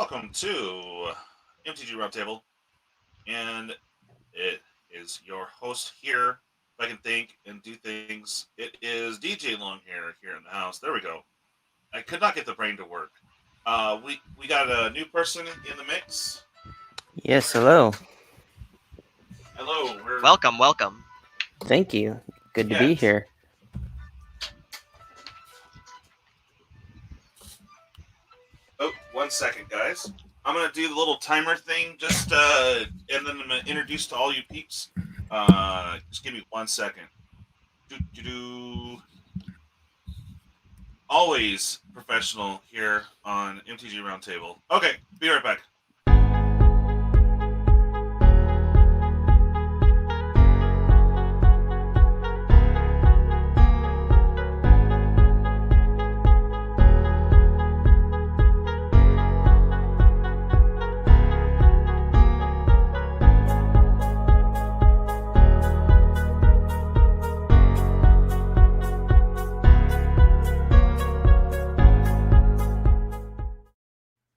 welcome to MTG Roundtable, and it is your host here. If I can think and do things, it is DjLonghair here in the house. There we go. I could not get the brain to work. We got a new person in the mix. Yes, hello. Hello. Welcome. Thank you. Good to be Yes. here. Oh, 1 second, guys. I'm gonna do the little timer thing, and then I'm gonna introduce to all you peeps. Just give me 1 second. Always professional here on MTG Roundtable. Okay, be right back.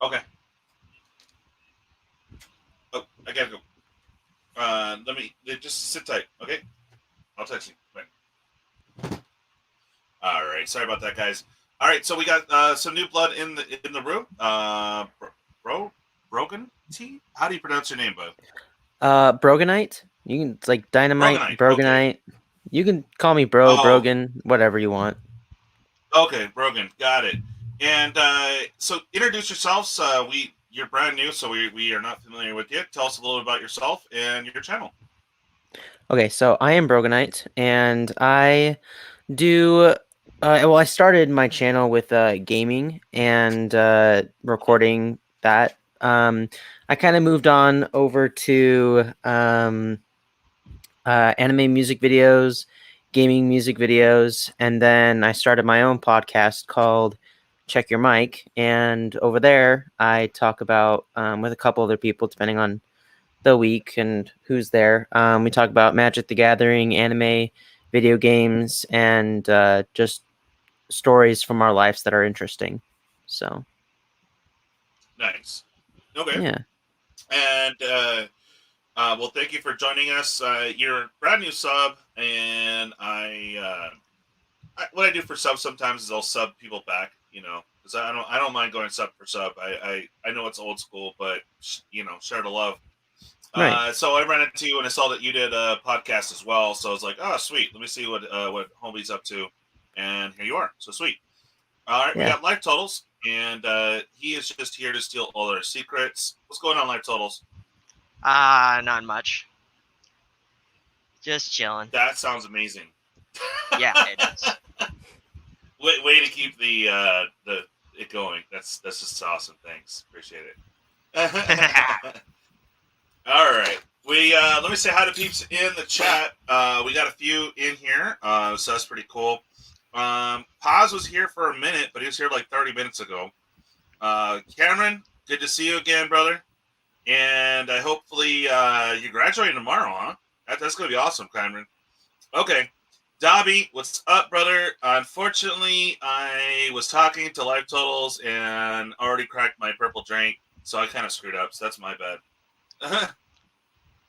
Okay. Oh, I gotta go. Just sit tight, okay? I'll text you. Wait. All right. Sorry about that, guys. All right. So we got some new blood in the room. Brogan T. How do you pronounce your name, bud? Broganite? You can, it's like Dynamite, Broganite. Okay. You can call me Brogan, whatever you want. Okay, Brogan. Got it. And so introduce yourselves. You're brand new, so we are not familiar with you. Tell us a little bit about yourself and your channel. Okay, so I am Broganite, and I do... I started my channel with gaming and recording that. I kind of moved on over to anime music videos, gaming music videos, and then I started my own podcast called Check Your Mic, and over there I talk about with a couple other people depending on the week and who's there. We talk about Magic the Gathering, anime, video games, and just stories from our lives that are interesting. So Nice. Okay. yeah. And well, thank you for joining us. You're a brand new sub, and what I do for subs sometimes is I'll sub people back. Because I don't mind going sub for sub. I know it's old school, but share the love. Right. So I ran into you and I saw that you did a podcast as well. So I was like, oh, sweet. Let me see what homie's up to. And here you are. So sweet. All right, Yeah. we got Life Totals, and he is just here to steal all our secrets. What's going on, Life Totals? Not much. Just chilling. That sounds amazing. Yeah, it is. Way to keep the it going. That's just awesome. Thanks, appreciate it. All right, let me say hi to peeps in the chat. We got a few in here, so that's pretty cool. Paz was here for a minute, but he was here like 30 minutes ago. Cameron, good to see you again, brother. And hopefully you're graduating tomorrow, huh? That's going to be awesome, Cameron. Okay. Dobby, what's up, brother? Unfortunately, I was talking to Life Totals and already cracked my purple drink, so I kind of screwed up, so that's my bad. He's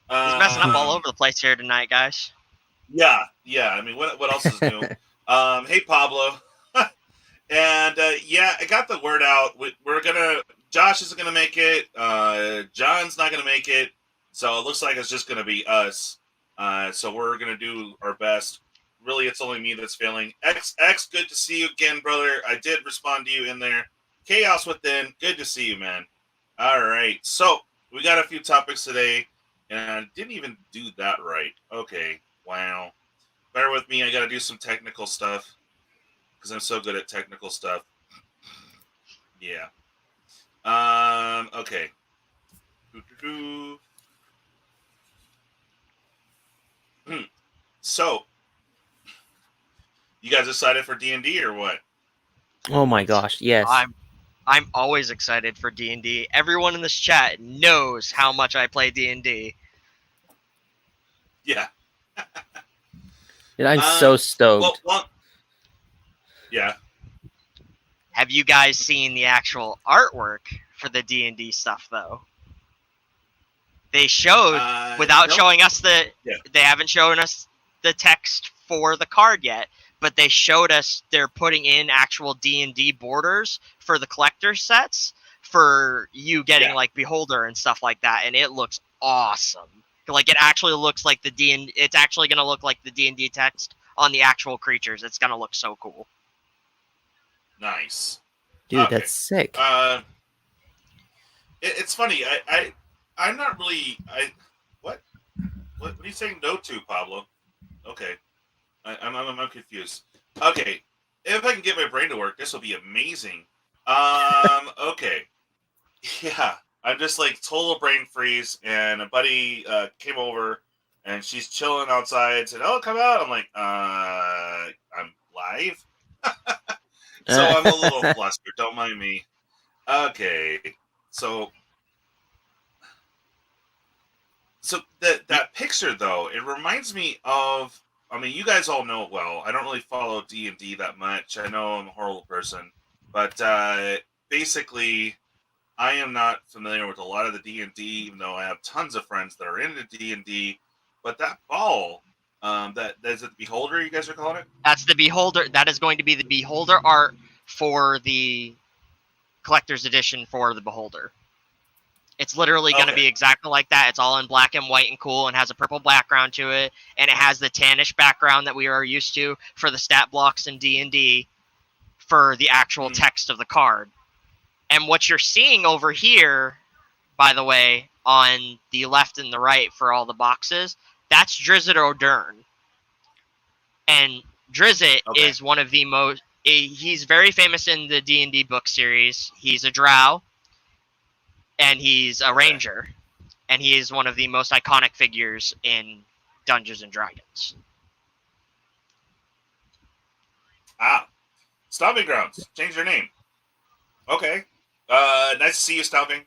messing up all over the place here tonight, guys. Yeah. I mean, what else is new? Hey, Pablo. And I got the word out. Josh isn't gonna make it. John's not gonna make it. So it looks like it's just gonna be us. So we're gonna do our best. Really, it's only me that's failing. X, good to see you again, brother. I did respond to you in there. Chaos Within, good to see you, man. All right. So we got a few topics today, and I didn't even do that right. Okay. Wow. Bear with me. I got to do some technical stuff because I'm so good at technical stuff. Yeah. Okay. So, you guys excited for D&D or what? Oh my gosh, yes. I'm always excited for D&D. Everyone in this chat knows how much I play D&D. Yeah. And I'm so stoked. Yeah. Have you guys seen the actual artwork for the D&D stuff though. They showed without nope. showing us Yeah. they haven't shown us the text for the card yet, but they showed us they're putting in actual D&D borders for the collector sets for you getting like Beholder and stuff like that, and it looks awesome. Like it actually looks like it's actually going to look like the D&D text on the actual creatures. It's going to look so cool. Nice. Dude, Okay. that's sick. It's funny. I'm not really. What are you saying no to, Pablo? Okay, I'm confused. Okay, if I can get my brain to work, this will be amazing. Okay, yeah, I'm just like total brain freeze, and a buddy came over, and she's chilling outside. Said, "Oh, come out." I'm like, I'm live, so I'm a little flustered. Don't mind me. Okay, so that picture though, it reminds me of. I mean, you guys all know it well. I don't really follow D&D that much. I know I'm a horrible person, but basically, I am not familiar with a lot of the D&D, even though I have tons of friends that are into D&D. But that ball, that is it the Beholder you guys are calling it? That's the Beholder. That is going to be the Beholder art for the collector's edition for the Beholder. It's literally going to be exactly like that. It's all in black and white and cool and has a purple background to it. And it has the tannish background that we are used to for the stat blocks in D&D for the actual text of the card. And what you're seeing over here, by the way, on the left and the right for all the boxes, that's Drizzt O'Durn. And Drizzt is one of the most... He's very famous in the D&D book series. He's a drow. And he's a ranger, and he is one of the most iconic figures in Dungeons and Dragons. Stomping Grounds. Change their name. Okay. Nice to see you, Stomping.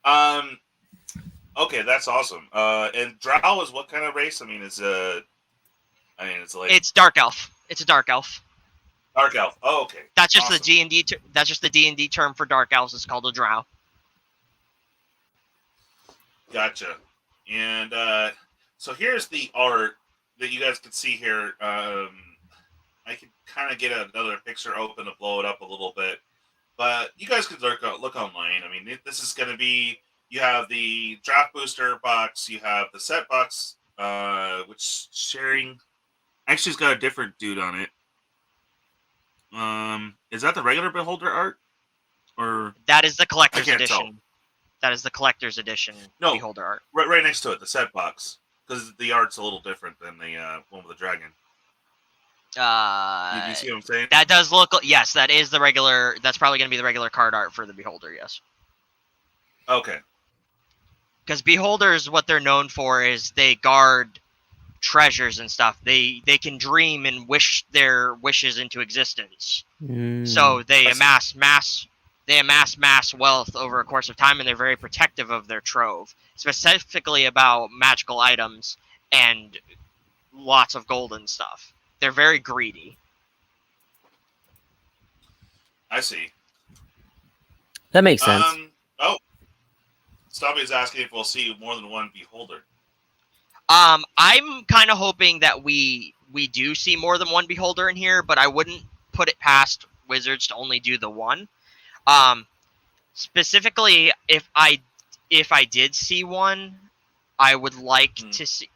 Okay, that's awesome. And Drow is what kind of race? I mean, it's like it's dark elf. It's a dark elf. Dark elf. Oh, okay. That's just the D&D. That's just the D&D term for dark elves. It's called a drow. Gotcha. And so here's the art that you guys can see here. I can kind of get another picture open to blow it up a little bit, but you guys could look online. I mean, this is going to be, you have the draft booster box, you have the set box, which sharing actually has got a different dude on it. Is that the regular Beholder art, or that is the collector's edition? Tell. That is the collector's edition Beholder art. Right next to it, the set box, because the art's a little different than the one with the dragon. You see what I'm saying? That does look. Yes, that is the regular. That's probably going to be the regular card art for the Beholder. Yes. Okay. Because Beholders, what they're known for is they guard treasures and stuff. They can dream and wish their wishes into existence. So they amass mass wealth over a course of time, and they're very protective of their trove, specifically about magical items and lots of gold and stuff. They're very greedy. I see. That makes sense. Stompy's asking if we'll see more than one Beholder. I'm kind of hoping that we do see more than one Beholder in here, but I wouldn't put it past Wizards to only do the one. Specifically, if I did see one, I would like to see.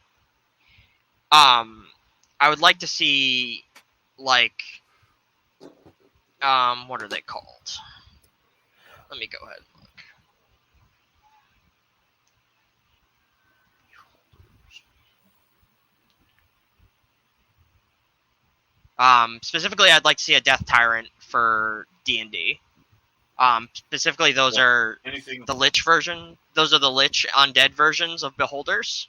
I would like to see, like, what are they called? Let me go ahead and look. Specifically, I'd like to see a Death Tyrant for D&D. Specifically, those are the Lich version. Those are the Lich undead versions of Beholders.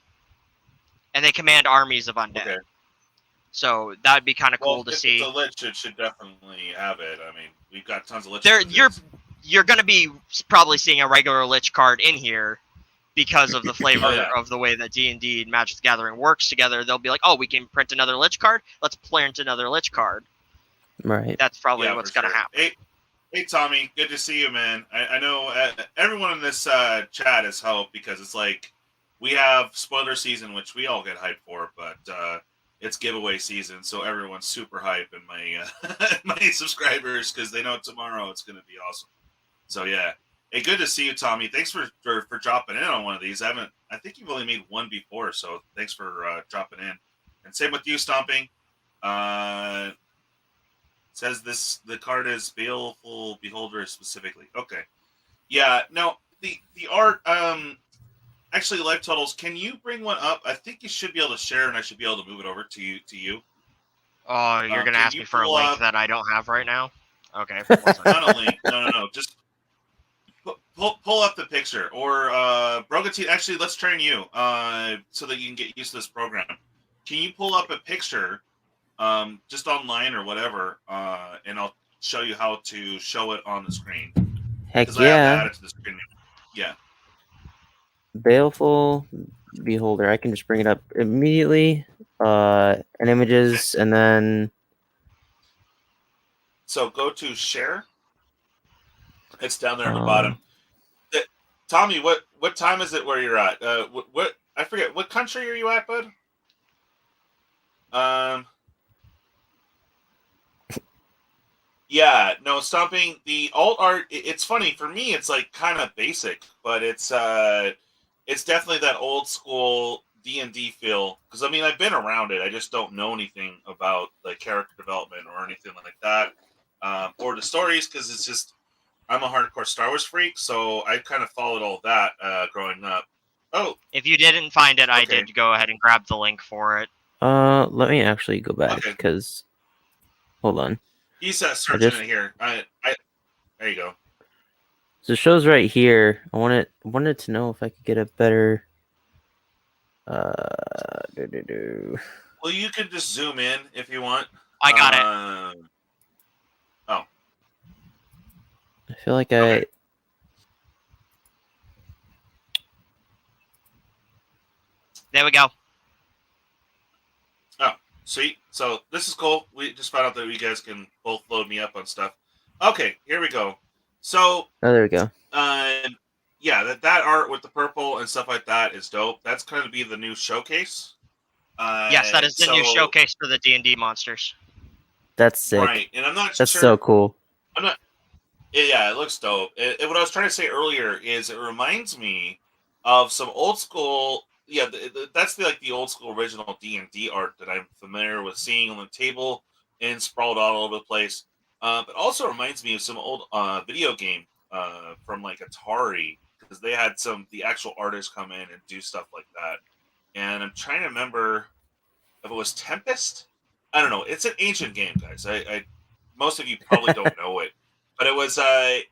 And they command armies of undead. Okay. So that would be kind of cool to see. The Lich should definitely have it. I mean, we've got tons of Lich. You're going to be probably seeing a regular Lich card in here because of the flavor of the way that D&D and Magic the Gathering works together. They'll be like, oh, we can print another Lich card? Let's print another Lich card. Right. That's probably what's going to happen. Hey, Hey, Tommy. Good to see you, man. I know everyone in this chat has helped because it's like we have spoiler season, which we all get hyped for, but it's giveaway season, so everyone's super hype, and my my subscribers because they know tomorrow it's going to be awesome. So yeah, hey, good to see you, Tommy. Thanks for dropping in on one of these. I think you've only made one before, so thanks for dropping in. And same with you, Stomping. Says the card is Baleful Beholder specifically. Okay. Yeah, no, the art actually live totals, can you bring one up? I think you should be able to share and I should be able to move it over to you. Oh, you're gonna Can ask you me for a pull link up that I don't have right now? Okay. not a link. No. Just pull up the picture or Brogantine, actually let's train you so that you can get used to this program. Can you pull up a picture just online or whatever, and I'll show you how to show it on the screen. Heck Because I have to yeah. add it to the screen. Yeah. Baleful Beholder. I can just bring it up immediately. And images, and then. So go to share. It's down there on the bottom. Tommy, what time is it where you're at? What I forget. What country are you at, bud? Yeah, no, Stomping, the alt art, it's funny for me, it's like kind of basic, but it's definitely that old school D&D feel, because I mean I've been around it, I just don't know anything about the character development or anything like that, or the stories, because it's just I'm a hardcore Star Wars freak, so I kind of followed all that growing up. Oh, If you didn't find it, I okay. did go ahead and grab the link for it. Let me actually go back, Okay. because hold on. He's searching it here. I there you go. So it shows right here. I wanted to know if I could get a better. Well, you can just zoom in if you want. I got it. Oh. I feel like Okay. There we go. Oh, sweet. So this is cool. We just found out that you guys can both load me up on stuff. Okay, here we go. So, there we go. Yeah, that art with the purple and stuff like that is dope. That's going to be the new showcase. Yes, that is the new showcase for the D&D monsters. That's sick. Right, and I'm not That's sure. so cool. I'm not. Yeah, it looks dope. What I was trying to say earlier is it reminds me of some old school. Yeah, that's the old school original D&D art that I'm familiar with seeing on the table and sprawled all over the place. It also reminds me of some old video game from like Atari, because they had the actual artists come in and do stuff like that. And I'm trying to remember if it was Tempest. I don't know. It's an ancient game, guys. I most of you probably don't know it, but it was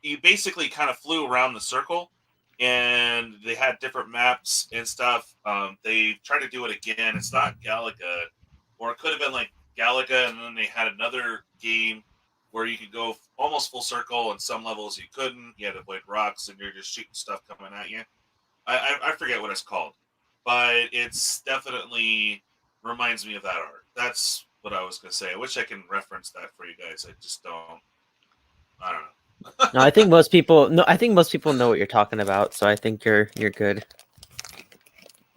you basically kind of flew around the circle, and they had different maps and stuff. They tried to do it again. It's not Galaga, or it could have been like Galaga, and then they had another game where you could go almost full circle, and some levels you couldn't. You had to avoid rocks, and you're just shooting stuff coming at you. I forget what it's called, but it's definitely reminds me of that art. That's what I was gonna say. I wish I can reference that for you guys. I just don't. I don't know. No, I think most people. No, I think most people know what you're talking about. So I think you're good.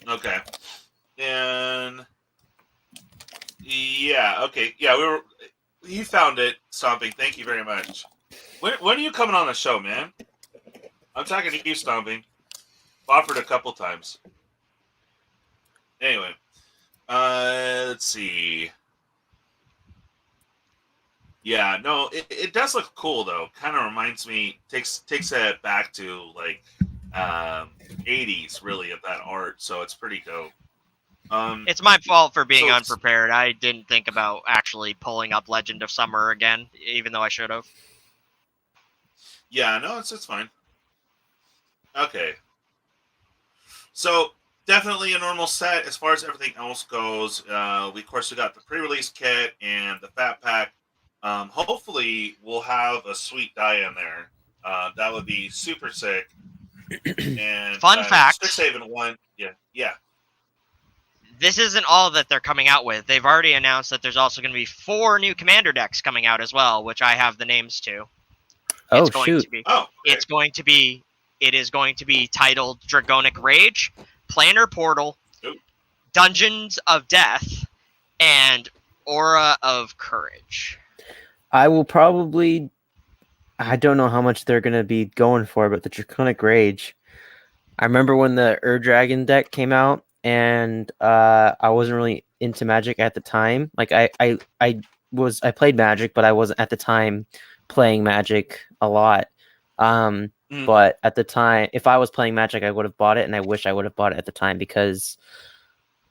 Okay, and yeah, okay, yeah, you found it, Stomping. Thank you very much. When are you coming on the show, man? I'm talking to you, Stomping. Offered a couple times. Anyway, let's see. Yeah, no, it does look cool though. Kind of reminds me, takes it back to like 80s really of that art. So it's pretty dope. It's my fault for being unprepared. I didn't think about actually pulling up Legend of Summer again, even though I should have. Yeah, no, it's fine. Okay. So definitely a normal set as far as everything else goes. We of course we got the pre-release kit and the fat pack. Hopefully we'll have a sweet die in there. That would be super sick. And fun fact: Strixhaven one, yeah. This isn't all that they're coming out with. They've already announced that there's also going to be 4 new commander decks coming out as well, which I have the names to. Oh It's going shoot! to be. Oh, okay. It's going to be. It is going to be titled Dragonic Rage, Planar Portal, Ooh. Dungeons of Death, and Aura of Courage. I will probably. I don't know how much they're gonna be going for, but the Draconic Rage. I remember when the Dragon deck came out, and I wasn't really into Magic at the time. Like I played Magic, but I wasn't at the time playing Magic a lot. But at the time, if I was playing Magic, I would have bought it, and I wish I would have bought it at the time because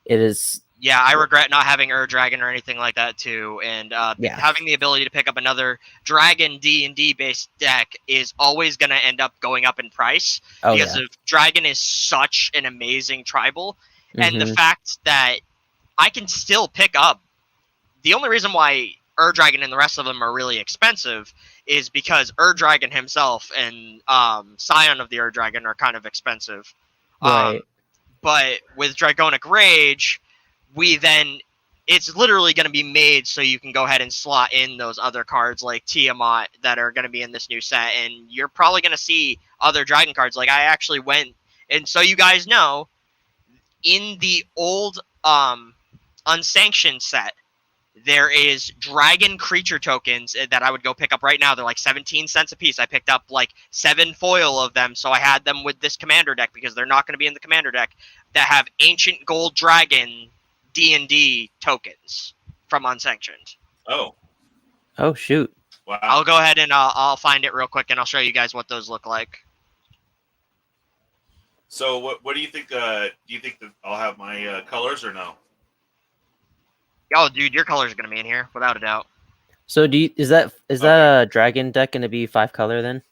it is. Yeah, I regret not having Dragon or anything like that too, and Yeah. having the ability to pick up another Dragon D&D based deck is always going to end up going up in price Oh because yeah. of Dragon is such an amazing tribal, and the Mhm. fact that I can still pick up. The only reason why Dragon and the rest of them are really expensive is because Dragon himself and Scion of the Dragon are kind of expensive. Right. But with Dragonic Rage, it's literally going to be made so you can go ahead and slot in those other cards like Tiamat that are going to be in this new set, and you're probably going to see other Dragon cards. Like I actually went, and so you guys know, in the old unsanctioned set, there is Dragon creature tokens that I would go pick up right now. They're like 17 cents a piece. I picked up like 7 foil of them, so I had them with this commander deck because they're not going to be in the commander deck, that have Ancient Gold Dragon D&D tokens from unsanctioned. Oh, Oh shoot! wow. I'll go ahead and I'll find it real quick and I'll show you guys what those look like. So what do you think? Do you think that I'll have my colors or no? Oh, dude, your colors are going to be in here without a doubt. So is that a Dragon deck going to be 5 color then?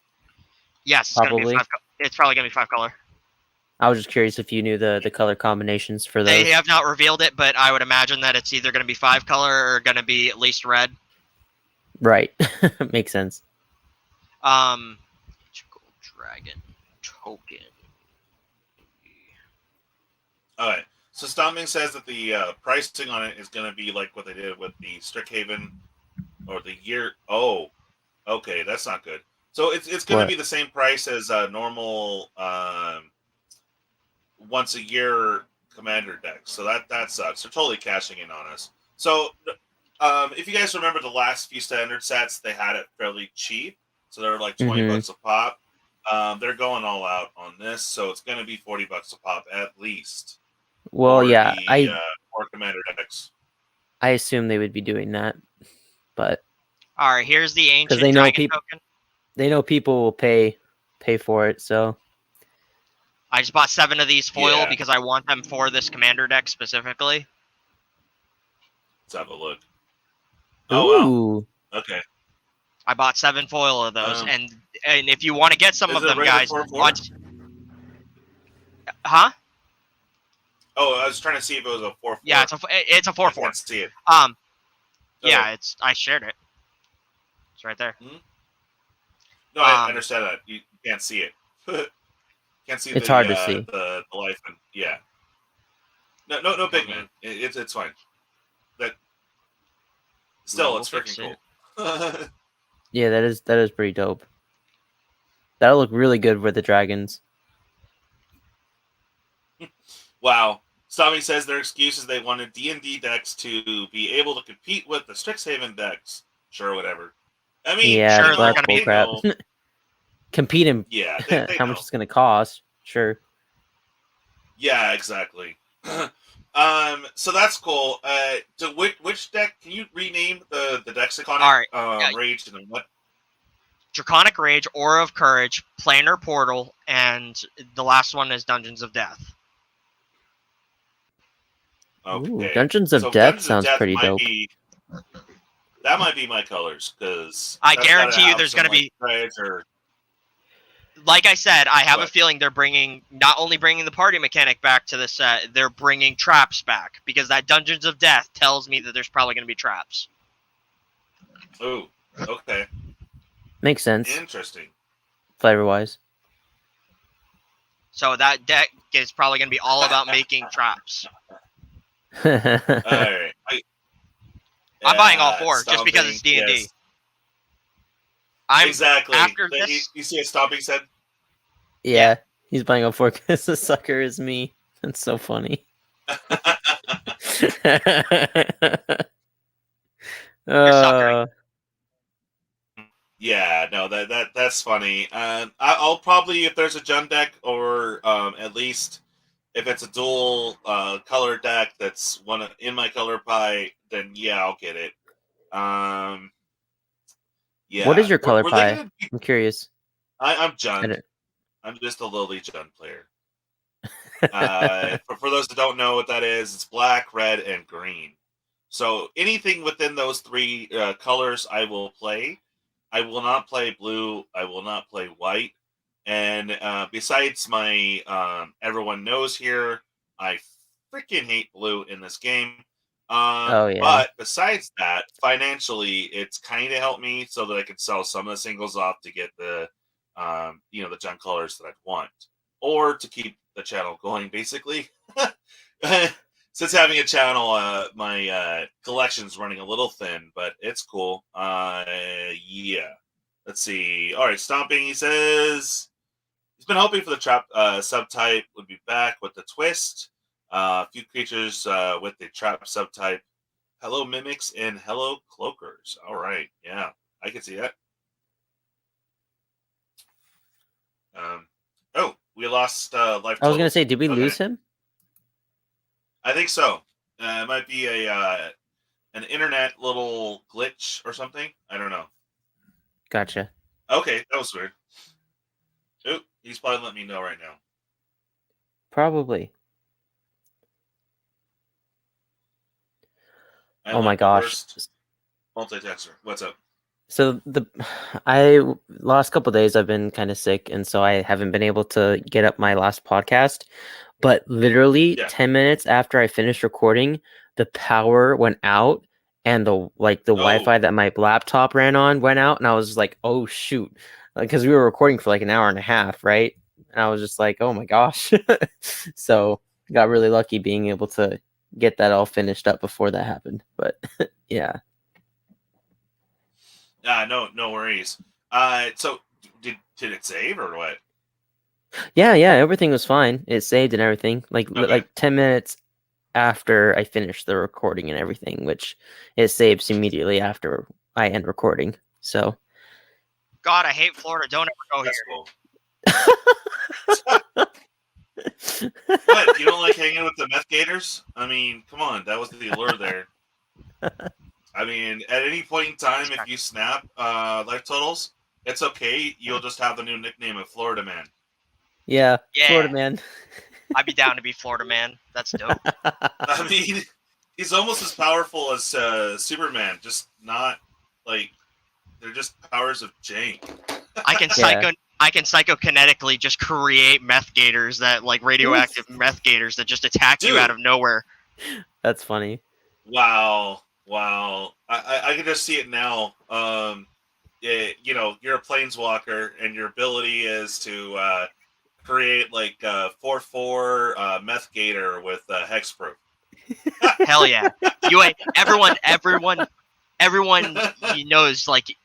Yes, it's going to be it's probably going to be 5 color. I was just curious if you knew the color combinations for those. They have not revealed it, but I would imagine that it's either going to be 5 color or going to be at least red. Right. Makes sense. Gold Dragon token. All right. So Stomping says that the pricing on it is going to be like what they did with the Strixhaven or the year. Oh, okay, that's not good. So it's going to be the same price as a normal once a year commander deck. So that sucks. They're totally cashing in on us. So if you guys remember the last few standard sets, they had it fairly cheap. So they were like $20 a pop. They're going all out on this, so it's going to be $40 a pop at least. Well, yeah, or commander decks. I assume they would be doing that, but all right, here's the ancient they know dragon token. They know people will pay for it, so I just bought 7 of these foil because I want them for this commander deck specifically. Let's have a look. Oh, wow. Okay. I bought 7 foil of those, and if you want to get some of them, guys, watch. Huh? Oh, I was trying to see if it was a 4/4. Yeah, it's a 4/4. I can't see it. Yeah, I shared it. It's right there. No, I understand that. You can't see it. Can't see. It's hard to see. The life and No, big man. It's fine. That still, it's freaking cool. Yeah, that is pretty dope. That'll look really good with the dragons. Wow. Stami says their excuse is they wanted D&D decks to be able to compete with the Strixhaven decks. Sure, whatever. I mean, yeah, sure, that's bullcrap. Compete in they how much it's going to cost. Sure. Yeah, exactly. So that's cool. So which deck can you rename the Dexiconic? All right. Rage and then what? Draconic Rage, Aura of Courage, Planar Portal, and the last one is Dungeons of Death. Okay. Ooh, Dungeons of Death sounds pretty dope. That might be my colors because I guarantee you, there's going to be. Like I said, I have a feeling they're not only bringing the party mechanic back to the set, they're bringing traps back because that Dungeons of Death tells me that there's probably going to be traps. Oh, okay. Makes sense. Interesting. Flavor-wise. So that deck is probably going to be all about making traps. All right. I'm buying all 4 just because it's D&D. Yes. I'm exactly. after this. You see a stomping head? Yeah, he's buying a fork because the sucker is me. That's so funny. You're suckering. Yeah, no, that's funny. I'll probably, if there's a Jund deck, or at least if it's a dual color deck that's in my color pie, then yeah, I'll get it. What is Yeah, your color were they pie? gonna? I'm curious. I'm I Jund. don't- I'm just a lowly Jund player. For those that don't know what that is, it's black, red, and green. So anything within those three colors, I will play. I will not play blue. I will not play white. And besides my everyone knows here, I freaking hate blue in this game. Oh yeah. But besides that, financially, it's kind of helped me so that I can sell some of the singles off to get the the junk colors that I'd want, or to keep the channel going, basically. Since having a channel, my collection's running a little thin, but it's cool. Yeah. Let's see. All right, Stomping, he says he's been hoping for the trap subtype would be back with the twist. A few creatures with the trap subtype. Hello, Mimics, and hello, Cloakers. All right. Yeah, I can see that. Oh, we lost life. I was gonna Totals. say, did we Okay. lose him? I think so. It might be an internet little glitch or something. I don't know. Gotcha. Okay, that was weird. Oh, he's probably letting me know right now. Probably. I'm Oh my like the gosh. worst multitasker. What's up? So last couple days I've been kind of sick, and so I haven't been able to get up my last podcast. But literally Yeah. 10 minutes after I finished recording, the power went out, and the Wi-Fi that my laptop ran on went out, and I was just like, oh shoot, because we were recording for like an hour and a half, right? And I was just like, oh my gosh. So got really lucky being able to get that all finished up before that happened. But yeah. No worries. So did it save or what? Yeah, everything was fine. It saved and everything. Okay. Like 10 minutes after I finished the recording and everything, which it saves immediately after I end recording. So God, I hate Florida. Don't ever go That's here. cool. What? You don't like hanging with the meth gators? I mean, come on, that was the allure there. I mean, at any point in time, if you snap life totals, it's okay. You'll just have the new nickname of Florida Man. yeah, Yeah. Florida man. I'd be down to be Florida Man. That's dope. I mean, he's almost as powerful as Superman, just not like they're just powers of Jane. I can psychokinetically just create meth gators that like radioactive meth gators that just attack you out of nowhere. That's funny. Wow. I can just see it now. You're a planeswalker, and your ability is to create like 4/4 meth gator with hexproof. Hell yeah! Everyone knows, like,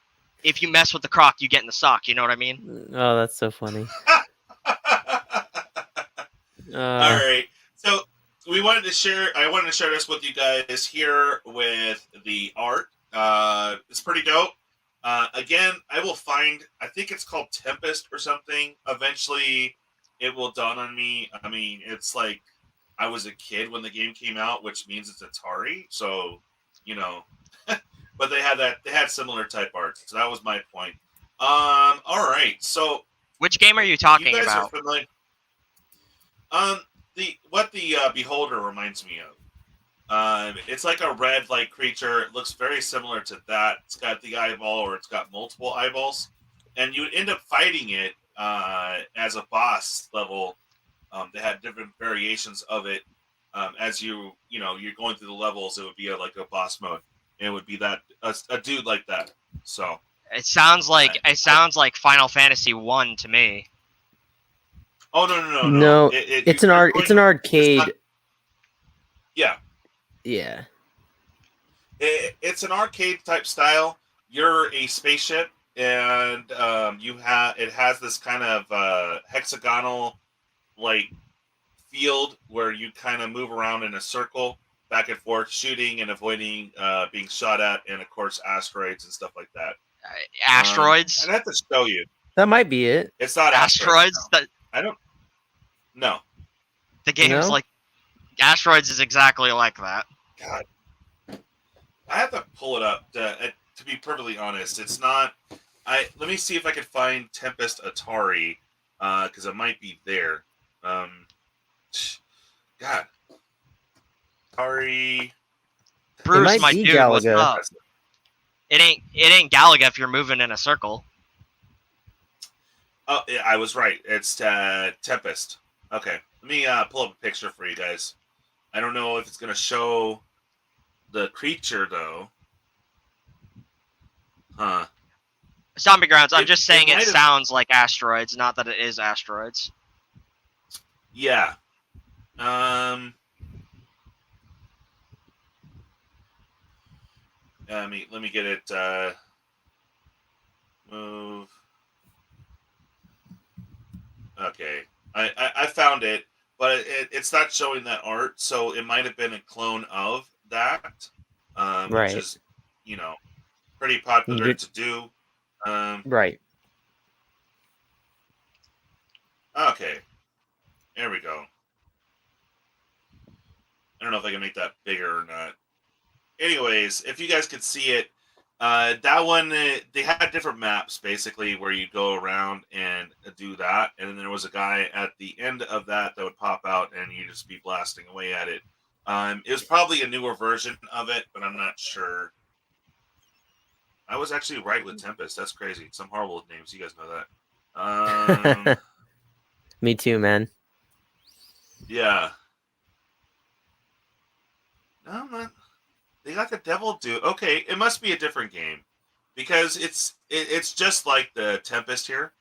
if you mess with the croc, you get in the sock. You know what I mean? Oh, that's so funny. All right. So I wanted to share this with you guys here with the art. It's pretty dope. Again, I think it's called Tempest or something. Eventually, it will dawn on me. I mean, it's like I was a kid when the game came out, which means it's Atari. So, but they had similar type art. So that was my point. All right. So which game are you talking you guys about? Are familiar, the Beholder reminds me of. It's like a red like creature. It looks very similar to that. It's got the eyeball, or it's got multiple eyeballs, and you end up fighting it as a boss level. They had different variations of it. As you're going through the levels, it would be like a boss mode. And it would be that a dude like that. So it sounds like Final Fantasy 1 to me. Oh no! No, it's an arcade. Yeah. Yeah. It's an arcade type style. You're a spaceship, and it has this kind of hexagonal like field where you kind of move around in a circle back and forth, shooting and avoiding being shot at, and of course asteroids and stuff like that. Asteroids. I'd have to show you. That might be it. It's not Asteroids. no. That I don't. No. the game's No? like Asteroids is exactly like that. God. I have to pull it up to be perfectly honest. It's not. Let me see if I can find Tempest Atari because it might be there. God. Atari. Bruce, might my be dude, what's Galaga. up? It ain't Galaga if you're moving in a circle. Oh, yeah, I was right. It's Tempest. Okay, let me pull up a picture for you guys. I don't know if it's gonna show the creature though. Huh. Zombie Grounds. I'm It- just saying it it might have- sounds like asteroids, not that it is asteroids. Yeah. Let me get it. Move. Okay, I found it, but it's not showing that art, so it might have been a clone of that, which Right. is, pretty popular You- to do. Right. Okay, there we go. I don't know if I can make that bigger or not. Anyways, if you guys could see it, that one they had different maps basically where you go around and do that, and then there was a guy at the end of that would pop out and you just be blasting away at it. It was probably a newer version of it, but I'm not sure. I was actually right with Tempest. That's crazy. Some horrible names. You guys know that. Me too, man. Yeah. No, I'm not. They got the devil dude. Okay, it must be a different game because it's just like the Tempest here,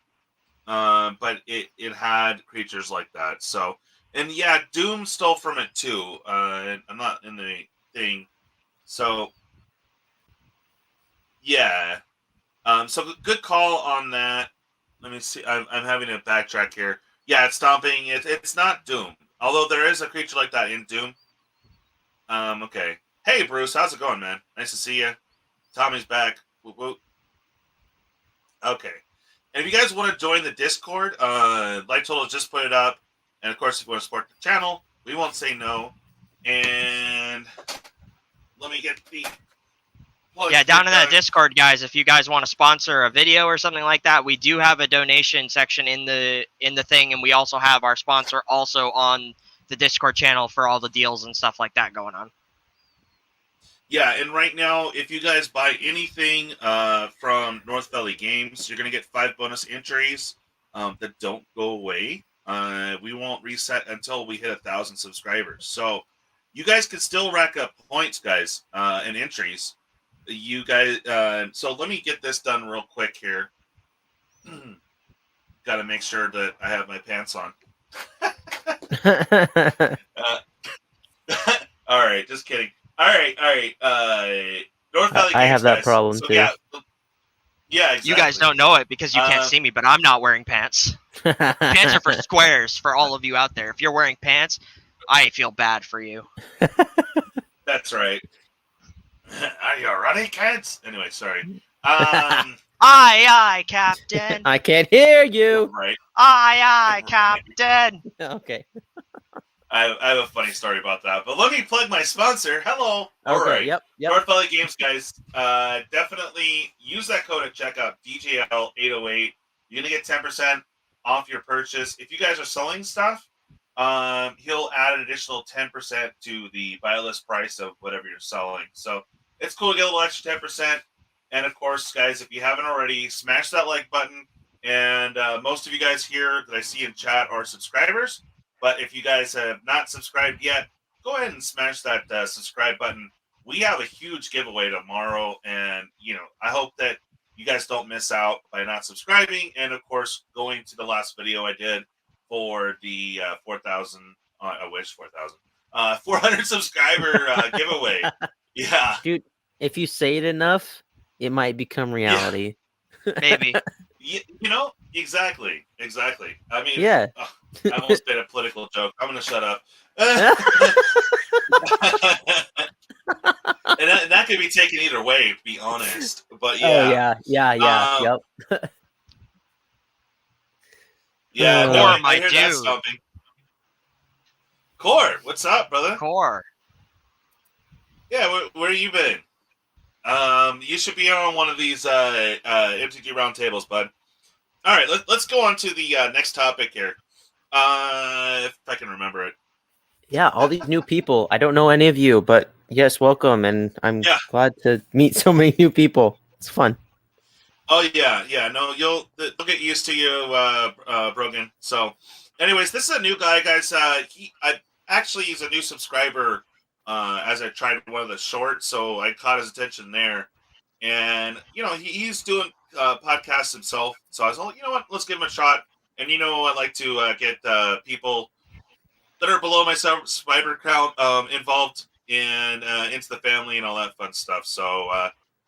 but it had creatures like that. So, and yeah, Doom stole from it too. I'm not in the thing, so yeah. So good call on that. Let me see. I'm having to backtrack here. Yeah, it's stomping. It's not Doom, although there is a creature like that in Doom. Okay. Hey, Bruce, how's it going, man? Nice to see you. Tommy's back. Whoop, whoop. Okay. And if you guys want to join the Discord, Light Total just put it up. And of course, if you want to support the channel, we won't say no. And let me get the. Yeah, down in that Discord, guys. If you guys want to sponsor a video or something like that, we do have a donation section in the thing, and we also have our sponsor also on the Discord channel for all the deals and stuff like that going on. Yeah, and right now, if you guys buy anything from North Valley Games, you're going to get 5 bonus entries that don't go away. We won't reset until we hit 1,000 subscribers. So you guys can still rack up points, guys, and entries. You guys, so let me get this done real quick here. Got to make sure that I have my pants on. All right, just kidding. All right. North Valley Games, I have that guys. problem So, too. Yeah, exactly. You guys don't know it because you can't see me, but I'm not wearing pants. Pants are for squares for all of you out there. If you're wearing pants, I feel bad for you. That's right. Are you ready, kids? Anyway, sorry. Aye, Captain. I can't hear you. Right. Aye, Captain. Okay. I have a funny story about that, but let me plug my sponsor. Hello. All Okay. right. Yep. North Valley Games, guys. Definitely use that code at checkout, DJL808. You're gonna get 10% off your purchase. If you guys are selling stuff, he'll add an additional 10% to the buy list price of whatever you're selling. So it's cool to get a little extra 10%. And of course, guys, if you haven't already, smash that like button. And most of you guys here that I see in chat are subscribers. But if you guys have not subscribed yet, go ahead and smash that subscribe button. We have a huge giveaway tomorrow, and I hope that you guys don't miss out by not subscribing. And of course, going to the last video I did for the 4,000. I wish 4,000. 400 subscriber giveaway. Yeah, Dude, if you say it enough, it might become reality. Maybe. Exactly. I mean, Yeah. I almost made a political joke. I'm gonna shut up. And that could be taken either way, to be honest. But Oh yeah, um, yep. yeah. No, Core, I my hear that dude. stomping. Core, what's up, brother? Core. Yeah, where you been? You should be on one of these MTG roundtables, bud. All right, let's go on to the next topic here. If I can remember it. Yeah, all these new people. I don't know any of you, but yes, welcome, and I'm Yeah. glad to meet so many new people. It's fun. Oh yeah. No, you'll get used to you, Brogan. So, anyways, this is a new guy, guys. He's a new subscriber. As I tried one of the shorts, so I caught his attention there, and he's doing podcasts himself. So I was like, you know what, let's give him a shot. And I like to get people that are below my subscriber count involved in into the family and all that fun stuff. So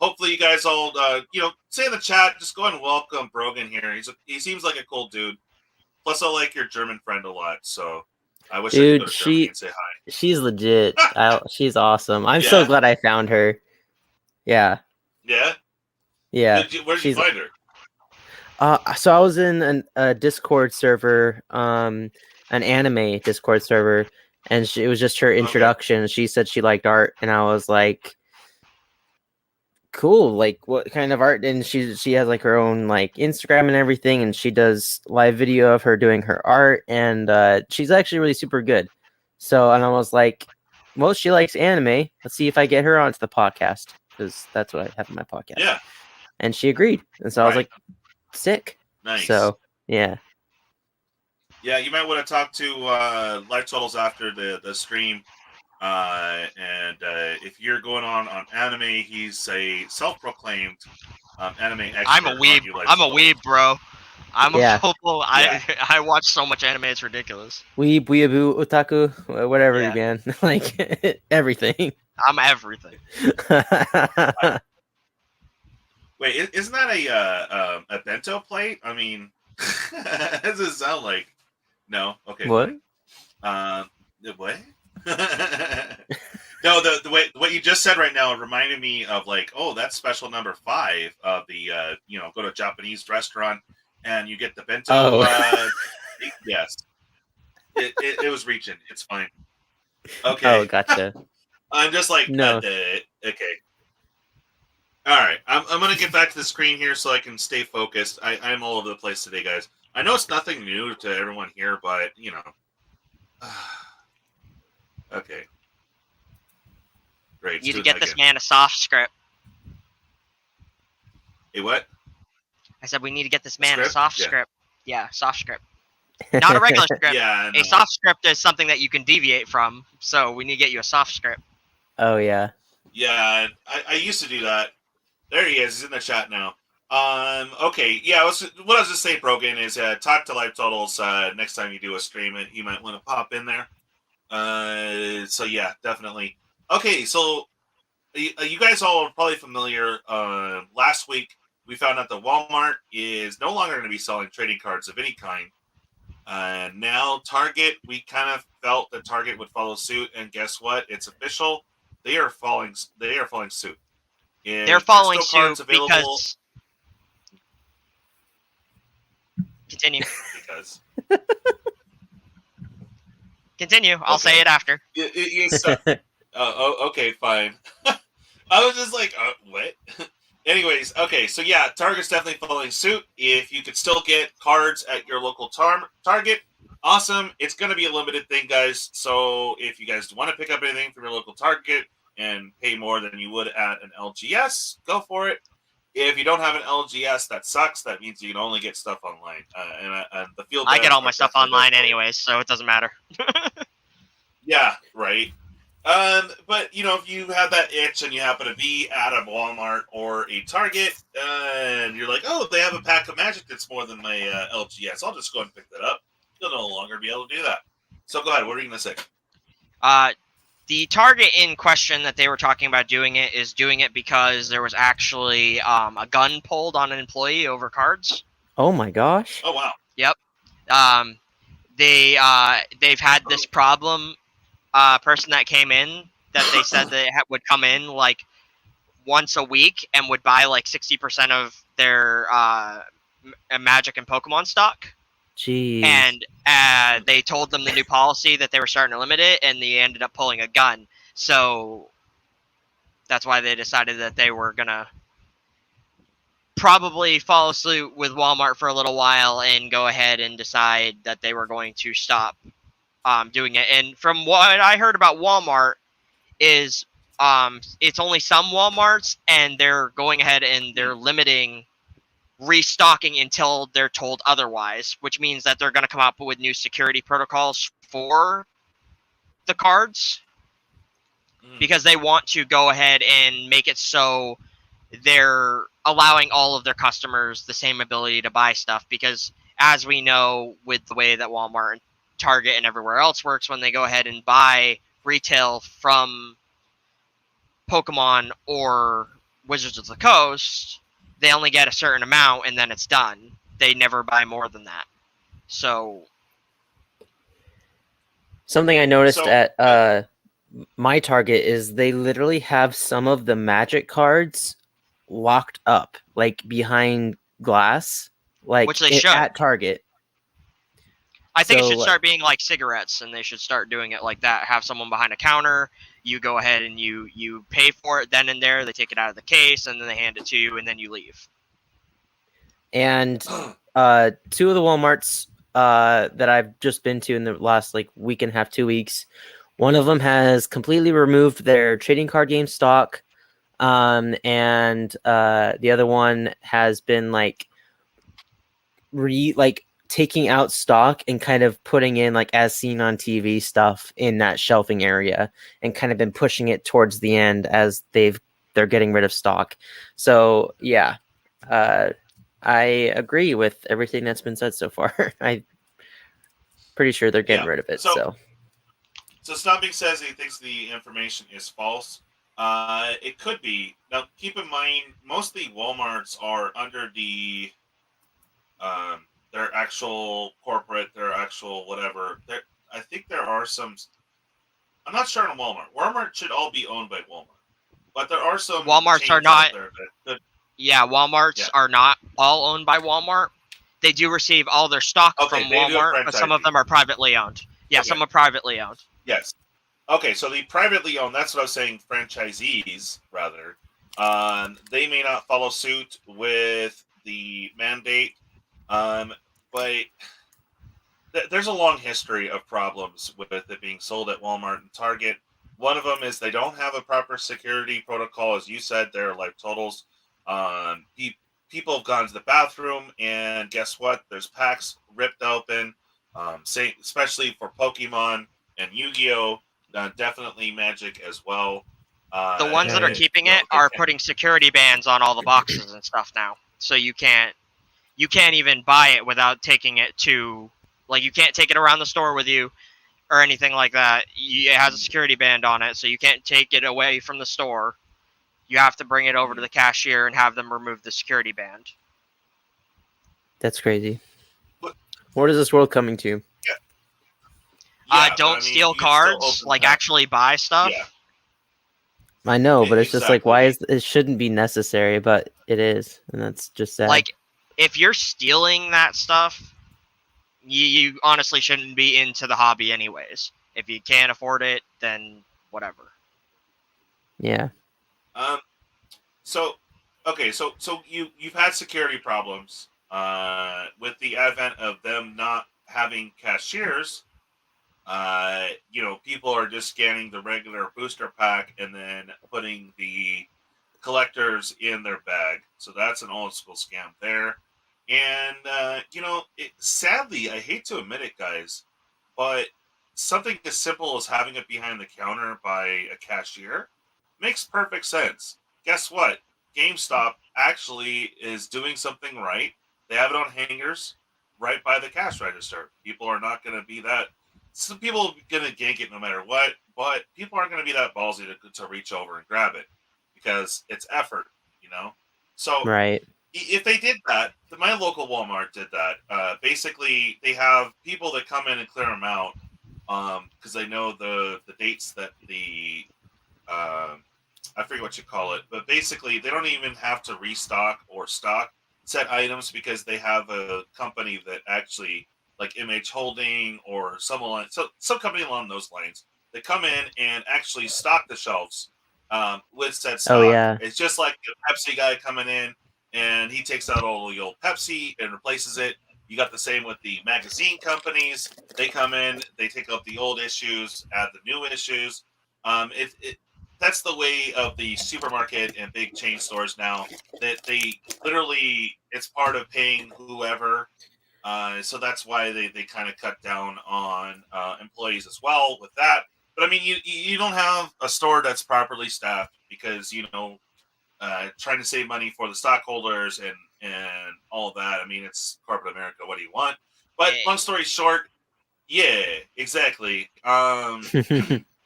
hopefully you guys all say in the chat, just go ahead and welcome Brogan here. He seems like a cool dude. Plus I like your German friend a lot, so I wish I could go Dude, to Germany and say hi. she's legit. She's awesome. I'm so Yeah? glad I found her. Yeah. Yeah? Yeah. Where'd you find her? So I was in a Discord server, an anime Discord server, and it was just her introduction. She said she liked art, and I was like, cool, like what kind of art? And she has like her own like Instagram and everything, and she does live video of her doing her art, and she's actually really super good. So, and I was like, well, she likes anime. Let's see if I get her onto the podcast, because that's what I have in my podcast. Yeah. And she agreed, and so I was like, sick. Nice. So yeah. Yeah, you might want to talk to Life Totals after the stream. And if you're going on anime, he's a self-proclaimed anime expert. I'm a weeb. I'm a weeb, bro. I'm a football. I watch so much anime, it's ridiculous. Weeb, weeaboo, otaku, whatever, Yeah. man. Like everything. I'm everything. Wait, isn't that a bento plate? I mean, what does it sound like? No. Okay. What? What? No, the way what you just said right now reminded me of like, oh, that's special number 5 of the go to a Japanese restaurant and you get the bento. Oh. Yes, it was reaching. It's fine. Okay. Oh, gotcha. I'm just like no. Okay. All right, I'm gonna get back to the screen here so I can stay focused. I'm all over the place today, guys. I know it's nothing new to everyone here, but okay. Great. You need to get this man a soft script. Hey, what? I said we need to get this man a Script? soft Yeah. script. Yeah, soft script. Not a regular script. Yeah. A soft script is something that you can deviate from. So we need to get you a soft script. Oh yeah. Yeah, I used to do that. There he is. He's in the chat now. Okay. Yeah. What I was just saying, Brogan, is talk to Live Totals next time you do a stream. You might want to pop in there. So yeah, definitely. Okay. So you guys all are probably familiar. Last week we found out that Walmart is no longer going to be selling trading cards of any kind. Now Target, we kind of felt that Target would follow suit, and guess what? It's official. They are following suit. They're following suit because. Continue. Because. Continue. I'll say it after. Okay, fine. I was just like, what? Anyways, okay, so yeah, Target's definitely following suit. If you could still get cards at your local Target, awesome. It's going to be a limited thing, guys. So if you guys want to pick up anything from your local Target and pay more than you would at an LGS, go for it. If you don't have an LGS, that sucks. That means you can only get stuff online. And the field. I get all my stuff online anyways, so it doesn't matter. Yeah, right. But if you have that itch and you happen to be at a Walmart or a Target, and you're like, oh, they have a pack of Magic that's more than my LGS, I'll just go and pick that up. You'll no longer be able to do that. So go ahead. What are you gonna say? The target in question that they were talking about doing it is doing it because there was actually a gun pulled on an employee over cards. Oh my gosh. Oh wow. Yep. They've had this problem. Person that came in that they said that would come in like once a week and would buy like 60% of their Magic and Pokemon stock. Jeez. And they told them the new policy that they were starting to limit it, and they ended up pulling a gun. So that's why they decided that they were gonna probably follow suit with Walmart for a little while and go ahead and decide that they were going to stop doing it. And from what I heard about Walmart is it's only some Walmarts, and they're going ahead and they're limiting restocking until they're told otherwise, which means that they're going to come up with new security protocols for the cards because they want to go ahead and make it so they're allowing all of their customers the same ability to buy stuff, because as we know with the way that Walmart and Target and everywhere else works, when they go ahead and buy retail from Pokemon or Wizards of the Coast, they only get a certain amount and then it's done. They never buy more than that. So something I noticed at my Target is they literally have some of the Magic cards locked up, like behind glass, like which they should. at Target. I think it should start being like cigarettes, and they should start doing it like that. Have someone behind a counter. You go ahead and you pay for it then and there. They take it out of the case, and then they hand it to you, and then you leave. And 2 of the Walmarts that I've just been to in the last like week and a half, 2 weeks, one of them has completely removed their trading card game stock, and the other one has been like taking out stock and kind of putting in like as seen on TV stuff in that shelving area, and kind of been pushing it towards the end as they're getting rid of stock. So yeah, I agree with everything that's been said so far. I'm pretty sure they're getting rid of it. So Stomping says he thinks the information is false. It could be. Now keep in mind, most of the Walmarts are under the their actual corporate, their actual whatever. I think there are some. I'm not sure on Walmart. Walmart should all be owned by Walmart, but there are some. Walmarts are not. Yeah, Walmarts are not all owned by Walmart. They do receive all their stock from Walmart, but some of them are privately owned. Yeah, some are privately owned. Yes. Okay, so the privately owned, that's what I was saying, franchisees, rather, they may not follow suit with the mandate, but there's a long history of problems with it being sold at Walmart and Target. One of them is they don't have a proper security protocol. As you said, they're like totals. People have gone to the bathroom, and guess what? There's packs ripped open, especially for Pokemon and Yu-Gi-Oh! Definitely Magic as well. The ones that are keeping it are putting security bans on all the boxes and stuff now, so you can't even buy it without taking it to, like, you can't take it around the store with you or anything like that. It has a security ban on it, so you can't take it away from the store. You have to bring it over to the cashier and have them remove the security band. That's crazy. What is this world coming to? Don't steal cards. Like, actually buy stuff. Yeah. I know, but it's just like, why it shouldn't be necessary, but it is, and that's just sad. Like, if you're stealing that stuff, you honestly shouldn't be into the hobby anyways. If you can't afford it, then whatever. Yeah. So you've had security problems with the advent of them not having cashiers. People are just scanning the regular booster pack and then putting the collectors in their bag. So that's an old school scam there. And sadly, I hate to admit it, guys, but something as simple as having it behind the counter by a cashier makes perfect sense. Guess what? GameStop actually is doing something right. They have it on hangers right by the cash register. People are not going to be that some people are gonna gank it no matter what, but people aren't gonna be that ballsy to reach over and grab it because it's effort, you know. So Right. if they did that, my local Walmart did that. Basically, they have people that come in and clear them out because they know the dates that the um, I forget what you call it, but basically they don't even have to restock or stock set items because they have a company that actually like MH Holding or someone so some company along those lines. They come in and actually stock the shelves with said Oh stock. yeah. It's just like a Pepsi guy coming in and he takes out all the old Pepsi and replaces it. You got the same with the magazine companies. They come in, they take out the old issues, add the new issues. It that's the way of the supermarket and big chain stores now. That they literally it's part of paying whoever. So that's why they kind of cut down on employees as well with that. But I mean, you don't have a store that's properly staffed because trying to save money for the stockholders and all of that. I mean, it's corporate America. What do you want? But Eh, long story short, yeah, exactly.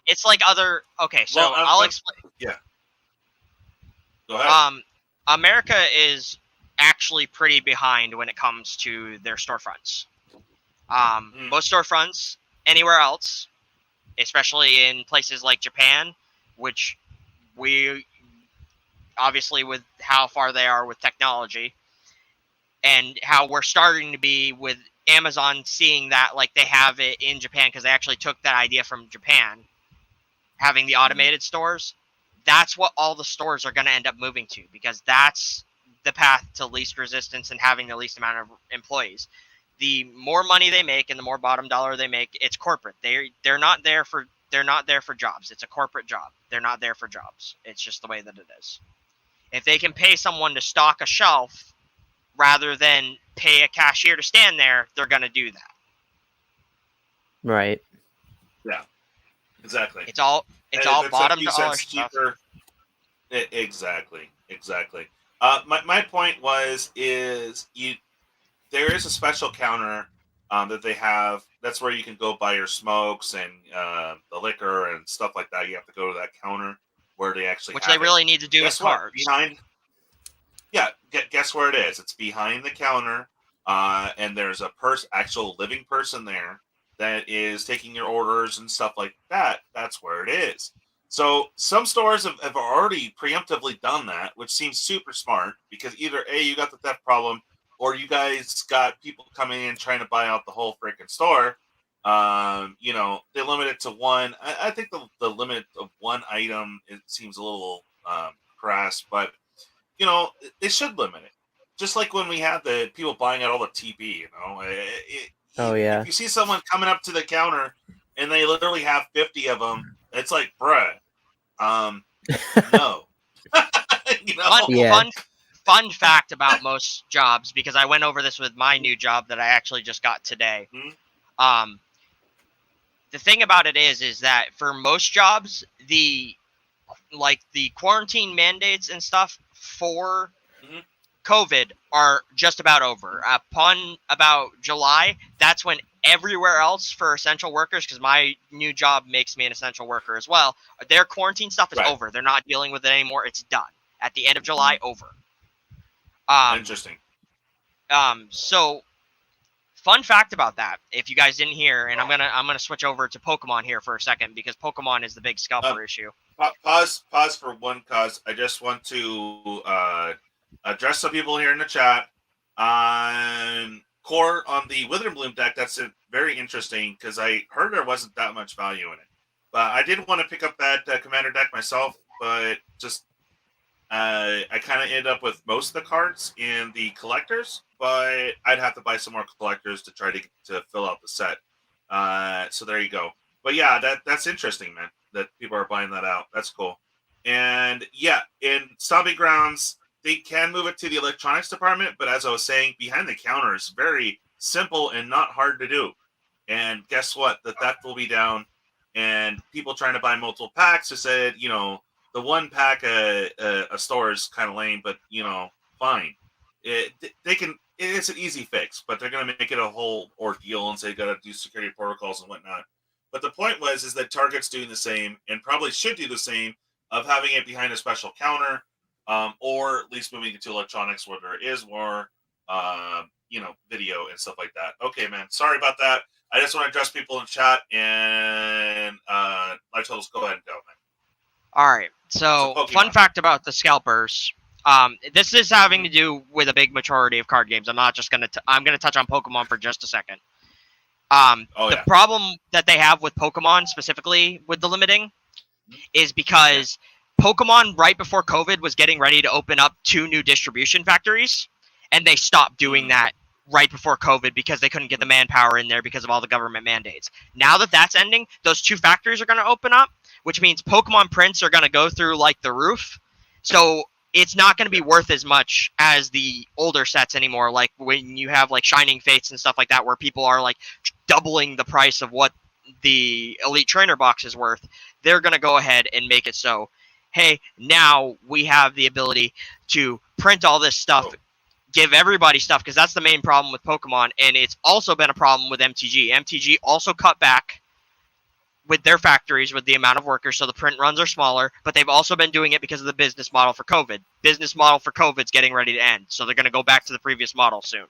It's like other. Okay, Well, so I'll explain. yeah, go ahead. America is actually pretty behind when it comes to their storefronts. Mm, Most storefronts anywhere else, especially in places like Japan, which we obviously with how far they are with technology and how we're starting to be with Amazon seeing that like they have it in Japan because they actually took that idea from Japan, having the automated stores. That's what all the stores are going to end up moving to because that's the path to least resistance and having the least amount of employees. The more money they make and the more bottom dollar they make, it's corporate. They're not there for jobs. It's a corporate job. They're not there for jobs. It's just the way that it is. If they can pay someone to stock a shelf rather than pay a cashier to stand there, they're going to do that. Right. yeah, exactly. It's And if all it's a bottom few dollar cents stuff. cheaper, exactly. My point is you there is a special counter that they have. That's where you can go buy your smokes and the liquor and stuff like that. You have to go to that counter where they actually Which they have it. really need to do with Guess what? cards. Behind, yeah, guess where it is? It's behind the counter, and there's a actual living person there that is taking your orders and stuff like that. That's where it is. So some stores have already preemptively done that, which seems super smart because either A, you got the theft problem, or you guys got people coming in trying to buy out the whole freaking store. They limit it to one. I think the limit of one item it seems a little crass, but they should limit it. Just like when we had the people buying out all the TP, Oh if yeah. you see someone coming up to the counter and they literally have 50 of them, it's like, bruh, no, you Fun, know. Yeah. fun, fun fact about most jobs because I went over this with my new job that I actually just got today. Hmm? Um, the thing about it is that for most jobs, the quarantine mandates and stuff for Hmm. COVID are just about over. Upon about July, that's when everywhere else for essential workers, because my new job makes me an essential worker as well, their quarantine stuff is Right. over. They're not dealing with it anymore. It's done. At the end of July, over. Um, Interesting. so fun fact about that, if you guys didn't hear, and I'm gonna switch over to Pokemon here for a second because Pokemon is the big Um, scalper issue. pause for one cause. I just want to address some people here in the chat. Core on the Wither Bloom deck. That's very interesting because I heard there wasn't that much value in it. But I did want to pick up that commander deck myself, but just I kind of ended up with most of the cards in the collectors, but I'd have to buy some more collectors to try to fill out the set. So there you go. But yeah, that's interesting, man. That people are buying that out. That's cool. And yeah, in Stomping Grounds, they can move it to the electronics department, but as I was saying, behind the counter is very simple and not hard to do. And guess what? The theft will be down. And people trying to buy multiple packs who said, the one pack a store is kind of lame, but fine. They can. It's an easy fix, but they're gonna make it a whole ordeal and say got to do security protocols and whatnot. But the point is that Target's doing the same and probably should do the same of having it behind a special counter, or at least moving into electronics where there is more, video and stuff like that. Okay, man. Sorry about that. I just want to address people in chat and live totals. Go ahead and go, man. All right. So fun fact about the scalpers. This is having to do with a big majority of card games. I'm not just gonna. I'm gonna touch on Pokemon for just a second. The problem that they have with Pokemon, specifically with the limiting, is because Pokemon right before COVID was getting ready to open up 2 new distribution factories, and they stopped doing that right before COVID because they couldn't get the manpower in there because of all the government mandates. Now that that's ending, those 2 factories are going to open up, which means Pokemon prints are going to go through like the roof. So it's not going to be worth as much as the older sets anymore. Like when you have like Shining Fates and stuff like that, where people are like doubling the price of what the Elite Trainer box is worth, they're going to go ahead and make it so, hey, now we have the ability to print all this stuff, give everybody stuff, because that's the main problem with Pokemon, and it's also been a problem with MTG. MTG also cut back with their factories with the amount of workers, so the print runs are smaller, but they've also been doing it because of the business model for COVID. Business model for COVID's getting ready to end, so they're going to go back to the previous model soon.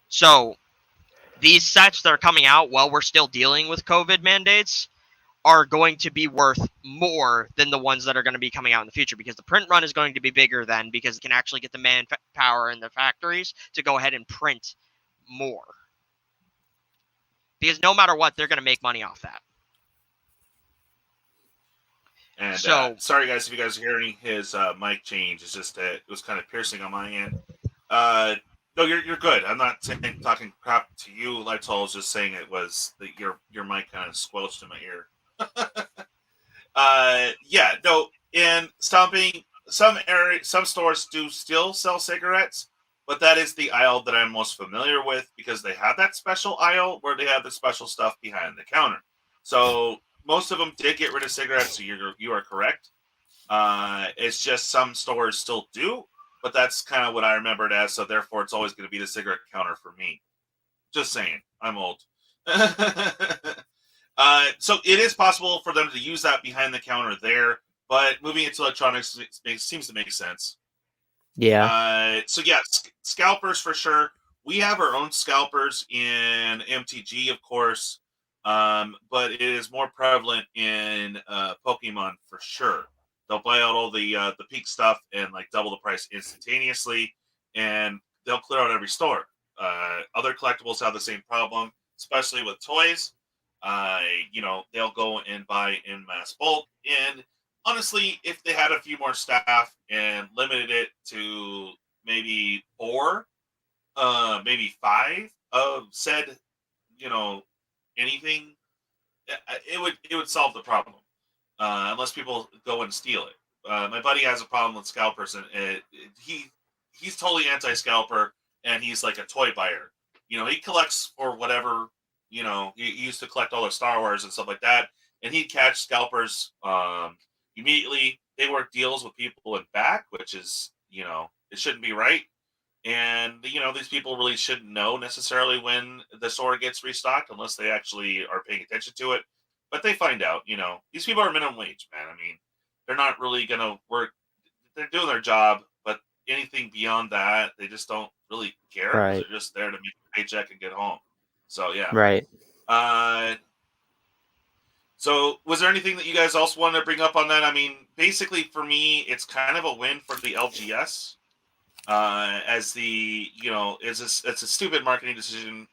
So these sets that are coming out while we're still dealing with COVID mandates are going to be worth more than the ones that are going to be coming out in the future, because the print run is going to be bigger then, because it can actually get the manpower in the factories to go ahead and print more. Because no matter what, they're going to make money off that. And sorry, guys, if you guys are hearing his mic change. It's just it was kind of piercing on my end. No, you're good. I'm not talking crap to you, Lightol. I was just saying it was that your mic kind of squelched in my ear. And Stomping, some stores do still sell cigarettes, but that is the aisle that I'm most familiar with, because they have that special aisle where they have the special stuff behind the counter. So most of them did get rid of cigarettes, so you are correct. It's just some stores still do, but that's kind of what I remember it as, so therefore it's always going to be the cigarette counter for me. Just saying. I'm old. So it is possible for them to use that behind the counter there, but moving into electronics seems to make sense. Yeah. Scalpers for sure. We have our own scalpers in MTG, of course, but it is more prevalent in Pokemon for sure. They'll buy out all the peak stuff and like double the price instantaneously, and they'll clear out every store. Other collectibles have the same problem, especially with toys. They'll go and buy in mass bulk. And honestly, if they had a few more staff and limited it to maybe 4, maybe 5 of said, anything, it would solve the problem. Unless people go and steal it. My buddy has a problem with scalpers, and he's totally anti-scalper, and he's like a toy buyer. He collects for whatever. He used to collect all the Star Wars and stuff like that, and he'd catch scalpers immediately. They work deals with people in back, which is, it shouldn't be right. And, these people really shouldn't know necessarily when the store gets restocked unless they actually are paying attention to it. But they find out, these people are minimum wage, man. I mean, they're not really going to work. They're doing their job, but anything beyond that, they just don't really care. Right. They're just there to make a paycheck and get home. So, yeah. Right. So was there anything that you guys also wanted to bring up on that? I mean, basically for me, it's kind of a win for the LGS. As the, it's a stupid marketing decision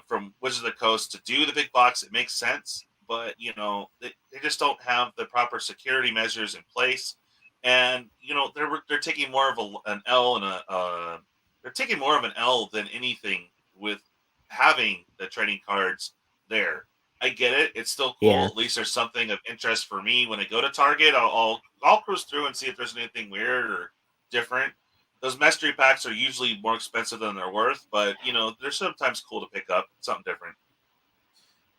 from Wizards of the Coast to do the big box. It makes sense, but, they just don't have the proper security measures in place. And, they're taking more of an L and they're taking more of an L than anything with having the trading cards there. I get it. It's still cool. Yeah. At least there's something of interest for me when I go to Target. I'll cruise through and see if there's anything weird or different. Those mystery packs are usually more expensive than they're worth, but they're sometimes cool to pick up something different.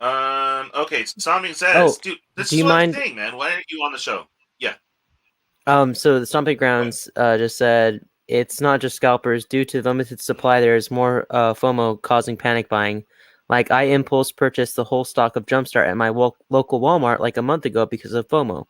Okay. Something says, dude, this is one thing, man. Why aren't you on the show? Yeah. So the Stomping Grounds just said it's not just scalpers. Due to limited supply, there is more FOMO causing panic buying. Like I impulse purchased the whole stock of Jumpstart at my local Walmart like a month ago because of FOMO.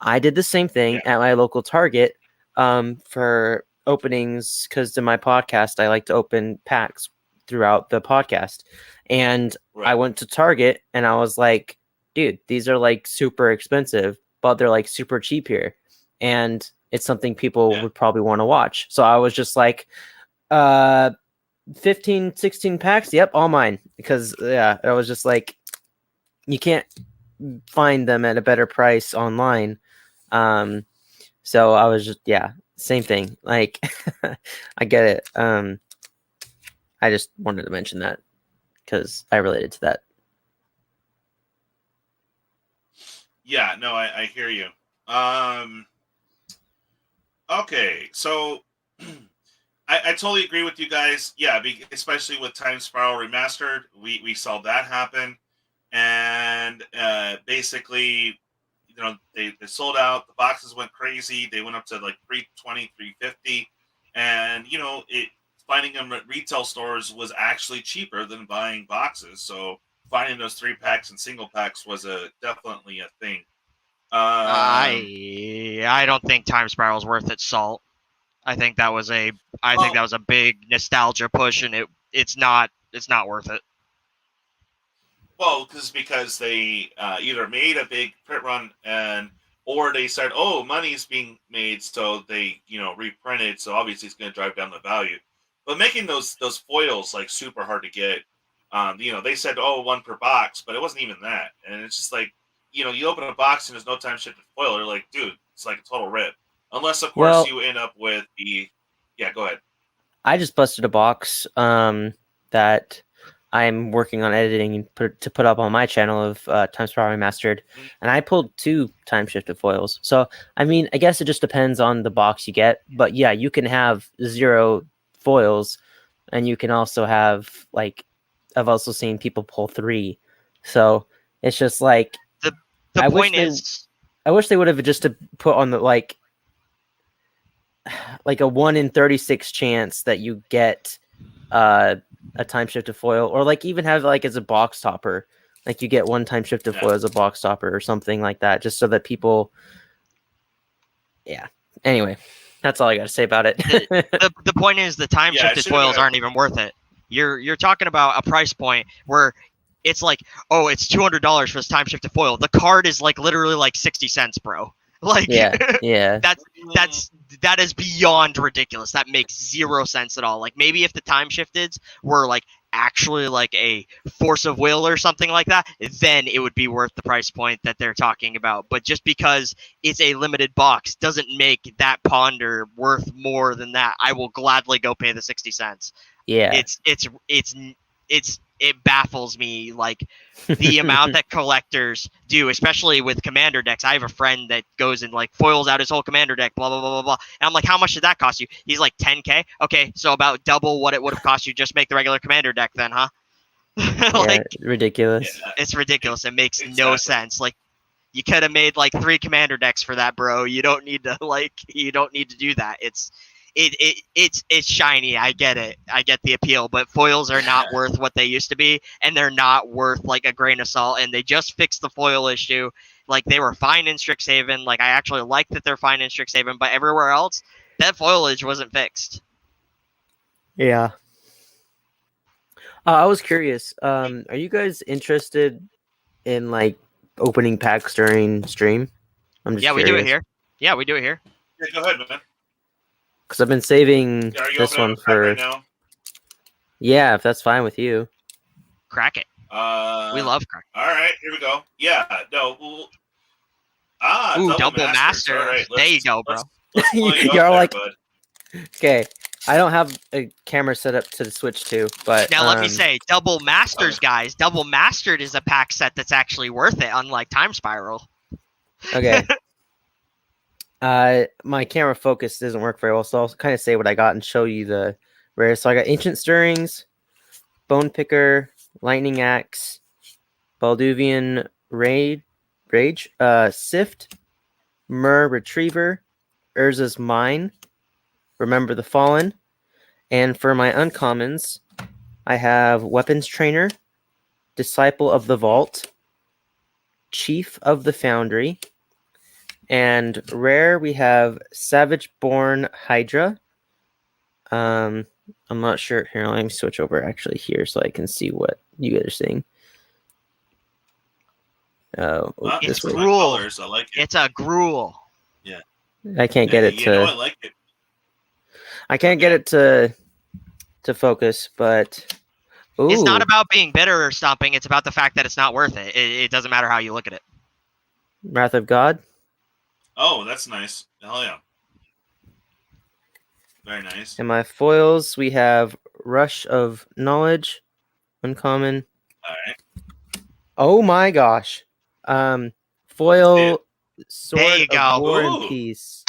I did the same thing at my local Target for openings because in my podcast I like to open packs throughout the podcast, and I went to Target and I was like, dude, these are like super expensive, but they're like super cheap here, and it's something people would probably want to watch. So I was just like, 15, 16 packs, yep, all mine. Because I was just like, you can't find them at a better price online. So I was just, same thing. Like, I get it. I just wanted to mention that because I related to that. Yeah, no, I hear you. Okay, so I totally agree with you guys. Yeah, especially with Time Spiral Remastered, we saw that happen, and basically, they sold out. The boxes went crazy. They went up to like 320, 350, and finding them at retail stores was actually cheaper than buying boxes. So finding those 3-packs and single packs was definitely a thing. I don't think Time Spiral is worth its salt. I think that was a big nostalgia push, and it's not worth it. Well, because they either made a big print run or they said, oh, money's being made, so they reprinted. So obviously it's going to drive down the value. But making those foils like super hard to get, they said, oh, 1 per box, but it wasn't even that. And it's just like, you open a box and there's no time shifted foil. You're like, dude, it's like a total rip. Unless, of course, you end up with go ahead. I just busted a box that I'm working on editing to put up on my channel of Time Spiral Remastered, and I pulled 2 time shifted foils. So, I mean, I guess it just depends on the box you get. But yeah, you can have 0 foils, and you can also have, like, I've also seen people pull 3. So it's just like the point is, I wish they would have just put on the like a 1 in 36 chance that you get a time shifted foil, or like even have like as a box topper, like you get 1 time shifted foil as a box topper or something like that, just so that people. Yeah. Anyway, that's all I got to say about it. the point is the time shifted foils aren't even worth it. You're talking about a price point where it's like, oh, it's $200 for this time shifted foil. The card is like literally like 60 cents, bro. Like, yeah. That is beyond ridiculous. That makes 0 sense at all. Like, maybe if the time shifteds were like actually like a Force of Will or something like that, then it would be worth the price point that they're talking about. But just because it's a limited box doesn't make that ponder worth more than that. I will gladly go pay the 60 cents. Yeah. It baffles me, like, the amount that collectors do, especially with commander decks. I have a friend that goes and like foils out his whole commander deck, blah blah blah blah blah. And I'm like, how much did that cost you? He's like, 10K. Okay, so about double what it would have cost you just make the regular commander deck then, huh? Like, ridiculous. It's ridiculous. It makes no sense. Like, you could have made like 3 commander decks for that, bro. You don't need to do that. It's shiny. I get it. I get the appeal, but foils are not worth what they used to be, and they're not worth like a grain of salt. And they just fixed the foil issue. Like, they were fine in Strixhaven. Like, I actually like that they're fine in Strixhaven, but everywhere else, that foliage wasn't fixed. Yeah. I was curious. Are you guys interested in like opening packs during stream? I'm just curious. We do it here. Yeah, we do it here. Yeah, go ahead, man. Because I've been saving this one for. Right now? Yeah, if that's fine with you. Crack it. We love crack. All right, here we go. Yeah, no. Double master. Right, there you go, bro. You're like, okay. I don't have a camera set up to switch to, but now let me say, Double Masters, guys. Double Mastered is a pack set that's actually worth it, unlike Time Spiral. Okay. My camera focus doesn't work very well, so I'll kind of say what I got and show you the rare. So I got Ancient Stirrings, Bone Picker, Lightning Axe, Balduvian Rage, Sift, Myr Retriever, Urza's Mine, Remember the Fallen, and for my uncommons, I have Weapons Trainer, Disciple of the Vault, Chief of the Foundry, and rare we have Savage Born Hydra. I'm not sure. Here, let me switch over actually here so I can see what you guys are seeing. Oh, Well, It's this way. gruel. Colors, I like it. It's a gruel. I can't get it You to. know, I like it. I can't get it to focus, but ooh, It's not about being bitter or stomping. It's about the fact that it's not worth it. It doesn't matter how you look at it. Wrath of God. Oh, that's nice. Hell yeah. Very nice. In my foils, we have Rush of Knowledge, uncommon. All right. Oh my gosh. Foil Sword There you of go. War Ooh. and Peace.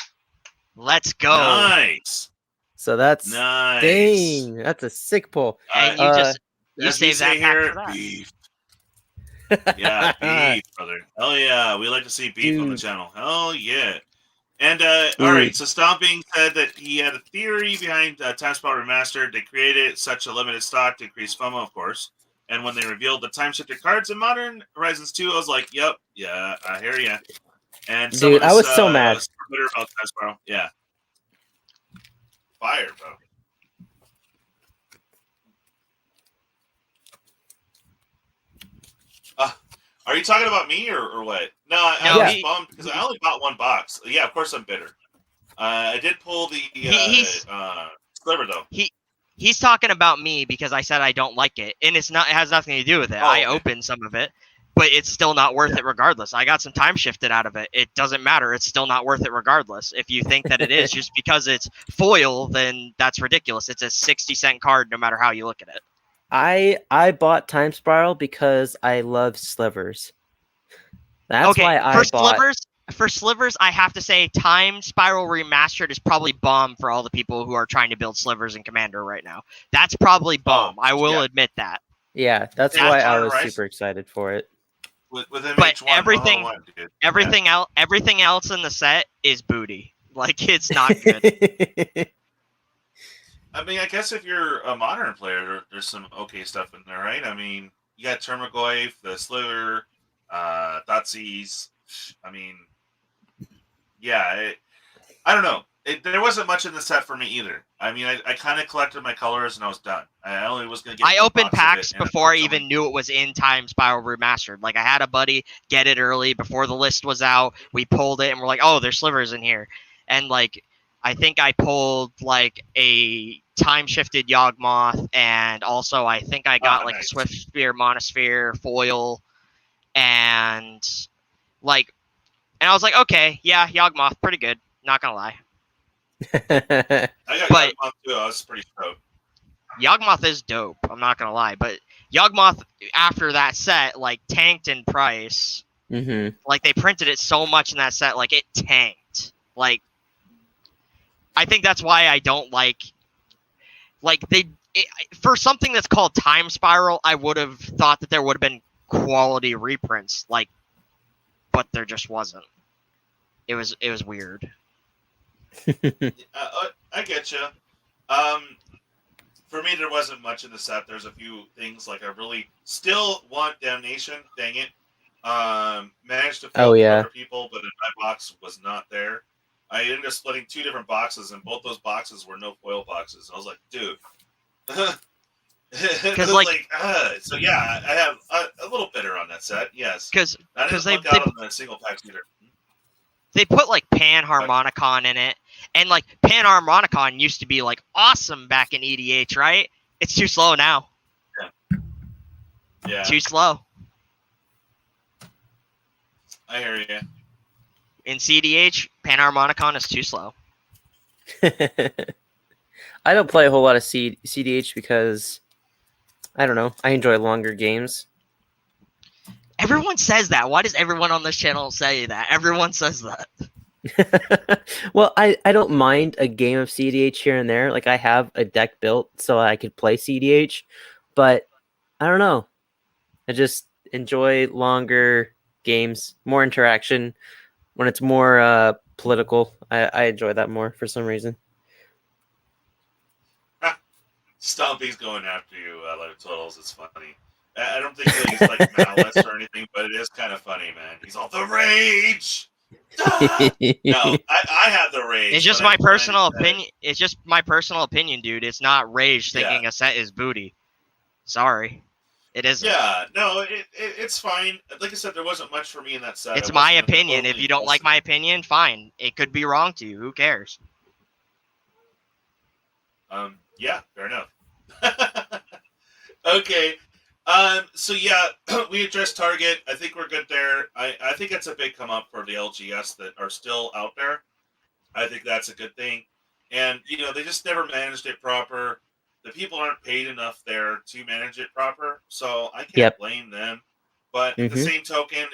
Let's go. Nice. So that's Nice. dang. That's a sick pull. And you Uh, you As we save that say pack here, for that. beef. Yeah, beef, brother. Hell yeah. We like to see beef on the Dude. channel. Hell yeah. And Dude. all right, so Stomping said that he had a theory behind Time Spiral Remastered. They created such a limited stock to increase FOMO, of course. And when they revealed the time shifter cards in Modern Horizons 2, I was like, "Yep, yeah, I hear ya." And Dude, I was so mad. Bitter about Time Spiral. Yeah, fire, bro. Are you talking about me or what? No, I No, was bummed because I only bought one box. Yeah, of course I'm bitter. I did pull the sliver though. He's talking about me because I said I don't like it, and it has nothing to do with it. Oh, I okay. opened some of it, but it's still not worth it regardless. I got some time shifted out of it. It doesn't matter. It's still not worth it regardless. If you think that it is just because it's foil, then that's ridiculous. It's a 60-cent card no matter how you look at it. I bought Time Spiral because I love slivers. That's Okay, why I bought. For slivers, I have to say Time Spiral Remastered is probably bomb for all the people who are trying to build slivers in Commander right now. That's probably bomb. I will admit that. Yeah, that's Yeah, why that's I fine, was right? super excited for it. With MH2, But everything everything else in the set is booty. Like, it's not good. I mean, I guess if you're a modern player, there's some okay stuff in there, right? I mean, you got Termagoyf, the Sliver, Thoughtseize. I mean, yeah, I don't know. There wasn't much in the set for me either. I mean, I kind of collected my colors and I was done. I only was going to get. I one opened box of packs it, and before I unfortunately- even knew it was in Time Spiral Remastered. Like, I had a buddy get it early before the list was out. We pulled it and we're like, oh, there's slivers in here. And, like, I think I pulled, like, a time-shifted Yawgmoth, and also I think I got, like, nice. a Swift Spear, Monosphere, foil, and, like, and I was like, okay, yeah, Yawgmoth, pretty good. Not gonna lie. I got but- Yawgmoth too. I was pretty stoked. Yawgmoth is dope. I'm not gonna lie, but Yawgmoth after that set like tanked in price. Mm-hmm. Like they printed it so much in that set, like it tanked. Like I think that's why I don't like for something that's called Time Spiral. I would have thought that there would have been quality reprints, like, but there just wasn't. It was weird. I get you. For me, there wasn't much in the set. There's a few things like I really still want Damnation. Dang it! Managed to fill other people, but in my box was not there. I ended up splitting 2 different boxes, and both those boxes were no foil boxes. I was like, dude. Because so yeah, I have a little bitter on that set. Yes, because they out on the single packs either. They put like Panharmonicon in it, and like Panharmonicon used to be like awesome back in EDH, right? It's too slow now. Yeah. Too slow. I hear you. In CDH, Panharmonicon is too slow. I don't play a whole lot of CDH because I don't know. I enjoy longer games. Everyone says that. Why does everyone on this channel say that? Everyone says that. Well, I don't mind a game of CDH here and there. Like I have a deck built so I could play CDH, but I don't know. I just enjoy longer games, more interaction. When it's more political, I enjoy that more for some reason. Stumpy's going after you, like totals. It's funny. I don't think that he's like malice or anything, but it is kind of funny, man. He's all the rage. No, I have the rage. It's just my personal opinion. It's just my personal opinion, dude. It's not rage thinking a set is booty. Sorry, it isn't. Yeah, no, it's fine. Like I said, there wasn't much for me in that set. It's my opinion. If you don't like my opinion, fine. It could be wrong to you. Who cares? Yeah, fair enough. Okay. So yeah, we addressed Target. I think we're good there. I think it's a big come up for the LGS that are still out there. I think that's a good thing. And they just never managed it proper. The people aren't paid enough there to manage it proper, so I can't blame them. But at the same token,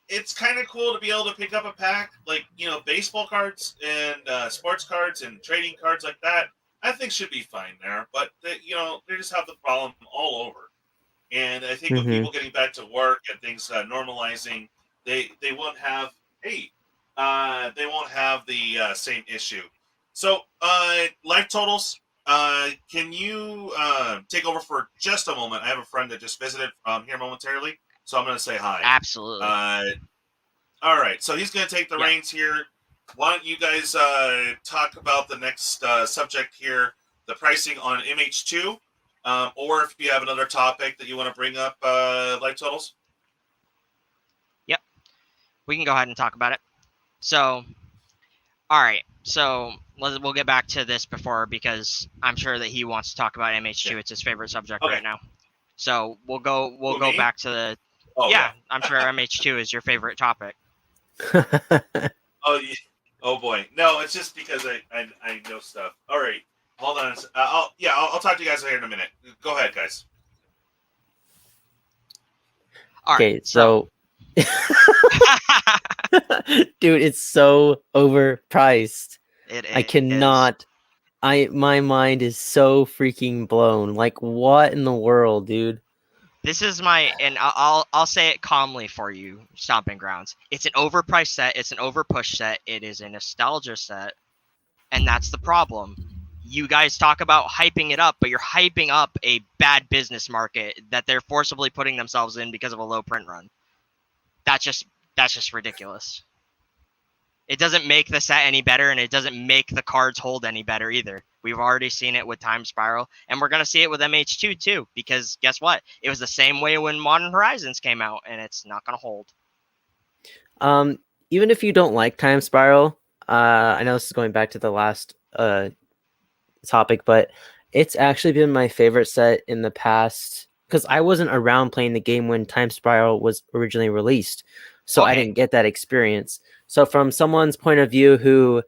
it's kind of cool to be able to pick up a pack like baseball cards and sports cards and trading cards like that. I think should be fine there, but they just have the problem all over. And I think with people getting back to work and things normalizing, they won't have they won't have the same issue. So life totals. Can you take over for just a moment? I have a friend that just visited here momentarily, so I'm going to say hi. Absolutely. All right, so he's going to take the reins here. Why don't you guys talk about the next subject here, the pricing on MH2, or if you have another topic that you want to bring up, life totals? Yep. We can go ahead and talk about it. So, all right. So we'll get back to this before because I'm sure that he wants to talk about MH2. Yeah. It's his favorite subject right now. So we'll go back to the. Oh, yeah, I'm sure MH2 is your favorite topic. Oh, yeah. Oh boy, no, it's just because I know stuff. All right, hold on. I'll talk to you guys here in a minute. Go ahead, guys. All right, okay, so dude, it's so overpriced. I cannot. My mind is so freaking blown. Like, what in the world, dude? This is and I'll say it calmly for you, Stomping Grounds. It's an overpriced set. It's an overpush set. It is a nostalgia set, and that's the problem. You guys talk about hyping it up, but you're hyping up a bad business market that they're forcibly putting themselves in because of a low print run. That's just ridiculous. It doesn't make the set any better, and it doesn't make the cards hold any better either. We've already seen it with Time Spiral, and we're going to see it with MH2 too, because guess what? It was the same way when Modern Horizons came out, and it's not going to hold. Even if you don't like Time Spiral, I know this is going back to the last topic, but it's actually been my favorite set in the past, because I wasn't around playing the game when Time Spiral was originally released, so I didn't get that experience. So from someone's point of view who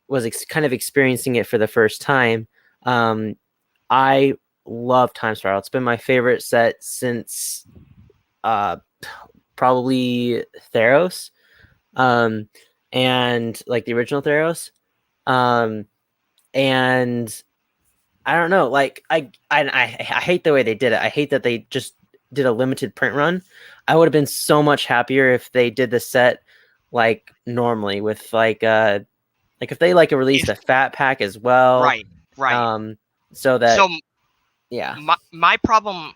was kind of experiencing it for the first time, I love Time Spiral. It's been my favorite set since probably Theros, and like the original Theros. And I don't know, like I hate the way they did it. I hate that they just did a limited print run. I would have been so much happier if they did the set like normally with like if they released a fat pack as well. Right. Yeah. My problem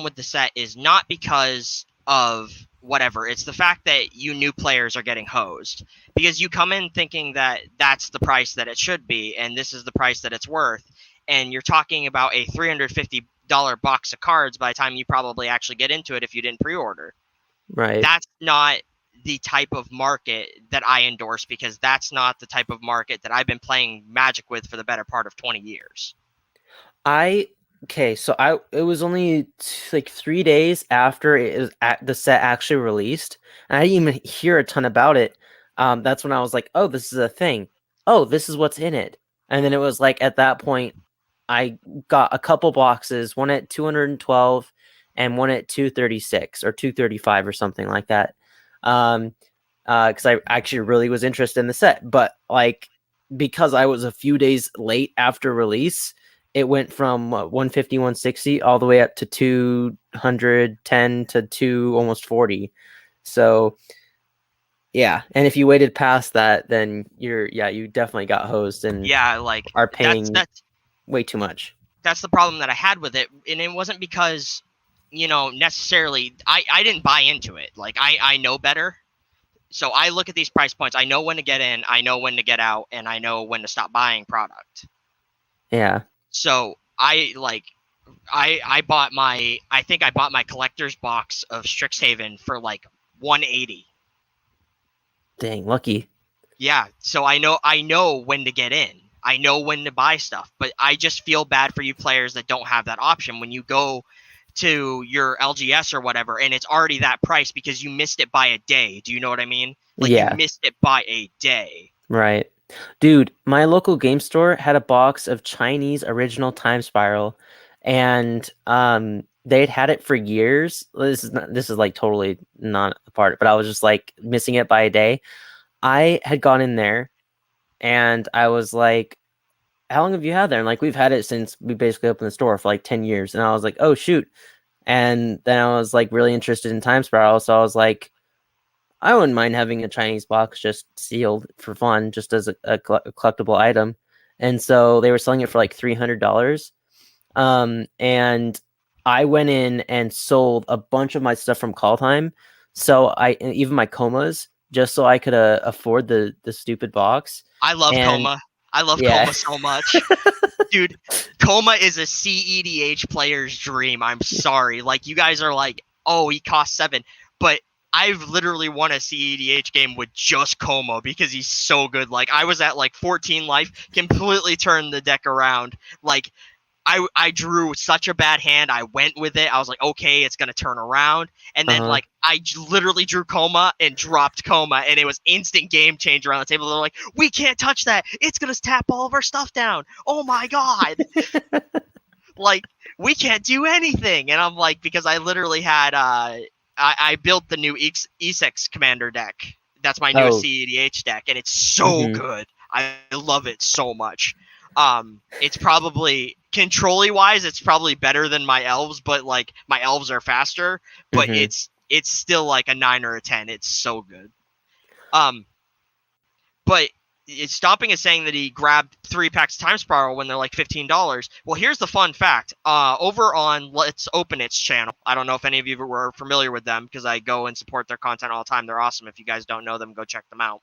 with the set is not because of whatever. It's the fact that new players are getting hosed, because you come in thinking that that's the price that it should be, and this is the price that it's worth, and you're talking about a $350 box of cards by the time you probably actually get into it if you didn't pre-order. Right. That's not the type of market that I endorse, because that's not the type of market that I've been playing Magic with for the better part of 20 years. So it was only like 3 days after the set actually released, and I didn't even hear a ton about it. That's when I was like, oh, this is a thing. Oh, this is what's in it. And then it was like at that point, I got a couple boxes, one at 212 and one at 236 or 235 or something like that. Because I actually really was interested in the set, but like because I was a few days late after release, it went from 150, 160 all the way up to 210 to almost 40. So yeah, and if you waited past that, then you definitely got hosed and like are paying way too much. that's the problem that I had with it, and it wasn't because, necessarily I didn't buy into it. Like I know better, so I look at these price points. I know when to get in, I know when to get out, and I know when to stop buying product. Yeah. So I bought I think I bought my collector's box of Strixhaven for like 180. Dang, lucky. Yeah, so I know when to get in. I know when to buy stuff, but I just feel bad for you players that don't have that option when you go to your LGS or whatever and it's already that price because you missed it by a day. Do you know what I mean? Like Yeah. you missed it by a day. Right. Dude, my local game store had a box of Chinese original Time Spiral, and they'd had it for years. This is like totally not a part, but I was just like missing it by a day. I had gone in there and I was like, how long have you had there? And like, we've had it since we basically opened the store for like 10 years. And I was like, oh shoot. And then I was like really interested in Time Spiral. So I was like, I wouldn't mind having a Chinese box just sealed for fun, just as a collectible item. And so they were selling it for like $300. And I went in and sold a bunch of my stuff from Call Time. So even my comas, just so I could afford the stupid box. I love Coma. I love Coma so much. Dude, Coma is a CEDH player's dream. I'm sorry. Like, you guys are like, oh, he costs 7. But I've literally won a CEDH game with just Coma because he's so good. Like, I was at like 14 life, completely turned the deck around. Like, I drew such a bad hand. I went with it. I was like, okay, it's going to turn around. And then, like, I literally drew Coma and dropped Coma, and it was instant game changer on the table. They're like, we can't touch that. It's going to tap all of our stuff down. Oh, my God. Like, we can't do anything. And I'm like, because I literally had, I built the new Esex Commander deck. That's my newest CEDH deck, and it's so good. I love it so much. It's probably control-y wise, it's probably better than my elves, but like my elves are faster, but it's still like a 9 or a 10. It's so good. But Stomping is saying that he grabbed 3 packs of Time Spiral when they're like $15. Well, here's the fun fact. Over on Let's Open It's channel, I don't know if any of you were familiar with them because I go and support their content all the time. They're awesome. If you guys don't know them, go check them out.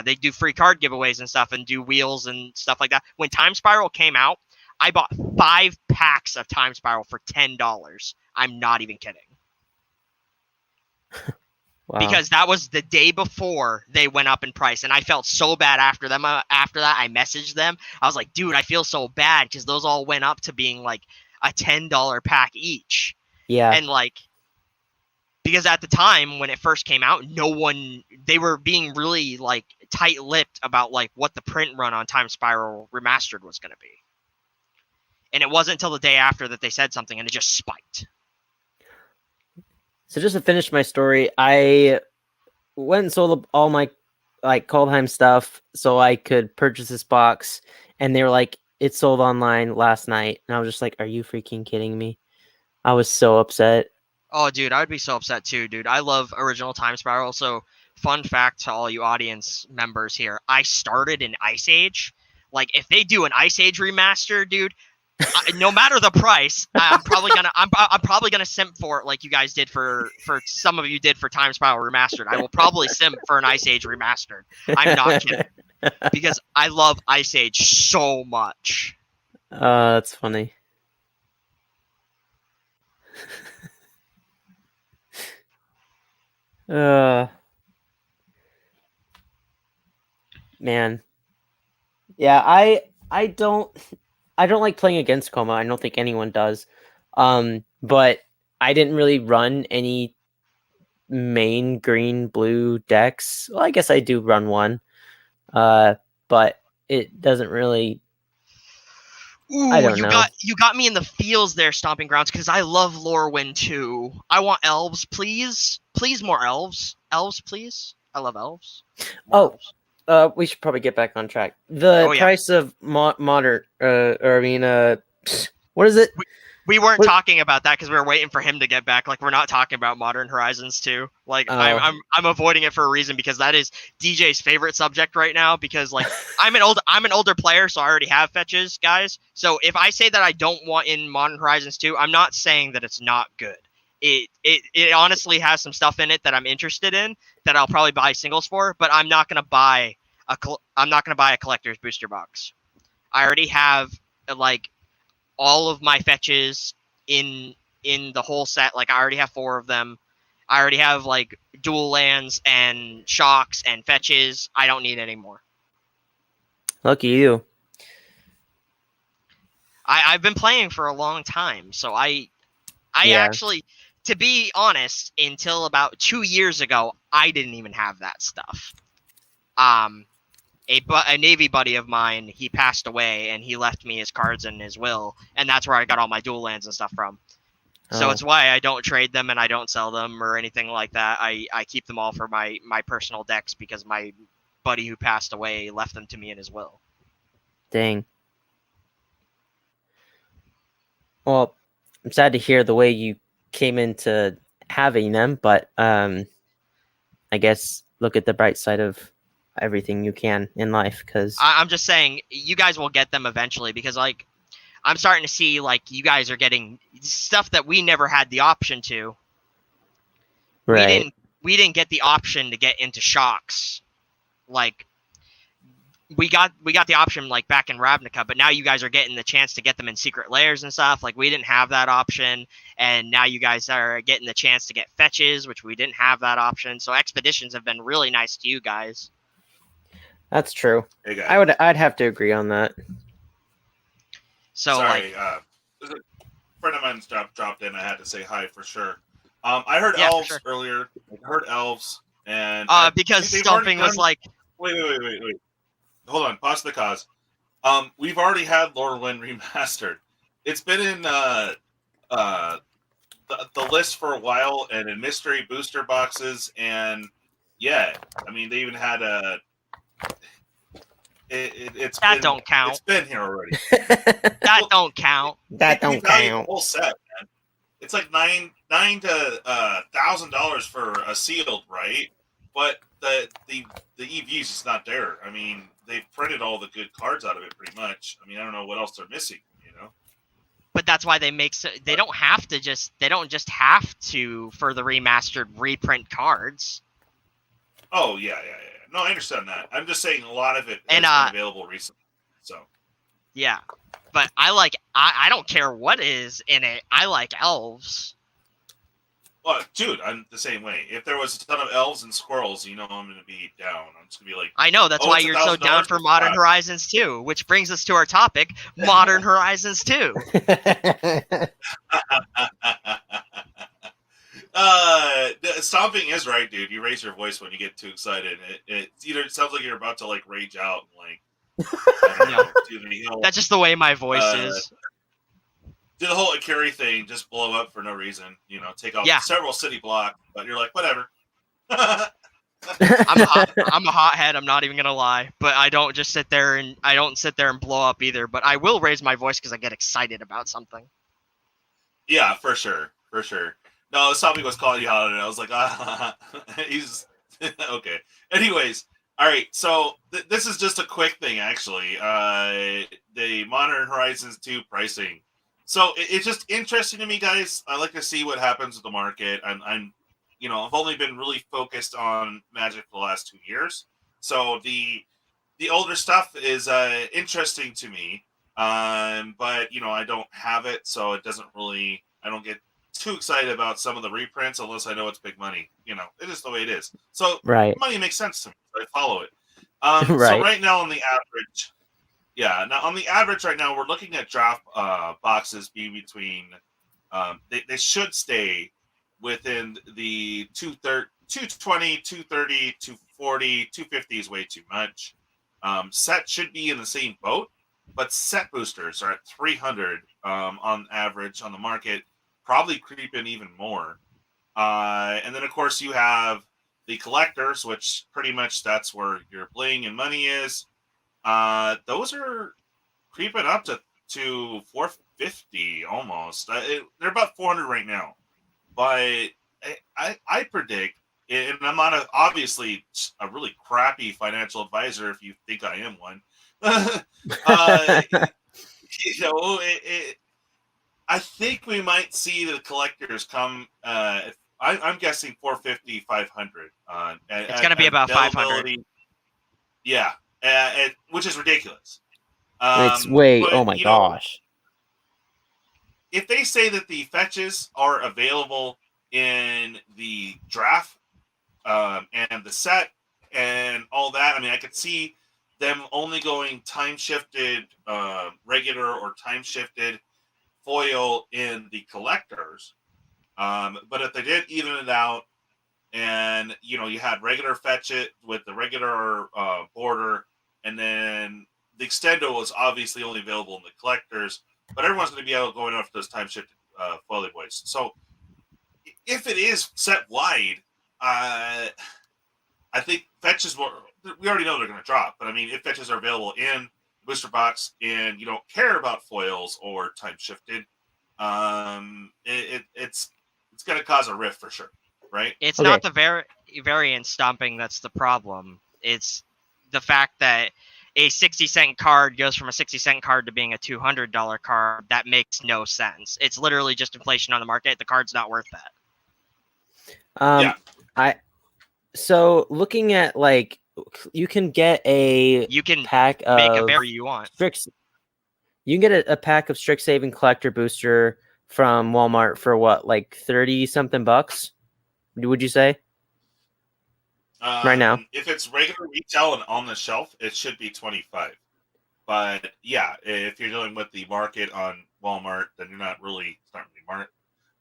They do free card giveaways and stuff and do wheels and stuff like that. When Time Spiral came out, I bought 5 packs of Time Spiral for $10. I'm not even kidding. Wow. Because that was the day before they went up in price, and I felt so bad after them. After that, I messaged them. I was like, dude, I feel so bad because those all went up to being like a $10 pack each. Yeah. And like, because at the time when it first came out, they were being really like tight-lipped about like what the print run on Time Spiral Remastered was going to be. And it wasn't until the day after that they said something, and it just spiked. So just to finish my story, I went and sold all my like Kaldheim stuff so I could purchase this box, and they were like, it sold online last night. And I was just like, are you freaking kidding me? I was so upset. Oh, dude, I would be so upset too, dude. I love original Time Spiral. So, fun fact to all you audience members here, I started in Ice Age. Like, if they do an Ice Age remaster, dude, no matter the price, I'm probably gonna simp for it, like you guys did for some of you did for Time Spiral Remastered. I will probably simp for an Ice Age Remastered. I'm not kidding, because I love Ice Age so much. That's funny. Man, yeah, I don't like playing against Coma. I don't think anyone does. But I didn't really run any main green blue decks. Well, I guess I do run one. But it doesn't really. Ooh, I don't know. You got me in the feels there, Stomping Grounds, because I love Lorwyn too. I want elves, please. Please, more elves. Elves, please. I love elves. Elves. We should probably get back on track. The price of modern, what is it? We weren't What- talking about that because we were waiting for him to get back. Like, we're not talking about Modern Horizons 2. Like, Oh. I'm avoiding it for a reason because that is DJ's favorite subject right now. Because like, I'm an older player, so I already have fetches, guys. So if I say that I don't want in Modern Horizons 2, I'm not saying that it's not good. It honestly has some stuff in it that I'm interested in that I'll probably buy singles for, but I'm not gonna buy a collector's booster box. I already have like all of my fetches in the whole set. Like I already have 4 of them. I already have like dual lands and shocks and fetches. I don't need any more. Lucky you. I've been playing for a long time, so I Yeah. actually, to be honest, until about 2 years ago, I didn't even have that stuff. A Navy buddy of mine, he passed away, and he left me his cards and his will, and that's where I got all my dual lands and stuff from. So Oh. it's why I don't trade them and I don't sell them or anything like that. I keep them all for my personal decks because my buddy who passed away left them to me in his will. Dang. Well, I'm sad to hear the way you came into having them, but I guess look at the bright side of everything you can in life, because I'm just saying, you guys will get them eventually because, like, I'm starting to see, like, you guys are getting stuff that we never had the option to. right. We didn't get the option to get into shocks. Like, we got the option, like, back in Ravnica, but now you guys are getting the chance to get them in secret layers and stuff. Like, we didn't have that option, and now you guys are getting the chance to get fetches, which we didn't have that option. So expeditions have been really nice to you guys. That's true. Hey guys. I'd have to agree on that. So, Sorry, like, a friend of mine's dropped in. I had to say hi for sure. I heard Yeah, for elves sure. earlier. I heard elves, and because they've already Stomping was done- like, Wait. Hold on. Pause the cause. We've already had Lorwyn remastered. It's been in the list for a while, and in mystery booster boxes, and yeah, I mean they even had a. It's that been, don't count. It's been here already. That don't count. That They don't value count. The whole set, man. It's like $9 to $1,000 for a sealed, right? But the EV is just not there. I mean, they've printed all the good cards out of it pretty much. I mean, I don't know what else they're missing, you know? But that's why they don't just have to for the remastered reprint cards. Oh yeah. No, I understand that. I'm just saying a lot of it has And, been available recently. So Yeah. But I don't care what is in it. I like elves. well, dude, I'm the same way. If there was a ton of elves and squirrels, you know I'm gonna be down. I'm just gonna be like, I know, that's Oh, why it's you're so down $1,000? for Modern Wow. Horizons 2, which brings us to our topic, Modern Horizons 2. Stomping is right, dude. You raise your voice when you get too excited. It sounds like you're about to like rage out and like I don't know, do the whole, That's just the way my voice is. do the whole Akiri thing, just blow up for no reason. You know, take off Yeah. several city blocks, but you're like, whatever. I'm a hothead, I'm not even gonna lie. But I don't sit there and blow up either. But I will raise my voice because I get excited about something. Yeah, for sure. No, Stomping was calling you out, and I was like, he's okay. Anyways, all right. So this is just a quick thing, actually. The Modern Horizons 2 pricing. So it's just interesting to me, guys. I like to see what happens with the market. I'm I've only been really focused on Magic for the last 2 years. So the older stuff is interesting to me. But I don't have it, so it doesn't really. I don't get too excited about some of the reprints unless I know it's big money. It is the way it is. So Right. money makes sense to me. So I follow it. Right. So right now on the average right now, we're looking at draft boxes being between. They should stay within the 220, 230, 240, 250 is way too much. Set should be in the same boat, but set boosters are at 300 on average on the market, probably creeping even more. And then, of course, you have the collectors, which pretty much that's where your bling and money is. Those are creeping up to 450 almost. almost. They're about 400 right now, but I predict, and I'm not obviously a really crappy financial advisor if you think I am one. I think we might see the collectors come. I'm guessing 450, 500. It's going to be about 500. Yeah, which is ridiculous. It's way. But, Oh my gosh. If they say that the fetches are available in the draft and the set and all that, I mean, I could see them only going time shifted, regular or time shifted foil in the collectors. But if they did even it out, and you had regular fetch it with the regular border, and then the extendo was obviously only available in the collectors, but everyone's going to be able going after those time shifted foil boys. So if it is set wide, I think fetches we already know they're going to drop, but I mean, if fetches are available in booster box and you don't care about foils or time shifted, it's going to cause a rift for sure, right? It's not the variant stomping that's the problem. It's the fact that a 60-cent card goes from a 60-cent card to being a $200 card. That makes no sense. It's literally just inflation on the market. The card's not worth that. So looking at like, you can get a pack of make a berry you want. You can get a pack of Strixhaven Collector Booster from Walmart for what, like 30 something bucks? Would you say? Right now, if it's regular retail and on the shelf, it should be 25. But yeah, if you're dealing with the market on Walmart, then you're not really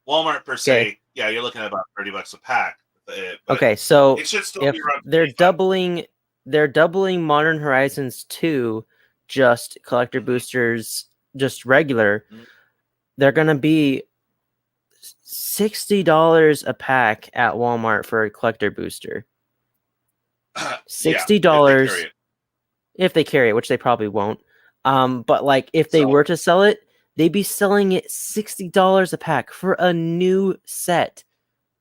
Walmart per se. Okay. Yeah, you're looking at about $30 a pack. Okay, so it should still if be around they're 25. doubling Modern Horizons 2 just collector boosters, just regular, they're gonna be $60 a pack at Walmart for a collector booster. $60 if they carry it, which they probably won't. But like if they were to sell it, they'd be selling it $60 a pack for a new set.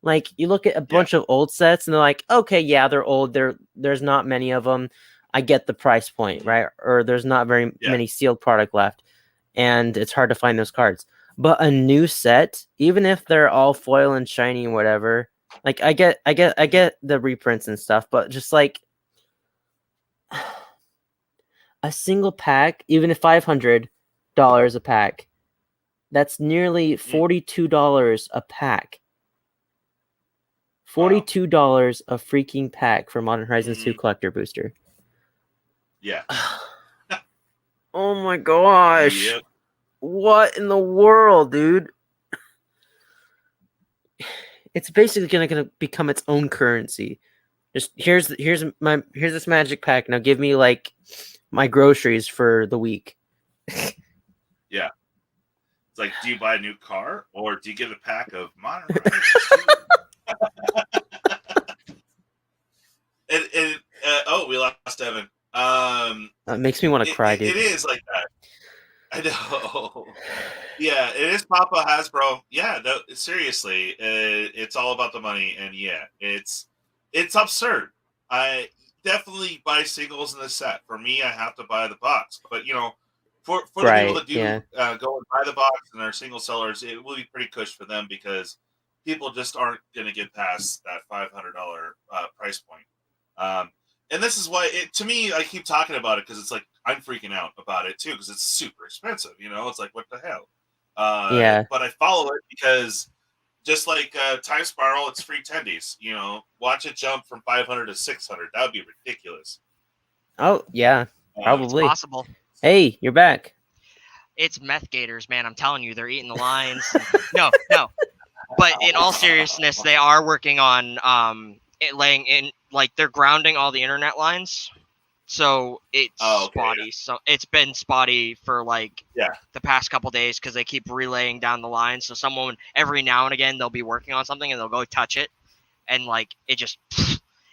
Like you look at a bunch of old sets and they're like, okay, yeah, they're old. There's not many of them. I get the price point, right? Or there's not very many sealed product left, and it's hard to find those cards. But a new set, even if they're all foil and shiny and whatever, like I get the reprints and stuff, but just like a single pack, even if $500 a pack, that's nearly $42 a pack. $42 a freaking pack for Modern Horizons 2 collector booster. Yeah. Oh my gosh. Yep. What in the world, dude? It's basically gonna become its own currency. Just here's this magic pack. Now give me like my groceries for the week. Yeah. It's like, do you buy a new car or do you get a pack of Modern Horizons 2? We lost Evan. It makes me want to cry, dude. It is like that. I know. Yeah, it is Papa Hasbro. Yeah, no, seriously, it's all about the money, and yeah, it's absurd. I definitely buy singles in the set. For me, I have to buy the box, but for the people that do go and buy the box and are single sellers, it will be pretty cush for them because people just aren't going to get past that $500 price point. And this is why, to me, I keep talking about it because it's like I'm freaking out about it too because it's super expensive. It's like, what the hell? But I follow it because just like Time Spiral, it's free tendies. Watch it jump from 500 to 600. That would be ridiculous. Oh yeah, probably it's possible. Hey, you're back. It's meth gators, man. I'm telling you, they're eating the lines. No. But in all seriousness, they are working on laying in, like they're grounding all the internet lines. So it's spotty. Yeah. So it's been spotty for the past couple days because they keep relaying down the line. So someone every now and again they'll be working on something and they'll go touch it, and it just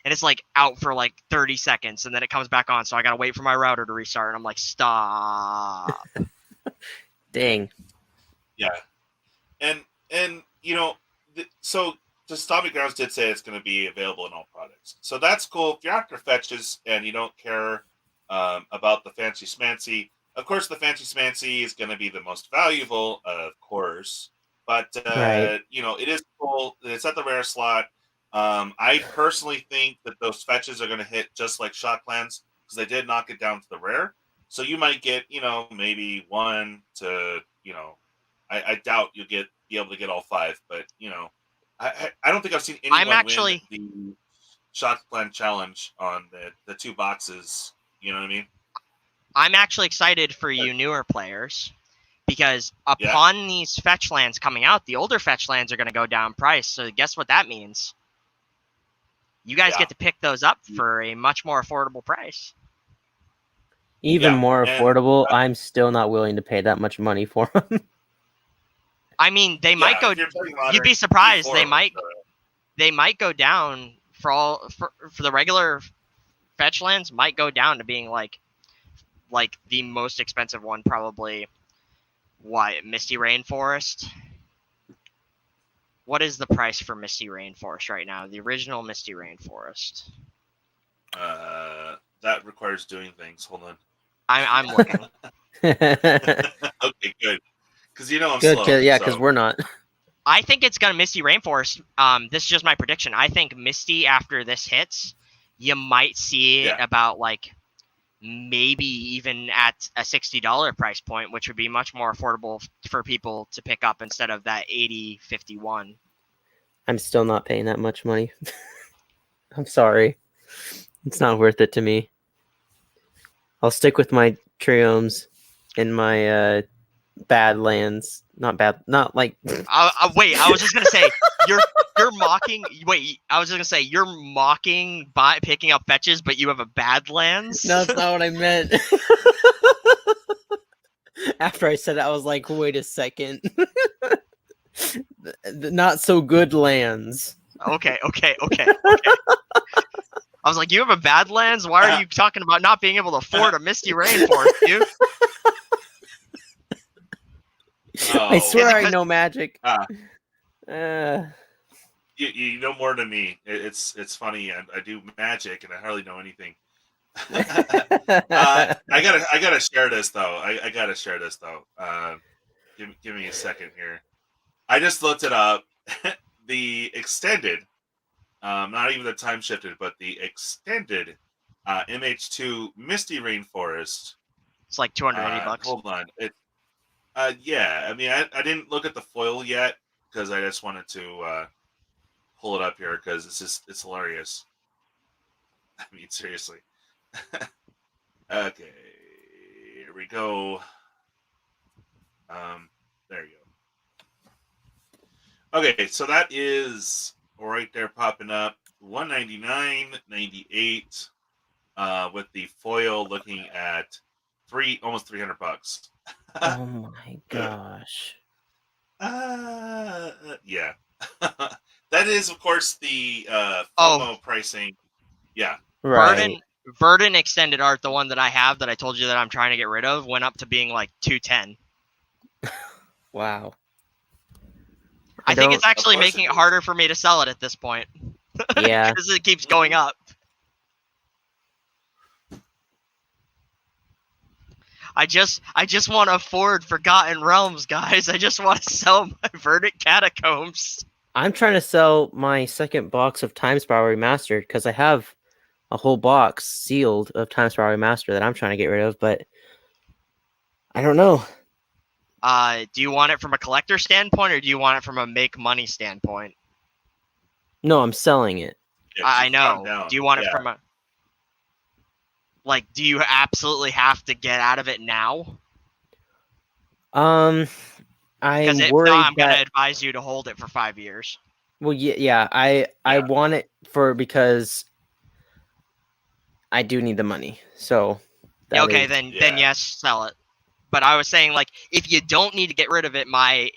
and it's out for 30 seconds and then it comes back on. So I gotta wait for my router to restart and I'm like, stop. Dang. Yeah. so the Stomping Grounds did say it's going to be available in all products, so that's cool. If you're after fetches and you don't care about the fancy smancy, of course the fancy smancy is going to be the most valuable, of course. But Right. it is cool. It's at the rare slot. I personally think that those fetches are going to hit just like Shot Clans because they did knock it down to the rare. So you might get, maybe one to, I doubt you'll be able to get all five, but I don't think I've seen anyone win the Shot Clan challenge on the two boxes. You know what I mean? I'm actually excited for you newer players because upon these fetch lands coming out, the older fetch lands are going to go down price. So guess what that means? You guys get to pick those up for a much more affordable price. Even more affordable. I'm still not willing to pay that much money for them. I mean, they might go. You'd be surprised. They might go down for the regular fetch lands. Might go down to being like the most expensive one, probably. What, Misty Rainforest? What is the price for Misty Rainforest right now? The original Misty Rainforest. That requires doing things. Hold on. I'm looking. Okay, good. Because I'm good, slow. Yeah, because we're not. I think it's gonna Misty Rainforest. This is just my prediction. I think Misty after this hits, you might see it about maybe even at a $60 price point, which would be much more affordable for people to pick up instead of that $80.51. I'm still not paying that much money. I'm sorry. It's not worth it to me. I'll stick with my triomes and my Badlands. Not like. Wait, I was just gonna say you're mocking. Wait, I was just gonna say you're mocking by picking up fetches, but you have a Badlands. No, that's not what I meant. After I said it, I was like, wait a second. Not so good lands. Okay. I was like, you have a Badlands? Why are you talking about not being able to afford a Misty Rainforest, dude? I swear I know Magic. You know more than me. It's funny. I do Magic, and I hardly know anything. I gotta share this though. I gotta share this though. Give me a second here. I just looked it up. The extended, not even the time shifted, but the extended MH2 Misty Rainforest. It's like $280. Hold on. Yeah. I mean, I didn't look at the foil yet because I just wanted to pull it up here because it's hilarious. I mean, seriously. Okay, here we go. There you go. Okay, so that is right there popping up, $199.98, with the foil looking at almost $300. Oh my gosh. Yeah. That is, of course, the FOMO pricing. Yeah. Right. Verdant extended art, the one that I have that I told you that I'm trying to get rid of, went up to being like $210. Wow. I think it's actually making it harder for me to sell it at this point. Yeah. Because it keeps going up. I just want to afford Forgotten Realms, guys. I just want to sell my Verdant Catacombs. I'm trying to sell my second box of Time Spiral Remastered because I have a whole box sealed of Time Spiral Remastered that I'm trying to get rid of, but I don't know. Do you want it from a collector standpoint or do you want it from a make money standpoint? No, I'm selling it. I know. Do you want it from a... do you absolutely have to get out of it now? I'm worried I'm going to advise you to hold it for 5 years. Well, yeah. I want it because I do need the money. So then yes, sell it. But I was saying, if you don't need to get rid of it, my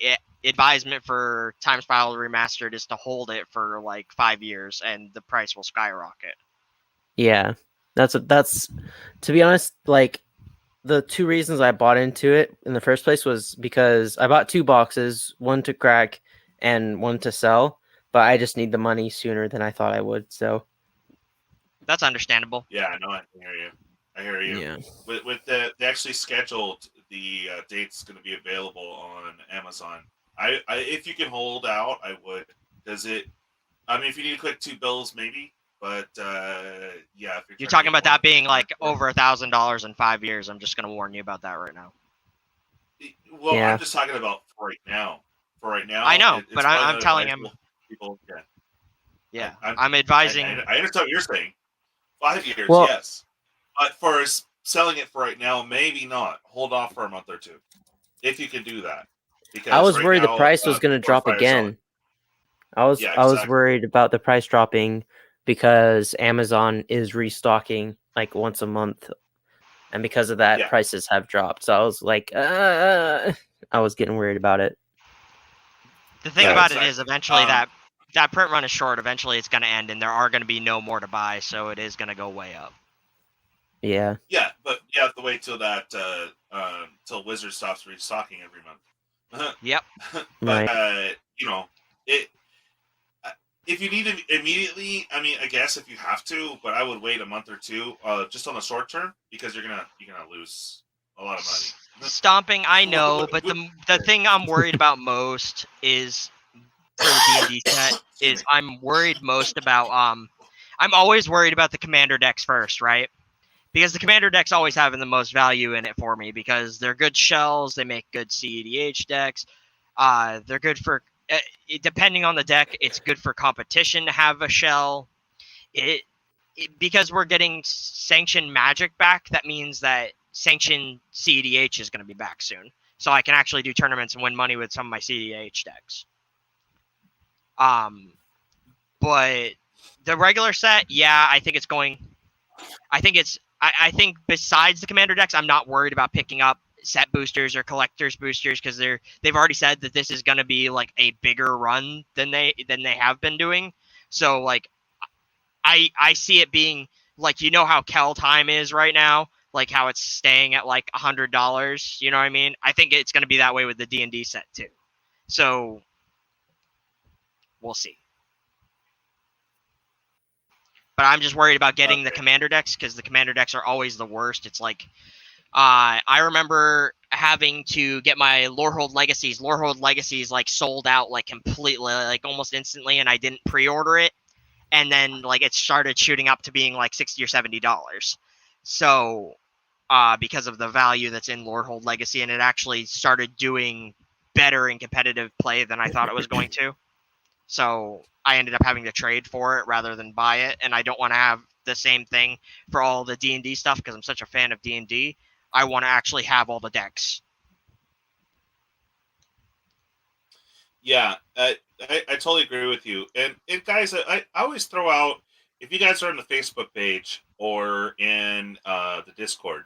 advisement for Time Spiral Remastered is to hold it for 5 years, and the price will skyrocket. Yeah, that's to be honest. The two reasons I bought into it in the first place was because I bought 2 boxes, one to crack and one to sell, but I just need the money sooner than I thought I would. So That's understandable. Yeah, I know. I hear you. I hear you. yeah, With they actually scheduled the dates going to be available on Amazon. I if you can hold out, I would. Does it? I mean, if you need to click 2 bills, maybe. But yeah, if You're trying to talking get about that being like one- over $1,000 in 5 years. I'm just gonna warn you about that right now. Well, Yeah. I'm just talking about for right now. For right now, I know, it's but probably I'm not telling him. advisable for people. Yeah, Yeah, I'm- I'm advising. I understand what you're saying. 5 years, Well- yes. But for selling it for right now, maybe not. Hold off for a month or two, if you can do that. Because I was right worried the now, price was going to people are drop fire selling. again. I was Yeah, I was exactly. worried about the price dropping because Amazon is restocking like once a month, and because of that, Yeah. prices have dropped. So I was like, I was getting worried about it. The thing Yeah, about it exactly. is, eventually that print run is short. Eventually, it's going to end, and there are going to be no more to buy, so it is going to go way up. Yeah. Yeah, but you have to wait till that till Wizard stops restocking every month. Yep. But Right. you know, it if you need it immediately, I mean, I guess if you have to, but I would wait a month or two, just on the short term, because you're gonna lose a lot of money. Stomping, I know, but the thing I'm worried about most is for the D&D set is I'm worried most about I'm always worried about the commander decks first, right? Because the commander decks always having the most value in it for me because they're good shells, they make good CEDH decks. They're good for depending on the deck, it's good for competition to have a shell. Because we're getting sanctioned magic back, that means that sanctioned CEDH is going to be back soon. So I can actually do tournaments and win money with some of my CEDH decks. But the regular set, yeah, I think it's going. I think it's. I think besides the commander decks, I'm not worried about picking up set boosters or collectors boosters because they've already said that this is going to be like a bigger run than they have been doing. So like, I see it being like, you know how Kel time is right now, like how it's staying at like $100. You know what I mean? I think it's going to be that way with the D&D set too. So we'll see. But I'm just worried about getting the commander decks because the commander decks are always the worst. It's like, I remember having to get my Lorehold Legacies. Lorehold Legacies like sold out like completely, like almost instantly, and I didn't pre-order it. And then like it started shooting up to being like $60 or $70. So, because of the value that's in Lorehold Legacy, and it actually started doing better in competitive play than I thought it was going to. So I ended up having to trade for it rather than buy it, and I don't want to have the same thing for all the D&D stuff because I'm such a fan of D&D. I want to actually have all the decks. Yeah, I totally agree with you. And guys, I always throw out, if you guys are on the Facebook page or in the Discord,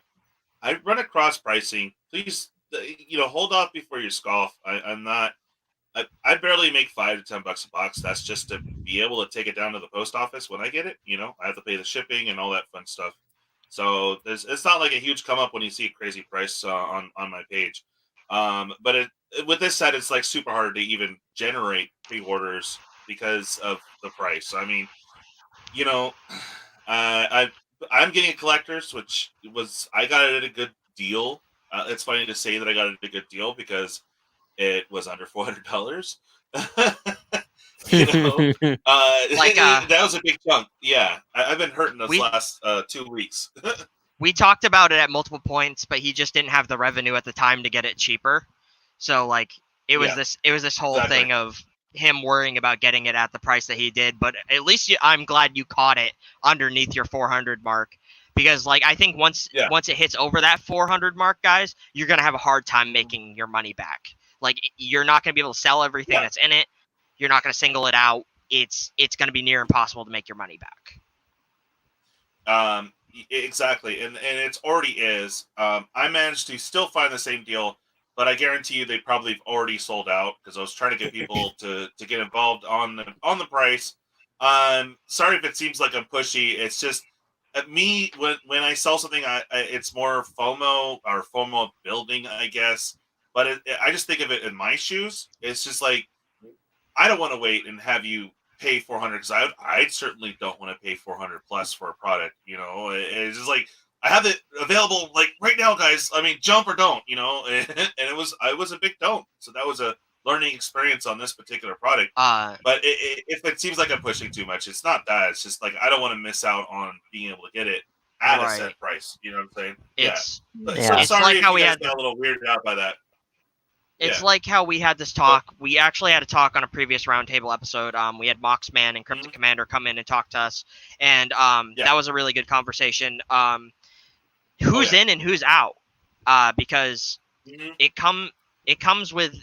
I run across pricing. Please, hold off before you scoff. I'm not. I barely make $5 to $10 a box. That's just to be able to take it down to the post office when I get it. I have to pay the shipping and all that fun stuff. So it's not like a huge come up when you see a crazy price on my page. But with this set, it's like super hard to even generate pre-orders because of the price. I mean, you know, I'm getting a collector's, which I got it at a good deal. It's funny to say that I got it at a good deal because it was under $400. you know, Like, that was a big chunk. Yeah, I've been hurting this we- last 2 weeks. We talked about it at multiple points, but he just didn't have the revenue at the time to get it cheaper. So like it was this whole thing of him worrying about getting it at the price that he did. But at least I'm glad you caught it underneath your 400 mark, because like I think once it hits over that 400 mark, guys, you're gonna have a hard time making your money back. Like you're not gonna be able to sell everything that's in it. You're not gonna single it out. It's gonna be near impossible to make your money back. Exactly, and it already is. I managed to still find the same deal, but I guarantee you they probably have already sold out because I was trying to get people to get involved on the price. Sorry if it seems like I'm pushy. It's just me when I sell something, it's more FOMO or FOMO building, I guess. But I just think of it in my shoes. It's just like I don't want to wait and have you pay 400 because I certainly don't want to pay 400 plus for a product. It's just like I have it available like right now, guys. I mean, jump or don't, and I was a big don't. So that was a learning experience on this particular product. But if it seems like I'm pushing too much, it's not that. It's just like I don't want to miss out on being able to get it at a set price. You know what I'm saying? It's So sorry like if how you guys got a little weirded out by that. It's like how we had this talk. We actually had a talk on a previous roundtable episode. We had Moxman and Cryptic Commander come in and talk to us, and that was a really good conversation. Who's in and who's out? Because it comes with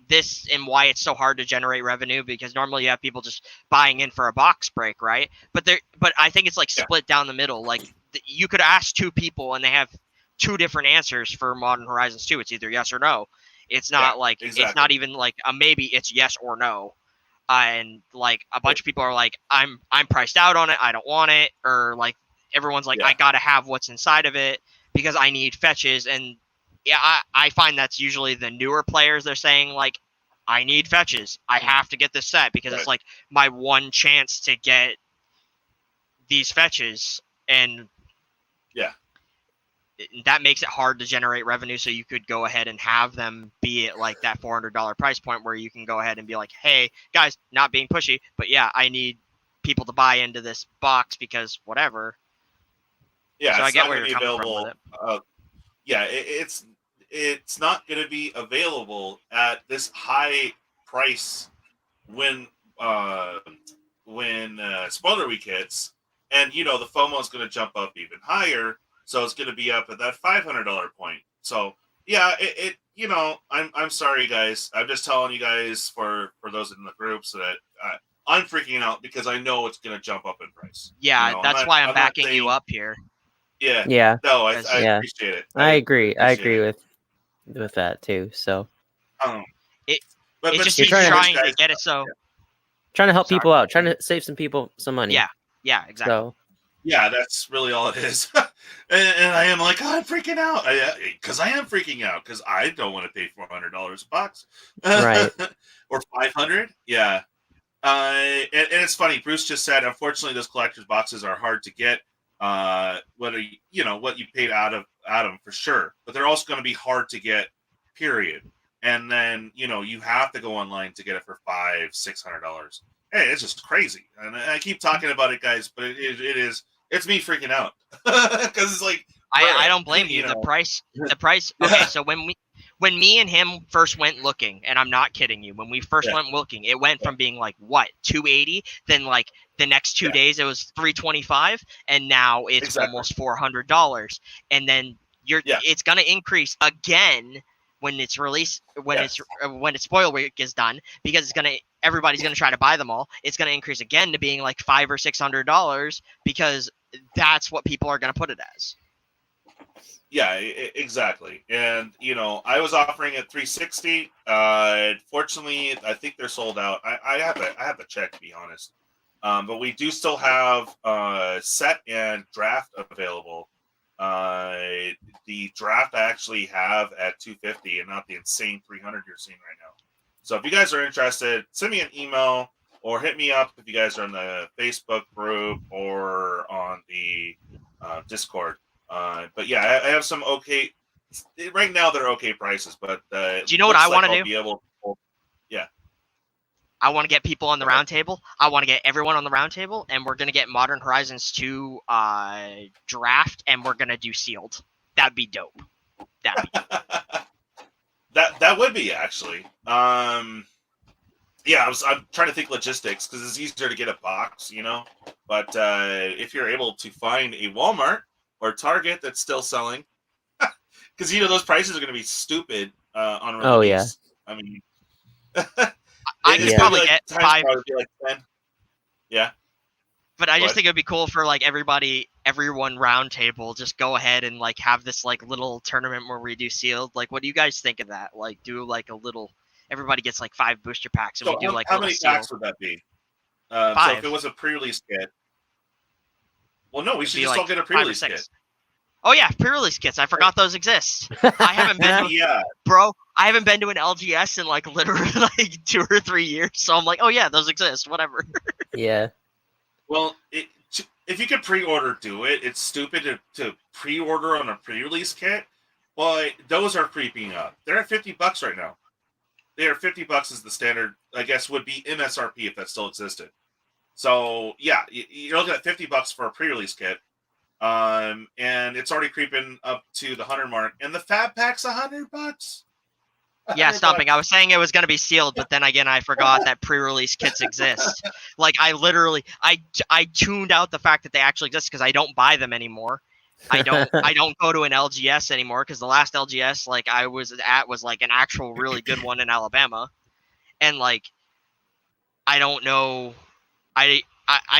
this and why it's so hard to generate revenue, because normally you have people just buying in for a box break, right? But I think it's like split down the middle. Like you could ask two people and they have two different answers for Modern Horizons 2. It's either yes or no. It's not it's not even like a maybe. It's yes or no. And like a bunch of people are like, I'm priced out on it. I don't want it. Or like everyone's like, I gotta have what's inside of it because I need fetches. And I find that's usually the newer players. They're saying like, I need fetches. I have to get this set because it's like my one chance to get these fetches. And that makes it hard to generate revenue. So you could go ahead and have them be at like that $400 price point where you can go ahead and be like, hey guys, not being pushy, but I need people to buy into this box because whatever. Yeah. So I get where you're coming from with it. It's not going to be available at this high price when Spoiler Week hits, and the FOMO is going to jump up even higher. So it's going to be up at that $500 point. So I'm sorry, guys. I'm just telling you guys for those in the groups that I'm freaking out because I know it's going to jump up in price. Yeah, that's why I'm backing you up here. Yeah. Yeah. No, I appreciate it. I agree. I agree with that too. So. But just keep trying to get it. So. Trying to help people out. Trying to save some people some money. Yeah. Exactly. So. Yeah, that's really all it is. and I am like, I'm freaking out. Because I am freaking out because I don't want to pay $400 a box. Right. Or $500. Yeah. And it's funny. Bruce just said, unfortunately, those collector's boxes are hard to get. What you paid out of them for sure. But they're also going to be hard to get, period. And then, you have to go online to get it for $500-$600. Hey, it's just crazy. And I keep talking about it, guys, but it's me freaking out. Because it's like, I don't blame you. The price. Okay, so when me and him first went looking, and I'm not kidding you, when we first went looking, it went from being like, what, $280? Then like the next 2 days it was $325, and now it's almost $400. And then it's going to increase again when it's released, when it's Spoil Week is done, because everybody's gonna try to buy them all. It's gonna increase again to being like $500 or $600 because that's what people are gonna put it as. Yeah, exactly. And I was offering at $360. Fortunately, I think they're sold out. I have to check, to be honest. But we do still have set and draft available. The draft I actually have at $250 and not the insane $300 you're seeing right now. So if you guys are interested, send me an email or hit me up if you guys are in the Facebook group or on the Discord. But yeah, I have some okay. Right now they're okay prices, but do you know what I want to do? I want to get people on the round table. I want to get everyone on the round table, and we're going to get Modern Horizons 2 draft, and we're going to do sealed. That'd be dope. That would be, actually. I'm trying to think logistics, because it's easier to get a box, But if you're able to find a Walmart or Target that's still selling, because, those prices are going to be stupid on release. Oh, yeah. I mean... I could probably get 5. Like 10. Yeah. But I just think it'd be cool for like everyone round table, just go ahead and like have this like little tournament where we do sealed. Like, what do you guys think of that? Like, do like a little, everybody gets like 5 booster packs, and so we do like how many packs would that be? 5. So if it was a pre-release kit, well, no, we should just all get a pre-release kit. Oh yeah, pre-release kits. I forgot those exist. I haven't been to, Yeah. bro. I haven't been to an LGS in like literally like 2 or 3 years. So I'm like, oh yeah, those exist. Whatever. Yeah. Well, if you could pre-order, do it. It's stupid to pre-order on a pre-release kit, but those are creeping up. They're at $50 right now. They are $50 is the standard. I guess would be MSRP if that still existed. So yeah, you're looking at $50 for a pre-release kit, and it's already creeping up to the 100 mark. And the Fab Pack's $100. Yeah, Stomping. I was saying it was gonna be sealed, but then again, I forgot that pre-release kits exist. Like I literally, I tuned out the fact that they actually exist because I don't buy them anymore. I don't go to an LGS anymore because the last LGS like I was at was like an actual really good one in Alabama, and like I don't know, I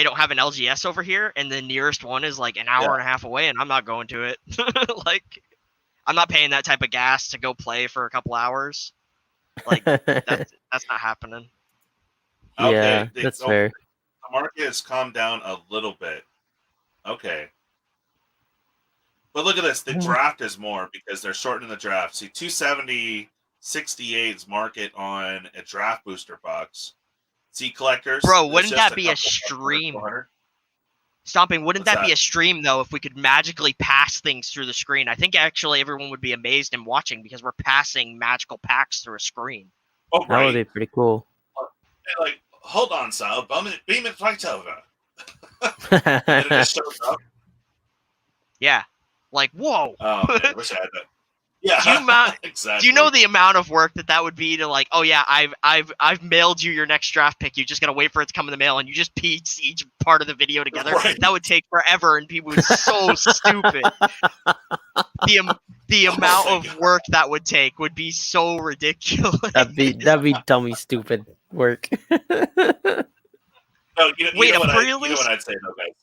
don't have an LGS over here, and the nearest one is like an hour and a half away, and I'm not going to it. Like I'm not paying that type of gas to go play for a couple hours. Like that's not happening. Yeah, Okay, that's fair. The market has calmed down a little bit. Okay. But look at this. The draft is more because they're shortening the draft. See, 270.68's market on a draft booster box. See, collectors. Bro, it's wouldn't just that be a couple stream? 400. Stomping, wouldn't What's that be that? a stream though if we could magically pass things through the screen? I think actually everyone would be amazed and watching because we're passing magical packs through a screen. Oh, That would right. be pretty cool. Like, hold on, Sal. Beam it right over. And then it just shows up. Yeah. Like, whoa. Oh, man, I wish I had that. Yeah, exactly. Do you know the amount of work that would be to like, oh yeah, I've mailed you your next draft pick. You just gotta wait for it to come in the mail, and you just piece each part of the video together. Right. That would take forever, and people would be so stupid. The amount of work that would take would be so ridiculous. That'd be dummy stupid work. No, you Wait, know a what pre-release? I'd say, though, guys.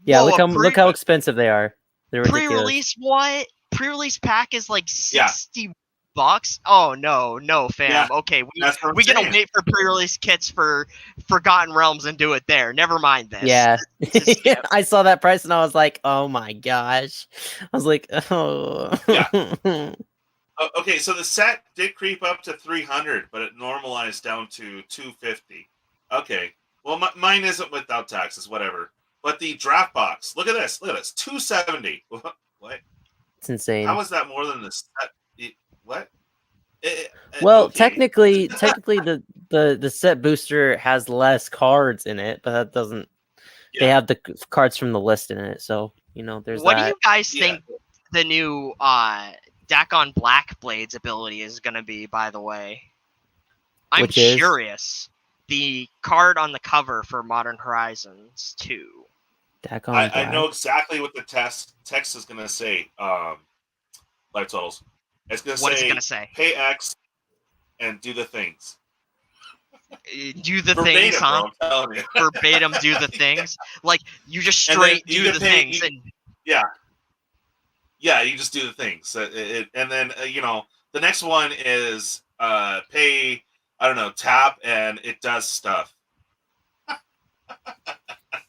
Yeah, Whoa, look how expensive they are. They're ridiculous. Pre-release what? Pre-release pack is like $60. Oh no, fam. Yeah, Okay, that's what I'm we gonna saying. wait for pre-release kits for Forgotten Realms and do it there. Never mind this. Yeah. This is- I saw that price and I was like, oh my gosh. I was like, oh. Yeah. Okay, so the set did creep up to 300, but it normalized down to 250. Okay, well, mine isn't without taxes, whatever. But the draft box, look at this, 270. What? It's insane. How is that more than the set? What? Well, okay. technically, the set booster has less cards in it, but that doesn't. Yeah. They have the cards from the list in it, so you know there's what that. do you guys think the new Dakon Blackblade's ability is gonna be? By the way, I'm curious. The card on the cover for Modern Horizons 2. I know exactly what the text is gonna say. Light totals. It's gonna what is it gonna say? Pay X and do the things. Do the Verbatim, things, huh? Bro, I'm telling you. Verbatim, do the things. Like you just straight do the things. Yeah, you just do the things. And then the next one is pay. I don't know, tap and it does stuff.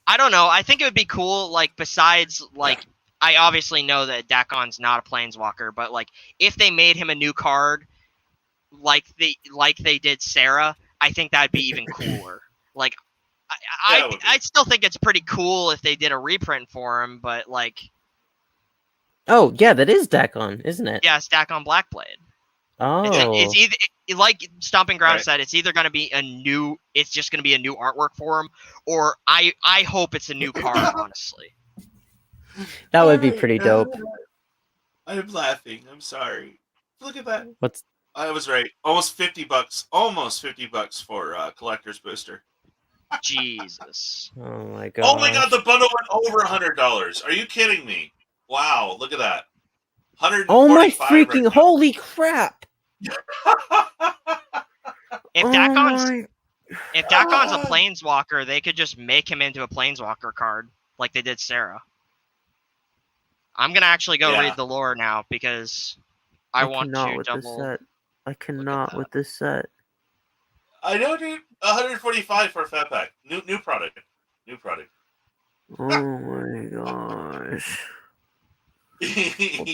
I don't know. I think it would be cool. Like besides, like I obviously know that Dakon's not a planeswalker, but like if they made him a new card, like they did Sarah, I think that'd be even cooler. Like I still think it's pretty cool if they did a reprint for him, but like. Oh yeah, that is Dakon, isn't it? Yeah, it's Dakon Blackblade. Oh. It's either like Stomping Ground said, it's either gonna be it's just gonna be a new artwork for him, or I hope it's a new card, honestly. That would be pretty dope. I'm laughing. I'm sorry. Look at that. I was right. Almost $50. Almost $50 for collector's booster. Jesus. Oh my god. Oh my god, the bundle went over $100. Are you kidding me? Wow, look at that. Oh my freaking holy crap. If Dakon's a planeswalker, they could just make him into a planeswalker card like they did Sarah. I'm gonna actually go read the lore now because I want to double. I cannot with this set. I know, dude. 145 for a fat pack. New product. New product. Oh my gosh.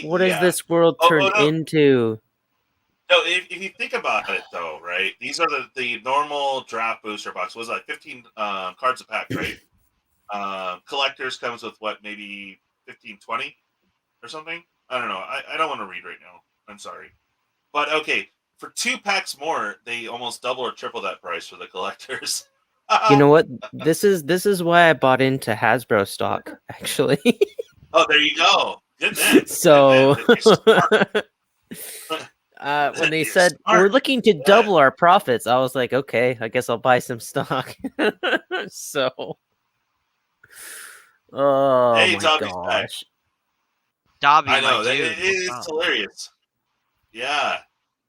What has Yeah. this world turned No. into? No, if you think about it, though, right? These are the normal draft booster box. Was like 15 cards a pack, right? Collectors comes with what, maybe 15, 20 or something? I don't know. I don't want to read right now. I'm sorry. But okay, for 2 packs more, they almost double or triple that price for the collectors. You know what? This is why I bought into Hasbro stock, actually. Oh, there you go. Good man. So Good man. You're smart. when they You're said we're smart. looking to Yeah. double our profits, I was like, okay, I guess I'll buy some stock. So, oh Hey, my Dobby's back. gosh, Dobby, I my know. dude. It is what's up? hilarious. Yeah.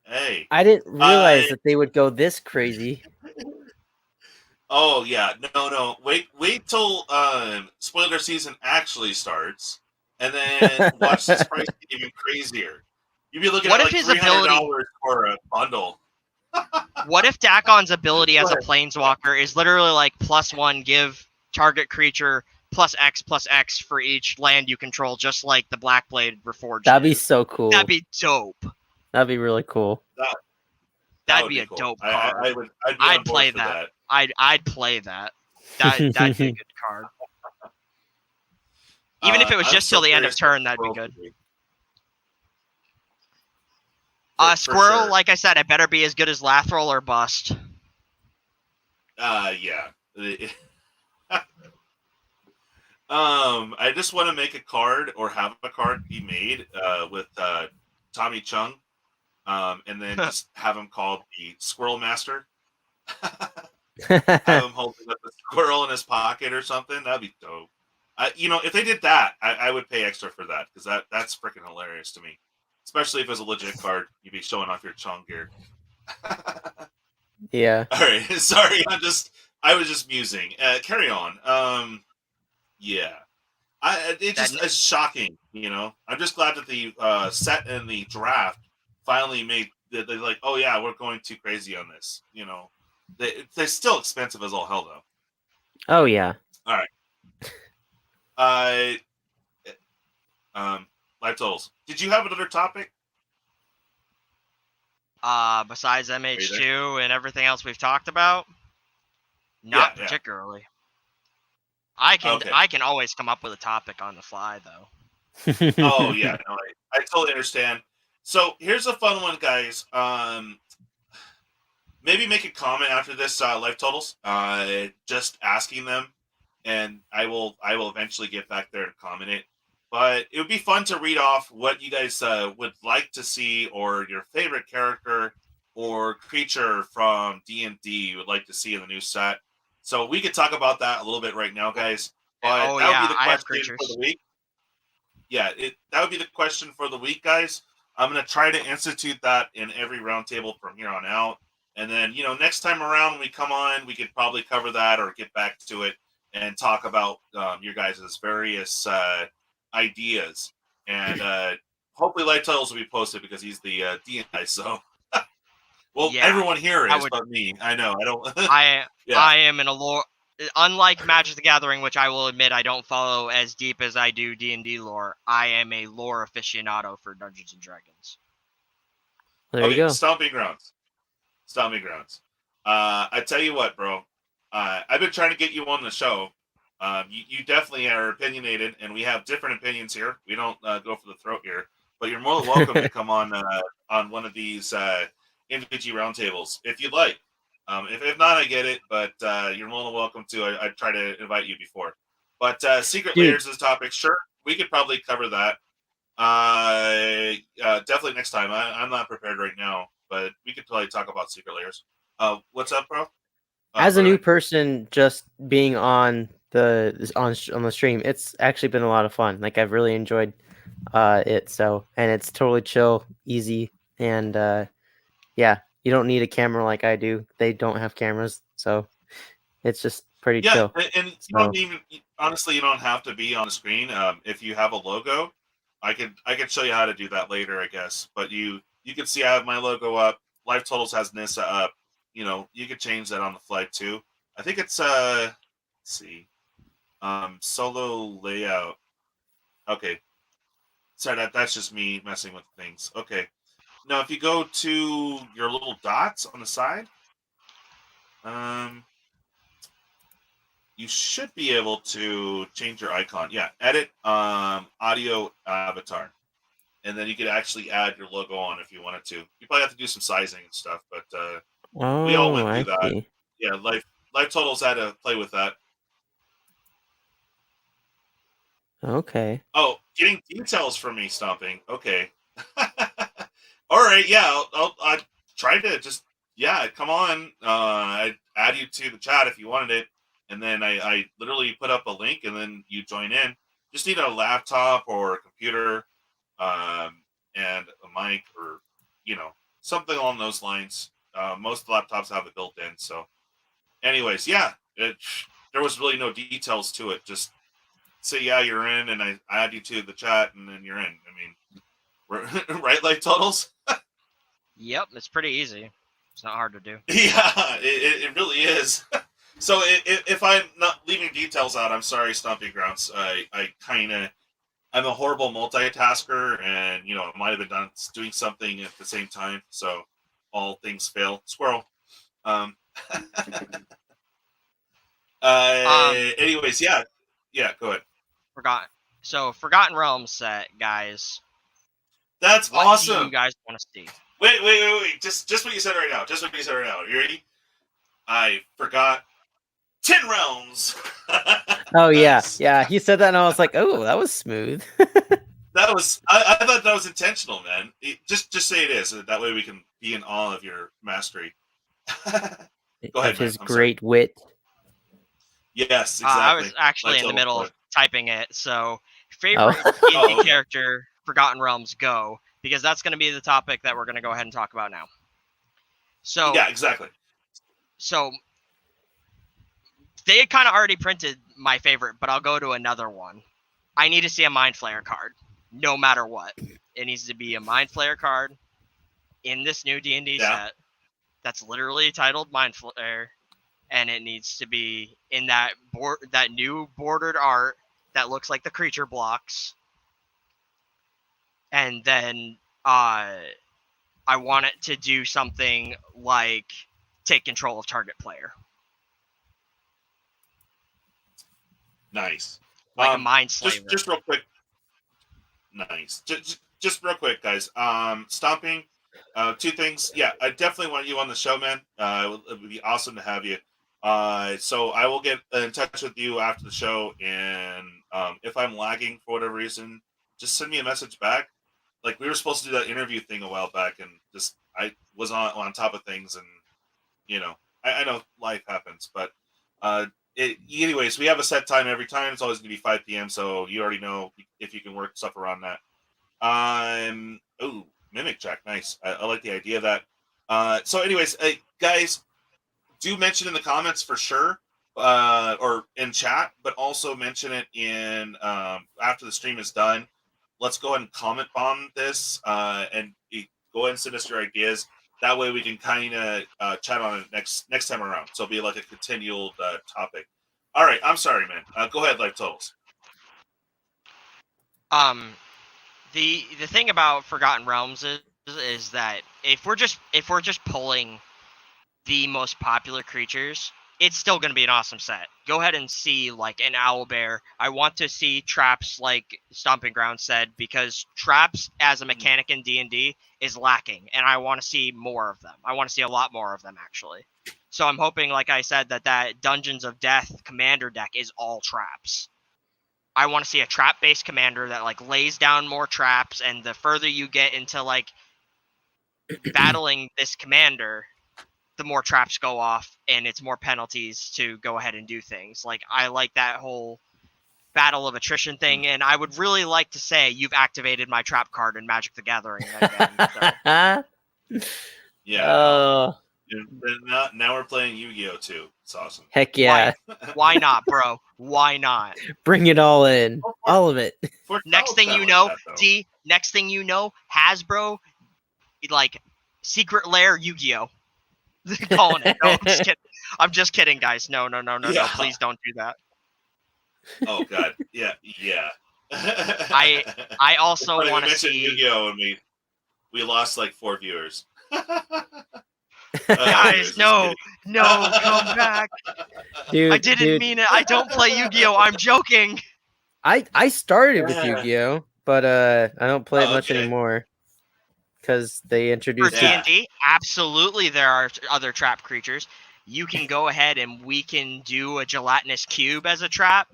Hey. I didn't Uh, realize that they would go this crazy. oh, yeah. No. Wait till spoiler season actually starts, and then watch this price get even crazier. You'd be looking What at if like his $300 for a bundle. What if Dakon's ability as a Go ahead. planeswalker is literally like +1, give target creature +X for each land you control, just like the Blackblade Reforged? That'd be did? so cool. That'd be dope. That'd be really cool. That That'd would be be a cool. dope card. I'd be I'd on board play for that. I'd play that. That'd be a good card. Even if it was I'm just so till the end of curious turn, what that'd be Squirrel good. could be. For Squirrel, sure. like I said, it better be as good as Lathril or bust. Yeah. I just want to make a card or have a card be made with Tommy Chung, and then just have him called the Squirrel Master. Have him holding up a squirrel in his pocket or something. That'd be dope. If they did that, I would pay extra for that because that's freaking hilarious to me. Especially if it was a legit card, you'd be showing off your Chung gear. Yeah. All right, sorry, I was just musing. Carry on. Yeah, it's shocking. I'm just glad that the set and the draft finally made. They're like, oh yeah, we're going too crazy on this. They're still expensive as all hell though. Oh yeah. All right. Live totals. Did you have another topic? Besides MH2 and everything else we've talked about, not particularly. I can always come up with a topic on the fly though. Oh yeah, no, I totally understand. So here's a fun one, guys. Maybe make a comment after this live totals. Just asking them, and I will eventually get back there and comment it. But it would be fun to read off what you guys would like to see, or your favorite character or creature from D&D you would like to see in the new set. So we could talk about that a little bit right now, guys. But that would be the question for the week. Yeah, that would be the question for the week, guys. I'm going to try to institute that in every roundtable from here on out. And then, next time around when we come on, we could probably cover that or get back to it and talk about your guys' various ideas. And hopefully Light Titles will be posted because he's the DN guy. So, well, everyone here is but me. I know. I don't. I am in a lore. Unlike Magic the Gathering, which I will admit I don't follow as deep as I do D&D lore, I am a lore aficionado for Dungeons and Dragons. There you go. Stomping grounds. I tell you what, bro. I've been trying to get you on the show. You definitely are opinionated, and we have different opinions here. We don't go for the throat here, but you're more than welcome to come on one of these MTG roundtables if you'd like. If not, I get it, but you're more than welcome to. I tried to invite you before. But Secret Layers is a topic. Sure, we could probably cover that. Definitely next time. I'm not prepared right now, but we could probably talk about Secret Layers. What's up, bro? As a new person, just being on the stream, it's actually been a lot of fun. Like I've really enjoyed it. So, and it's totally chill, easy, and yeah. You don't need a camera like I do. They don't have cameras, so it's just pretty chill. And you don't even honestly, you don't have to be on the screen. If you have a logo, I could show you how to do that later, I guess. But you can see I have my logo up. Live Totals has Nissa up. You could change that on the fly too. I think it's let's see, solo layout. Okay, Sorry, that's just me messing with things. Okay. Now, if you go to your little dots on the side, you should be able to change your icon. Yeah, edit audio avatar. And then you could actually add your logo on if you wanted to. You probably have to do some sizing and stuff, but we all Oh, went through I that. see. Yeah, life totals had to play with that. Okay. Oh, getting details from me, Stomping. Okay. All right, yeah, I tried to just, yeah, come on. I'd add you to the chat if you wanted it. And then I literally put up a link and then you join in. Just need a laptop or a computer and a mic or, something along those lines. Most laptops have it built in. So, anyways, yeah, there was really no details to it. Just say, yeah, you're in, and I add you to the chat, and then you're in. I mean, we're right, life totals? Yep, it's pretty easy. It's not hard to do. Yeah, it really is. So if I'm not leaving details out, I'm sorry, Stomping Grounds. I'm a horrible multitasker, and I might have been doing something at the same time. So all things fail. Squirrel. Um. Anyways, yeah. Go ahead. Forgotten Realms set, guys. That's what awesome. What do you guys want to see? Wait. Just what you said right now. You ready? I forgot 10 realms. Oh, Nice. yeah. He said that, and I was like, oh, that was smooth. That was, I thought that was intentional, man. Just say it is. That way we can be in awe of your mastery. Go ahead, of his man. great wit. Yes, exactly. I was actually in the middle of typing it. So, favorite D&D character, Forgotten Realms, go. Because that's going to be the topic that we're going to go ahead and talk about now. So yeah, exactly. So they had kind of already printed my favorite, but I'll go to another one. I need to see a Mind Flayer card, no matter what. It needs to be a Mind Flayer card in this new D&D set that's literally titled Mind Flayer, and it needs to be in that new bordered art that looks like the creature blocks. And then I want it to do something like take control of target player. Nice. Like a Mind Slayer. Just real quick. Nice. Just real quick, guys. Stomping. Two things. Yeah, I definitely want you on the show, man. It would be awesome to have you. So I will get in touch with you after the show, and if I'm lagging for whatever reason, just send me a message back. Like, we were supposed to do that interview thing a while back, and just I was on top of things, and I know life happens, but anyways, we have a set time every time. It's always gonna be 5 p.m. So you already know if you can work stuff around that. Mimic Jack, nice. I like the idea of that. So anyways, guys, do mention in the comments for sure, or in chat, but also mention it in after the stream is done. Let's go ahead and comment on this, and go ahead and send us your ideas. That way we can kind of chat on it next time around. So it'll be like a continual topic. All right, I'm sorry, man. Go ahead, Life Totals. The thing about Forgotten Realms is that if we're just pulling the most popular creatures, it's still going to be an awesome set. Go ahead and see like an owlbear. I want to see traps, like Stomping Ground said, because traps as a mechanic in D&D is lacking, and I want to see more of them. I want to see a lot more of them, actually. So I'm hoping, like I said, that Dungeons of Death commander deck is all traps. I want to see a trap-based commander that like lays down more traps, and the further you get into like battling this commander, the more traps go off, and it's more penalties to go ahead and do things. Like, I like that whole battle of attrition thing, and I would really like to say you've activated my trap card in Magic the Gathering again. Yeah. Now we're playing Yu-Gi-Oh! Too. It's awesome. Heck yeah. Why not, bro? Why not? Bring it all in. All of it. Next thing you know, Hasbro, like, Secret Lair Yu-Gi-Oh! Calling it. No, I'm just kidding, guys. No, please don't do that. Oh god, yeah. I also Funny, we want to mentioned see. Yu-Gi-Oh! And we lost like 4 viewers. Guys, Just no, kidding. come back. Dude, I didn't mean it. I don't play Yu-Gi-Oh! I'm joking. I started with Yeah. Yu-Gi-Oh, but I don't play it much Okay. anymore because they For introduced Yeah. it. D&D, absolutely there are other trap creatures. You can go ahead and we can do a gelatinous cube as a trap,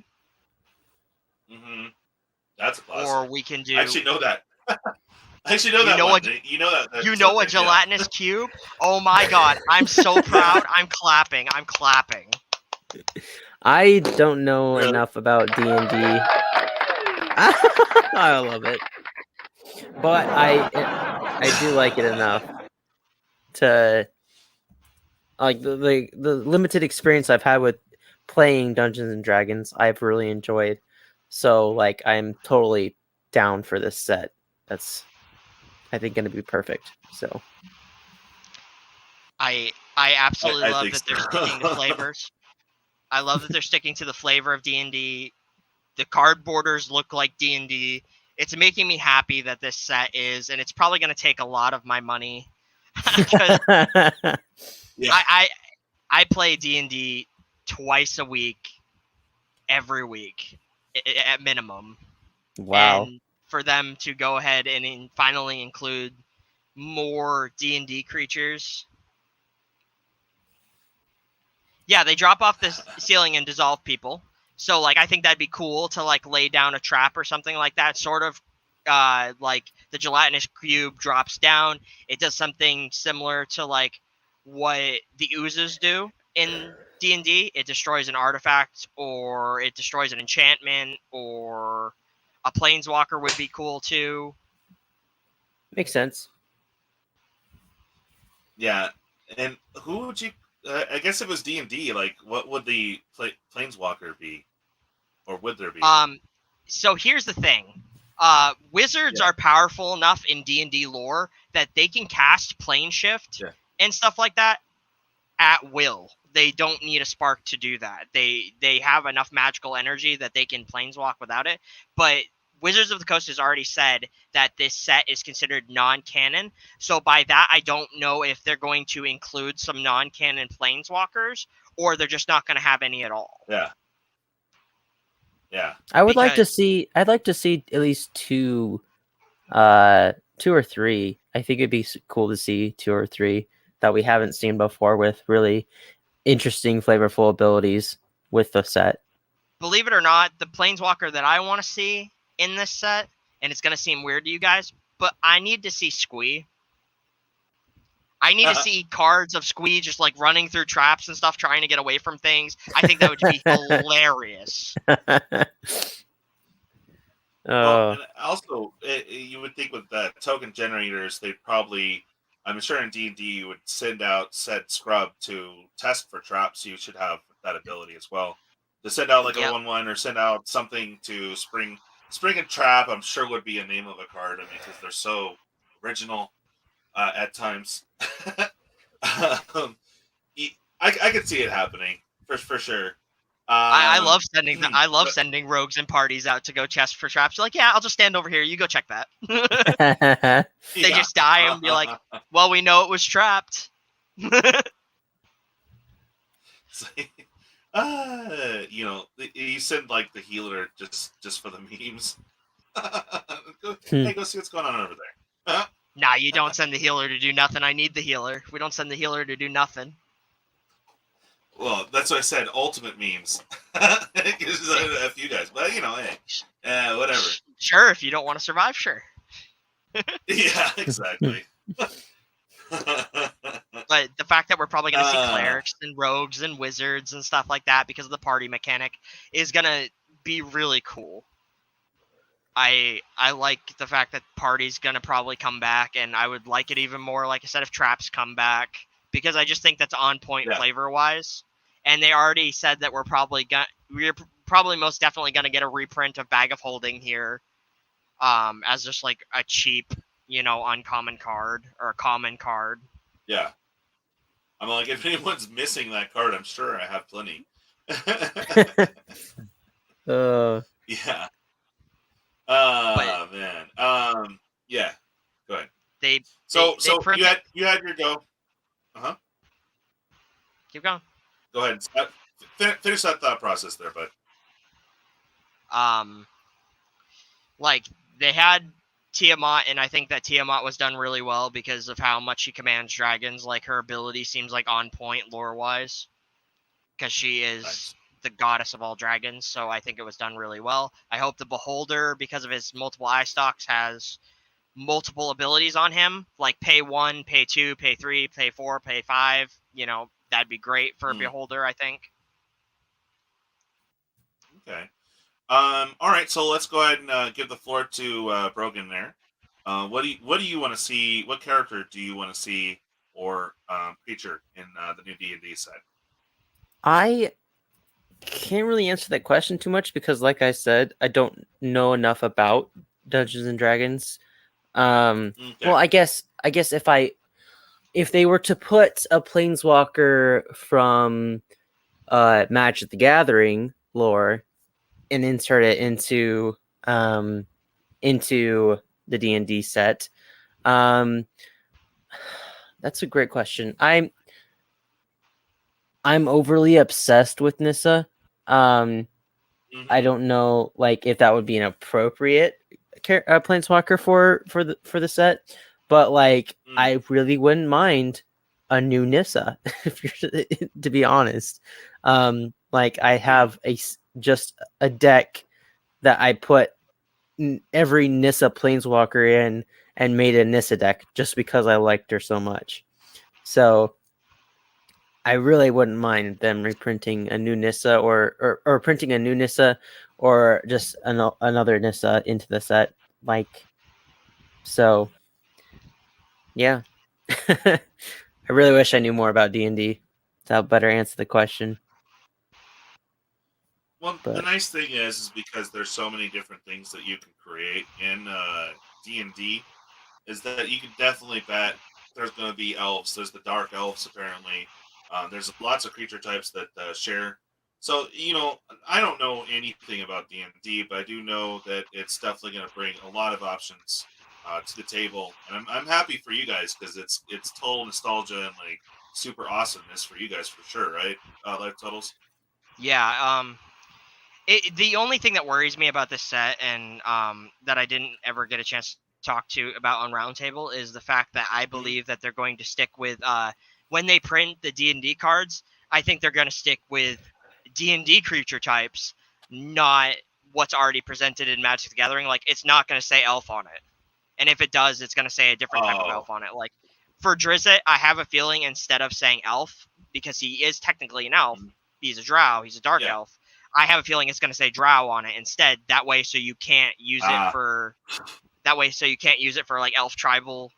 Mm-hmm. That's a classic. or we can do. I actually know that. I actually know You that know one. what? You know that. You know a gelatinous cube? Oh my god, I'm so proud. I'm clapping. I don't know Really? enough about D&D. I love it, but I do like it enough to like the limited experience I've had with playing Dungeons and Dragons. I've really enjoyed. So like I'm totally down for this set. That's I think going to be perfect. So I absolutely I love think that they're so. sticking to flavors. I love that they're sticking to the flavor of D&D. The card borders look like D&D. It's making me happy that this set is, and it's probably going to take a lot of my money. Because Yeah. I play D&D twice a week, every week, at minimum. wow. And for them to go ahead and finally include more D&D creatures. Yeah, they drop off the ceiling and dissolve people. So, like, I think that'd be cool to, like, lay down a trap or something like that. Sort of like the gelatinous cube drops down. It does something similar to, like, what the oozes do in D&D. It destroys an artifact, or it destroys an enchantment, or a planeswalker would be cool, too. Makes sense. Yeah. And who would you? I guess if it was D&D, like what would the planeswalker be, or would there be? So here's the thing. Wizards Yeah. are powerful enough in D&D lore that they can cast plane shift Yeah. and stuff like that at will. They don't need a spark to do that. They have enough magical energy that they can planeswalk without it. But Wizards of the Coast has already said that this set is considered non-canon. So by that, I don't know if they're going to include some non-canon planeswalkers, or they're just not going to have any at all. Yeah. Yeah. I would like to Because- see. I'd like to see at least two or three. I think it'd be cool to see 2 or 3 that we haven't seen before with really interesting, flavorful abilities with the set. Believe it or not, the planeswalker that I want to see in this set, and it's going to seem weird to you guys, but I need to see Squee. I need to see cards of Squee just like running through traps and stuff, trying to get away from things. I think that would be hilarious. Well, Oh, and also, you would think with the token generators, they probably, I'm sure in D&D, you would send out said scrub to test for traps. You should have that ability as well. To send out like Yep. a 1/1 or send out something to spring a trap, I'm sure would be a name of a card. I mean, because they're so original at times. I could see it happening for sure. I love sending rogues and parties out to go chest for traps. You're like, yeah, I'll just stand over here. You go check that. They just die and be like, well, we know it was trapped. You send like the healer just for the memes. Hey, go see what's going on over there. Nah, you don't send the healer to do nothing. I need the healer. We don't send the healer to do nothing. Well, that's what I said. Ultimate memes. Because a few guys, but hey, whatever. Sure, if you don't want to survive, sure. Yeah, exactly. But the fact that we're probably going to see clerics and rogues and wizards and stuff like that because of the party mechanic is going to be really cool. I like the fact that party's going to probably come back, and I would like it even more, like I said, if traps come back, because I just think that's on point flavor-wise. And they already said that we're probably most definitely going to get a reprint of Bag of Holding here as just like a cheap, uncommon card or a common card. Yeah. I'm like, if anyone's missing that card, I'm sure I have plenty. Yeah. Oh man. Yeah. Go ahead. They So printed. you had your go. Uh-huh. Keep going. Go ahead. Finish that thought process there, bud. Like they had Tiamat, and I think that Tiamat was done really well because of how much she commands dragons. Like her ability seems like on point lore wise, because she is Nice. the goddess of all dragons. So I think it was done really well. I hope the Beholder, because of his multiple eye stalks, has multiple abilities on him, like pay 1, pay 2, pay 3, pay 4, pay 5. You know, that'd be great for a Beholder, I think. Okay. All right. So let's go ahead and give the floor to Brogan there. What do you want to see? What character do you want to see or feature in the new D&D set? I can't really answer that question too much because, like I said, I don't know enough about Dungeons and Dragons. Okay. Well, I guess if they were to put a planeswalker from Magic the Gathering lore and insert it into the D&D set, that's a great question. I'm overly obsessed with Nissa. I don't know, like, if that would be an appropriate planeswalker for the set, but like, I really wouldn't mind a new Nissa, if you're to be honest. Like, I have just a deck that I put every Nissa planeswalker in and made a Nissa deck just because I liked her so much. So I really wouldn't mind them reprinting a new Nissa or printing a new Nissa or just another Nissa into the set. Like, so, yeah. I really wish I knew more about D&D to help better answer the question. Well, the nice thing is because there's so many different things that you can create in D&D, is that you can definitely bet there's going to be elves. There's the dark elves, apparently. There's lots of creature types that share. So, I don't know anything about D&D, but I do know that it's definitely going to bring a lot of options to the table. And I'm happy for you guys because it's total nostalgia and, like, super awesomeness for you guys for sure, right? Life Totals? Yeah, the only thing that worries me about this set and that I didn't ever get a chance to talk to about on Roundtable is the fact that I believe that they're going to stick with when they print the D&D cards, I think they're going to stick with D&D creature types, not what's already presented in Magic the Gathering. Like, it's not going to say elf on it. And if it does, it's going to say a different type of elf on it. Like, for Drizzt, I have a feeling instead of saying elf, because he is technically an elf, he's a drow, he's a dark elf, I have a feeling it's going to say drow on it instead. That way, so you can't use it for... That way, so you can't use it for, like, elf tribal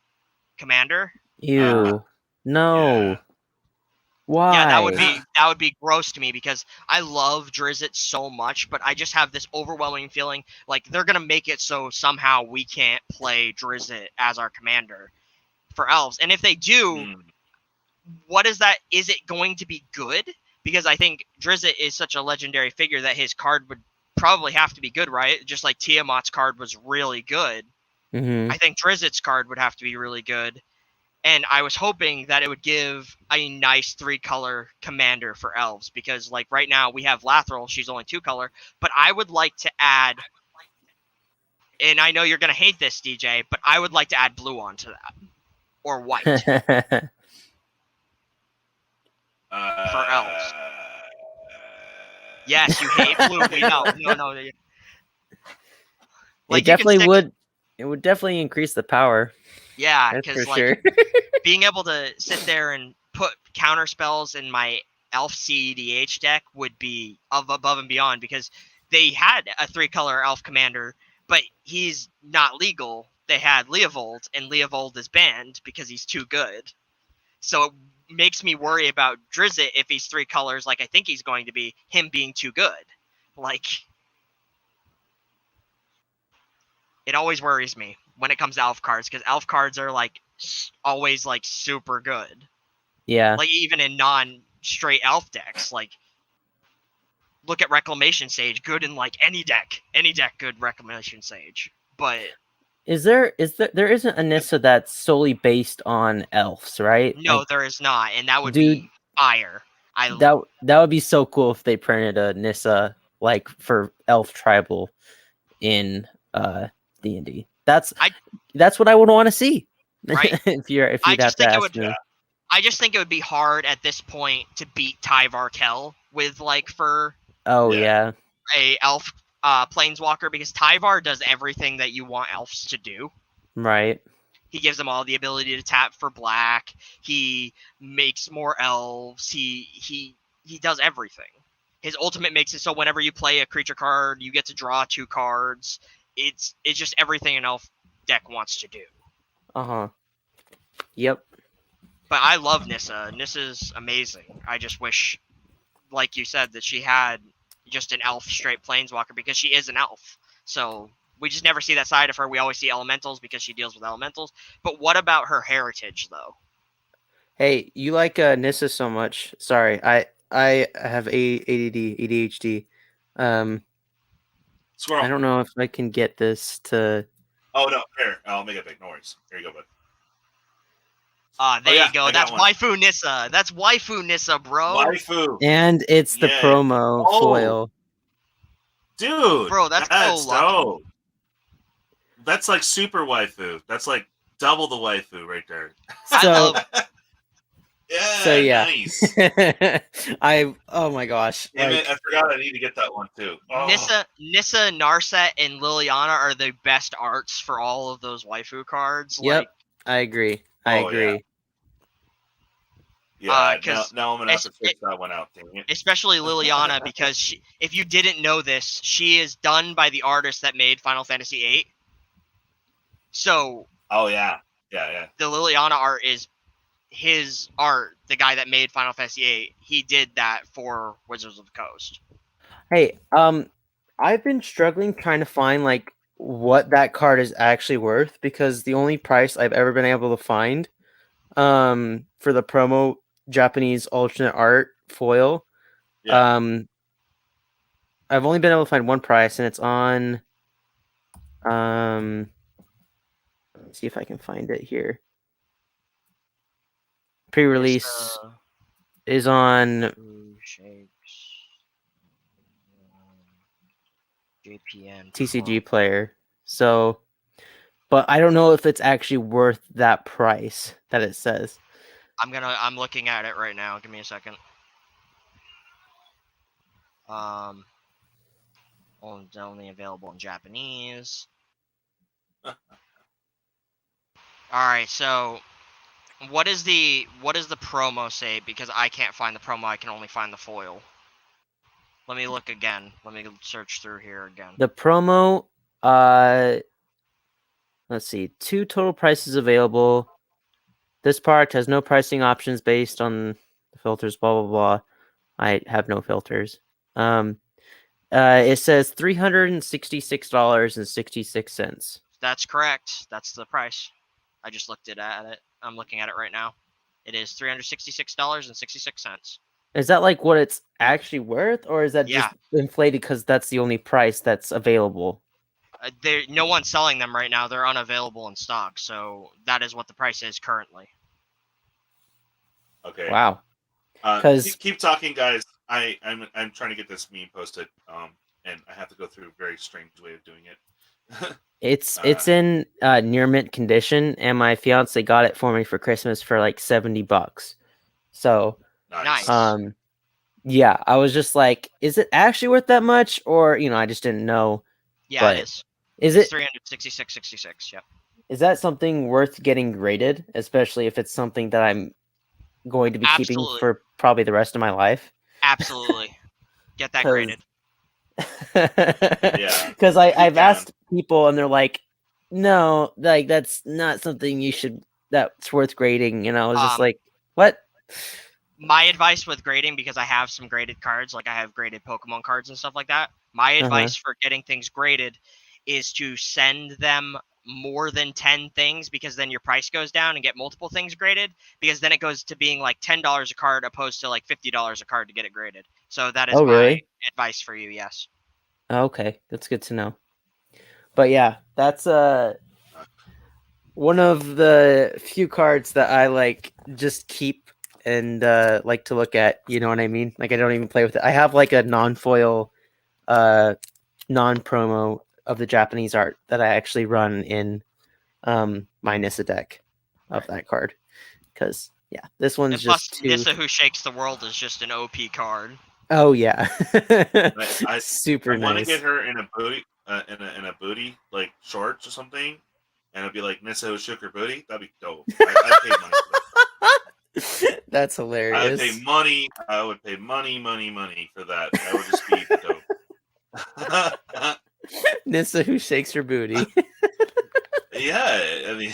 commander. Ew. No. Yeah. Why? Yeah, that would be gross to me because I love Drizzt so much, but I just have this overwhelming feeling like they're gonna make it so somehow we can't play Drizzt as our commander for elves. And if they do, what is that? Is it going to be good? Because I think Drizzt is such a legendary figure that his card would probably have to be good, right? Just like Tiamat's card was really good. I think Drizzt's card would have to be really good. And I was hoping that it would give a nice 3-color commander for elves. Because, like, right now we have Lathril. She's only 2-color. But I would like to add... And I know you're going to hate this, DJ. But I would like to add blue onto that. Or white. For elves. Yes, you hate blue. We know. No. Like, it would definitely increase the power. Yeah, because, like, sure. being able to sit there and put counter spells in my elf CEDH deck would be above and beyond, because they had a 3-color elf commander, but he's not legal. They had Leovold, and Leovold is banned because he's too good. So it makes me worry about Drizzt if he's 3 colors, like I think he's going to be, him being too good. Like, it always worries me when it comes to elf cards, because elf cards are, like, always, like, super good. Yeah. Like, even in non-straight elf decks, like, look at Reclamation Sage, good in like any deck, good Reclamation Sage. But there isn't a Nissa that's solely based on elves, right? no, Like, there is not, and that would dude, be fire. that would be so cool if they printed a Nissa like for elf tribal in D&D. That's what I would want to see. Right? if you'd have to ask me. I just think it would be hard at this point to beat Tyvar Kell with like for yeah. a elf planeswalker, because Tyvar does everything that you want elves to do. Right. He gives them all the ability to tap for black. He makes more elves. He does everything. His ultimate makes it so whenever you play a creature card, you get to draw 2 cards. It's just everything an elf deck wants to do. Yep. But I love Nissa. Nissa's amazing. I just wish, like you said, that she had just an elf straight planeswalker, because she is an elf. So we just never see that side of her. We always see elementals because she deals with elementals. But what about her heritage, though? Hey, you like Nissa so much. Sorry, I have ADHD. Squirrel. I don't know if I can get this to. Oh no, here I'll make it big. No worries. Here you go, bud. There you go. That's waifu Nissa. That's waifu Nissa, bro. Waifu. And it's the promo foil. Dude, bro, that's so dope. That's like super waifu. That's like double the waifu right there. So, nice. Oh my gosh. Damn it, I forgot I need to get that one too. Oh. Nissa, Narset, and Liliana are the best arts for all of those waifu cards. Yep, I agree. I agree. Yeah, now I'm gonna have to fix that one out. Dang it. Especially Liliana, because if you didn't know this, she is done by the artist that made Final Fantasy VIII. So. Oh yeah. The Liliana art is his art. The guy that made Final Fantasy VIII, he did that for Wizards of the Coast. Hey, I've been struggling trying to find like what that card is actually worth, because the only price I've ever been able to find for the promo Japanese alternate art foil, I've only been able to find one price, and it's on let's see if I can find it here. Pre-release is on JPN TCG Player. So, but I don't know if it's actually worth that price that it says. I'm looking at it right now. Give me a second. Only available in Japanese. All right, so what is the promo say? Because I can't find the promo. I can only find the foil. Let me look again. Let me search through here again. The promo, let's see, 2 total prices available. This product has no pricing options based on the filters, blah, blah, blah. I have no filters. It says $366.66. That's correct. That's the price. I just looked at it. I'm looking at it right now. It is $366.66. Is that like what it's actually worth, or is that just inflated because that's the only price that's available? No one's selling them right now. They're unavailable in stock, so that is what the price is currently. Okay. Wow. Keep talking, guys. I'm trying to get this meme posted, and I have to go through a very strange way of doing it. It's in near mint condition, and my fiance got it for me for Christmas for like $70. So nice. Yeah, I was just like, is it actually worth that much? Or, I just didn't know. Yeah, it is. Is it $366.66? Yep. Is that something worth getting graded, especially if it's something that I'm going to be keeping for probably the rest of my life? Absolutely. Get that graded. Yeah. Because I've asked people, and they're like, no, like that's not something that's worth grading. I was just like, what? My advice with grading, because I have some graded cards, like I have graded Pokemon cards and stuff like that. My advice for getting things graded is to send them more than 10 things, because then your price goes down, and get multiple things graded, because then it goes to being like $10 a card opposed to like $50 a card to get it graded. So that is Oh, my really? advice for you. Yes. Okay, that's good to know. But yeah, that's one of the few cards that I like just keep and like to look at. You know what I mean? Like I don't even play with it. I have like a non-foil, non-promo of the Japanese art that I actually run in my Nissa deck of that card, because yeah, this one's And plus, just too. Nissa Who Shakes the World is just an OP card. Oh yeah, I super want to nice. get her in a booty, in a booty like shorts or something, and it'd be like Nissa who shook her booty. That'd be dope. I'd pay money for that. That's I would hilarious. pay money. I would pay money for that. That would just be dope. Nissa who shakes her booty. Yeah, I mean,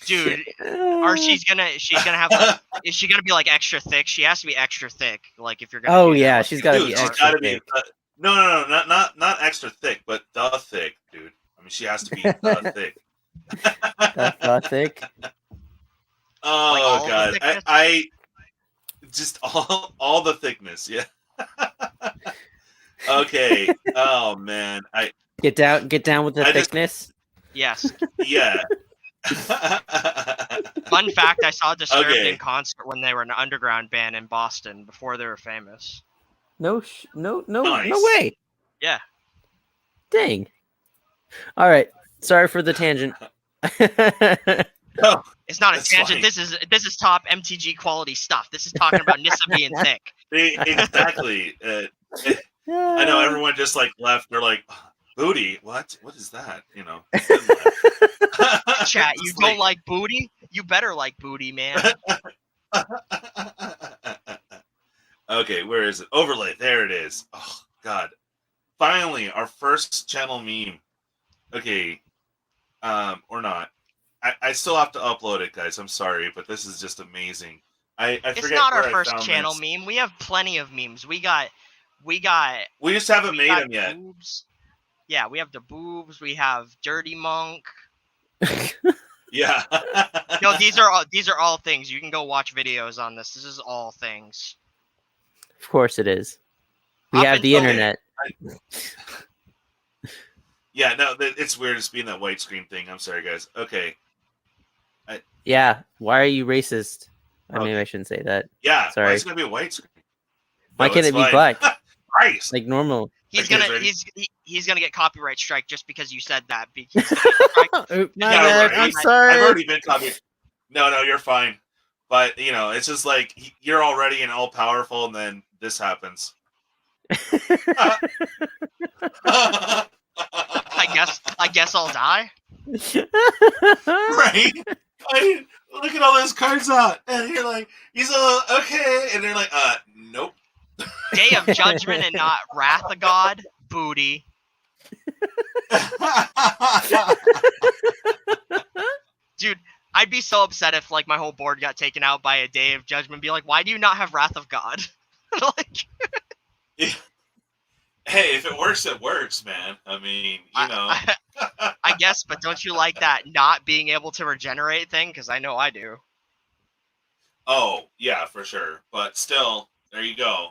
Dude, or she's gonna have like, is she gonna be like extra thick? She has to be extra thick. Like if you're gonna. Oh do that, yeah, like, she's got to dude, be she's extra gotta be. thick. No, not extra thick, but the thick, dude. I mean, she has to be the thick. The thick. Oh Like all of the god, thickness? I just all the thickness, yeah. Okay. Oh man, Get down with the I just- thickness. Yes. yeah. Fun fact: I saw Disturbed Okay. in concert when they were an underground band in Boston before they were famous. No, no Nice. way. Yeah. Dang. All right. Sorry for the tangent. Oh, It's not a That's tangent. fine. This is top MTG quality stuff. This is talking about Nissa being thick. exactly. I know everyone just like left. They're like, booty. What? What is that? You know. Chat, you don't like booty? You better like booty, man. Okay, where is it? Overlay. There it is. Oh God! Finally, our first channel meme. Okay, or not. I still have to upload it, guys. I'm sorry, but this is just amazing. I It's forget not where our I first found channel this. meme. We have plenty of memes. We just haven't made them yet. Boobs. Yeah, we have the boobs. We have Dirty Monk. Yeah. No, these are all things. You can go watch videos on this. This is all things. Of course it is. We Up have the until- internet. Yeah, no, it's weird just being that white screen thing. I'm sorry, guys. Okay. Yeah. Why are you racist? Maybe Okay. I shouldn't say that. Yeah. Why Sorry. is it gonna be a white screen? Why No, can't it's it be fine. black? Christ. Like normal. He's Okay, gonna ready? he's gonna get copyright strike just because you said that. He's gonna get strike. Oop, my Yeah, bad. right. I'm I've sorry. already been copied. No, you're fine. But you know, it's just like you're already an all powerful, and then this happens. I guess I'll die. Right? Look at all those cards out, and you're like, he's all okay, and they're like, nope. Day of Judgment and not Wrath of God. Booty. Dude, I'd be so upset if like my whole board got taken out by a Day of Judgment. Be like, why do you not have Wrath of God? Like, Hey, if it works, man. I mean, you know. I guess, but don't you like that not being able to regenerate thing? Because I know I do. Oh, yeah, for sure. But still, there you go.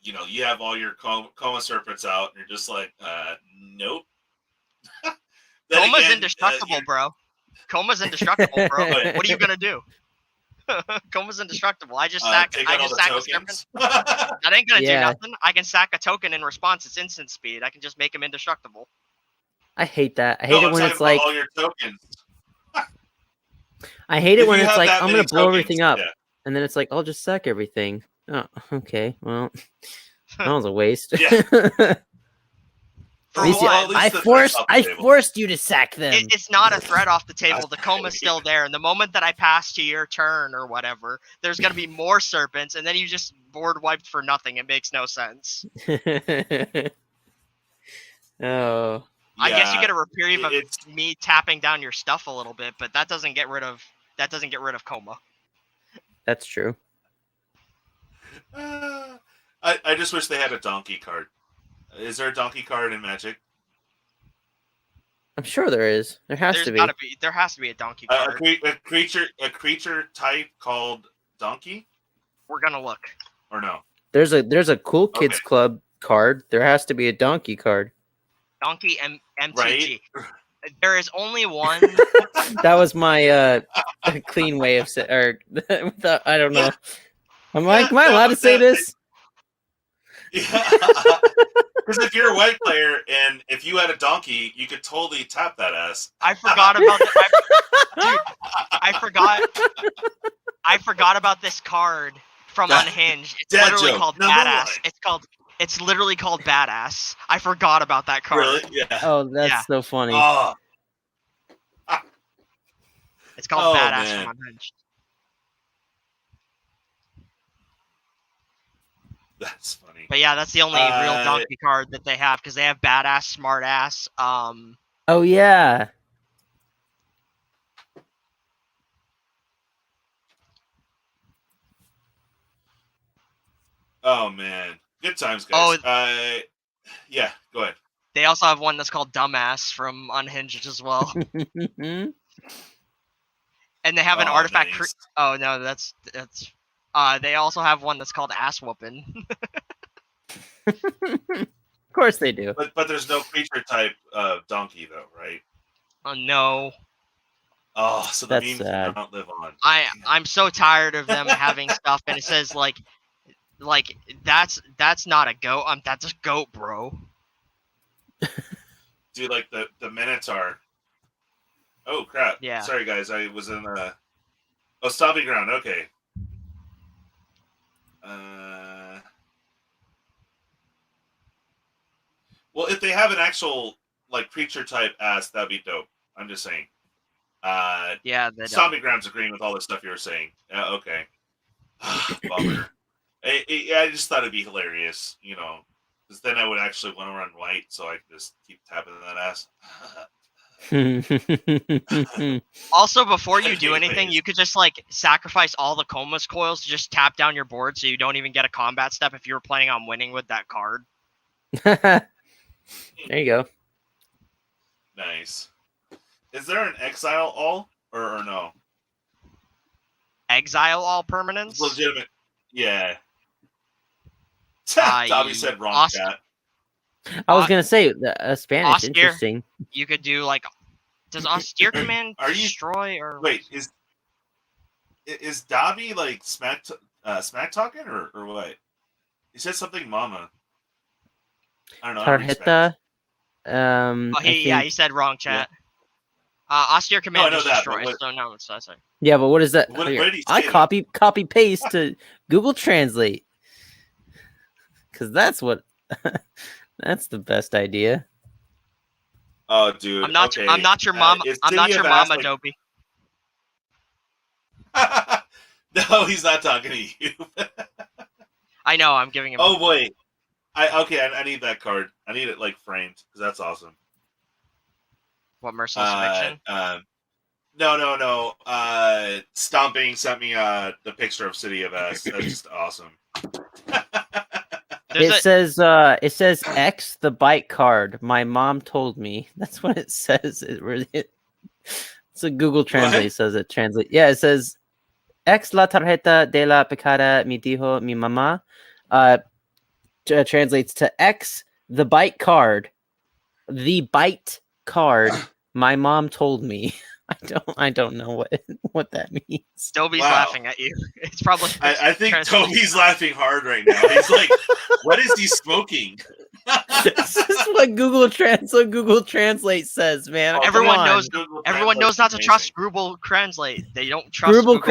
You know, you have all your coma serpents out, and you're just like, nope. Then Coma's again, indestructible, bro. Coma's indestructible, bro. What are you gonna do? Coma's indestructible. I just sack take out all the a serpent. tokens. That ain't gonna do Yeah. nothing. I can sack a token in response. It's instant speed. I can just make him indestructible. I hate that. I hate No, it I'm when talking it's about like. all your tokens. I hate it If when you it's have like that I'm many gonna blow tokens, everything up, yeah. and then it's like I'll just sack everything. Oh, okay. Well, that was a waste. Yeah. For At least one, at least I the threat's forced off the I table. forced you to sack them. it's not a threat off the table. The That's coma's right. still there, and the moment that I pass to your turn or whatever, there's gonna be more serpents, and then you just board wiped for nothing. It makes no sense. Oh, I guess you Yeah, get a reprieve of it's me tapping down your stuff a little bit, but that doesn't get rid of coma. that's true. I just wish they had a donkey card. Is there a donkey card in Magic? I'm sure there is. There has There's to be. gotta be. There has to be a donkey A, card. a creature type called donkey, We're gonna look. or no? There's a Cool Kids Okay. Club card. There has to be a donkey card. Donkey MTG. Right? There is only one. That was my clean way of saying. Or I don't know. Am I allowed to say this? Yeah. Because if you're a white player and if you had a donkey, you could totally tap that ass. I forgot about dude, I forgot about this card from Unhinged. It's Dad literally joke. called Number Badass. one. It's literally called Badass. I forgot about that card. Really? Yeah. Oh, that's Yeah. so funny. Oh, It's called Oh, Badass man. from Unhinged. that's funny. But yeah, that's the only real donkey card that they have because they have Badass, Smartass. Oh yeah. Oh man, good times, guys. Oh. Yeah, go ahead. They also have one that's called Dumbass from Unhinged as well. And they have an Oh, artifact. nice. Oh no, that's. They also have one that's called Ass Whoopin'. Of course they do. But there's no creature type donkey though, right? Oh no. Oh, so the That's meme sad. cannot live on. I'm so tired of them having stuff and it says like that's not a goat. That's a goat, bro. Dude, like the Minotaur. Oh crap! Yeah. Sorry guys, I was in stomping ground. Okay. Well, if they have an actual like creature type ass, that'd be dope. I'm just saying. Yeah, they don't. Stomping ground's agreeing with all the stuff you were saying. Okay. Bummer. I just thought it'd be hilarious, you know, because then I would actually want to run white, so I could just keep tapping that ass. Also, before you do anything, you could just like sacrifice all the Comas coils to just tap down your board, so you don't even get a combat step if you were planning on winning with that card. There you go. Nice. Is there an exile all or no? Exile all permanents. Legitimate. Yeah. Uh, Dobby said wrong, Oscar- chat. I was gonna say Spanish. Oscar. Interesting. You could do like, does Austere Command Are you- destroy or Wait, is Dobby like smack talking or what? He said something, mama. I don't know. I don't read Spanish. Tarjeta. Oh, he said wrong, chat. Austere Command I know is that, but destroy, what- so no, it's sorry. Yeah, but what is that? What Here, did he I say? copy paste to Google Translate because that's what that's the best idea. Oh, dude. I'm not. Okay. I'm not your mama. is I'm not City your of Ass, mama, like- Dopey. No, he's not talking to you. I know. I'm giving him. Oh boy. I need that card. I need it like framed because that's awesome. What merciless eviction? No. Stomping sent me the picture of City of S. That's just awesome. There's It says X the bite card. My mom told me. That's what it says. It's a Google Translate says it. Translate. Yeah, it says X la tarjeta de la picada mi dijo mi mamá. Translates to X the bite card. The bite card. My mom told me. I don't know what that means. Dobie's Wow. laughing at you. It's probably. I think translation. Toby's laughing hard right now. He's like, what is he smoking? This is what Google Translate says, man. Oh, Come Everyone on. knows- Google Everyone knows not to Translate's trust Google Translate. They don't trust Google Google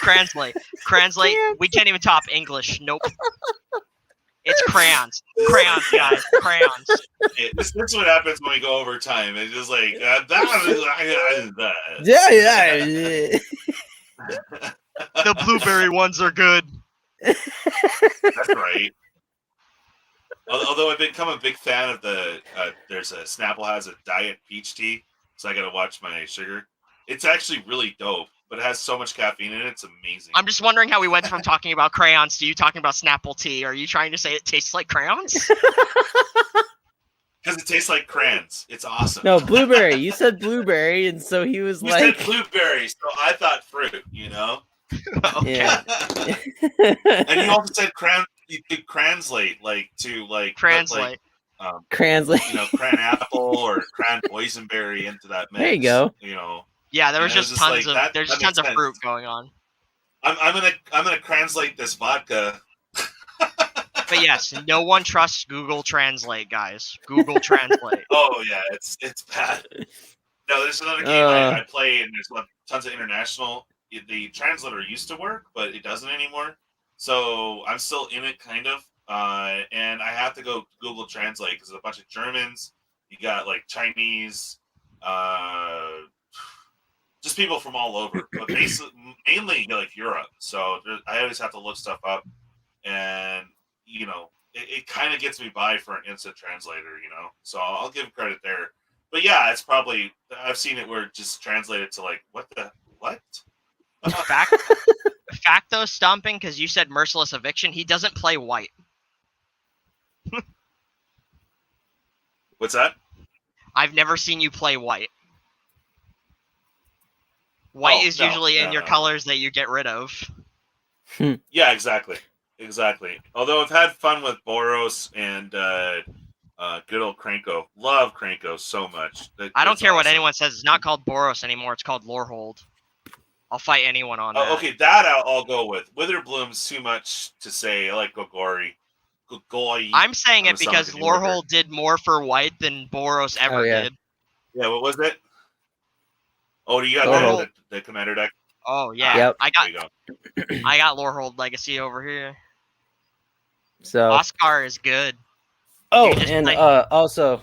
Translate. Translate. We can't even top English. Nope. It's crayons. Crayons, guys. Crayons. amazing. This is what happens when we go over time. It's just like, Yeah. The blueberry ones are good. That's right. Although I've become a big fan of the, there's a Snapple has a diet peach tea, so I gotta watch my sugar. It's actually really dope, but it has so much caffeine in it, it's amazing. I'm just wondering how we went from talking about crayons to you talking about Snapple tea. Are you trying to say it tastes like crayons? Because it tastes like crayons. It's awesome. No, blueberry. You said blueberry, and so he was You like, said blueberry, so I thought fruit. You know. yeah. And you also said you could translate like to like Translate. Translate. Cran apple or cran boysenberry into that mix. There you go. Yeah, there was And it was just just tons like, of there's that just tons makes of fruit going on. I'm gonna translate this vodka. But yes, no one trusts Google Translate, guys. Google Translate. Oh yeah, it's bad. No, there's another game I play, and there's tons of international. The translator used to work, but it doesn't anymore. So I'm still in it, kind of. And I have to go Google Translate because there's a bunch of Germans. You got like Chinese, just people from all over, but mainly like Europe. So I always have to look stuff up, and it kind of gets me by for an instant translator. So I'll give credit there. But yeah, it's probably I've seen it where it just translated to like what. Fact though, Stomping, because you said Merciless Eviction, he doesn't play white. What's that? I've never seen you play white. White is usually in your colors that you get rid of. Yeah, exactly. Although I've had fun with Boros and good old Kranko. Love Kranko so much. I don't care what anyone says. It's not called Boros anymore. It's called Lorehold. I'll fight anyone on that. Okay, that I'll go with. Witherbloom's too much to say. I like Gogori. I'm saying it because Lorehold did more for white than Boros ever did. Yeah, what was it? Oh, you got the commander deck? Oh yeah. Yep. I got Lorehold Legacy over here. So Oscar is good. Oh, and also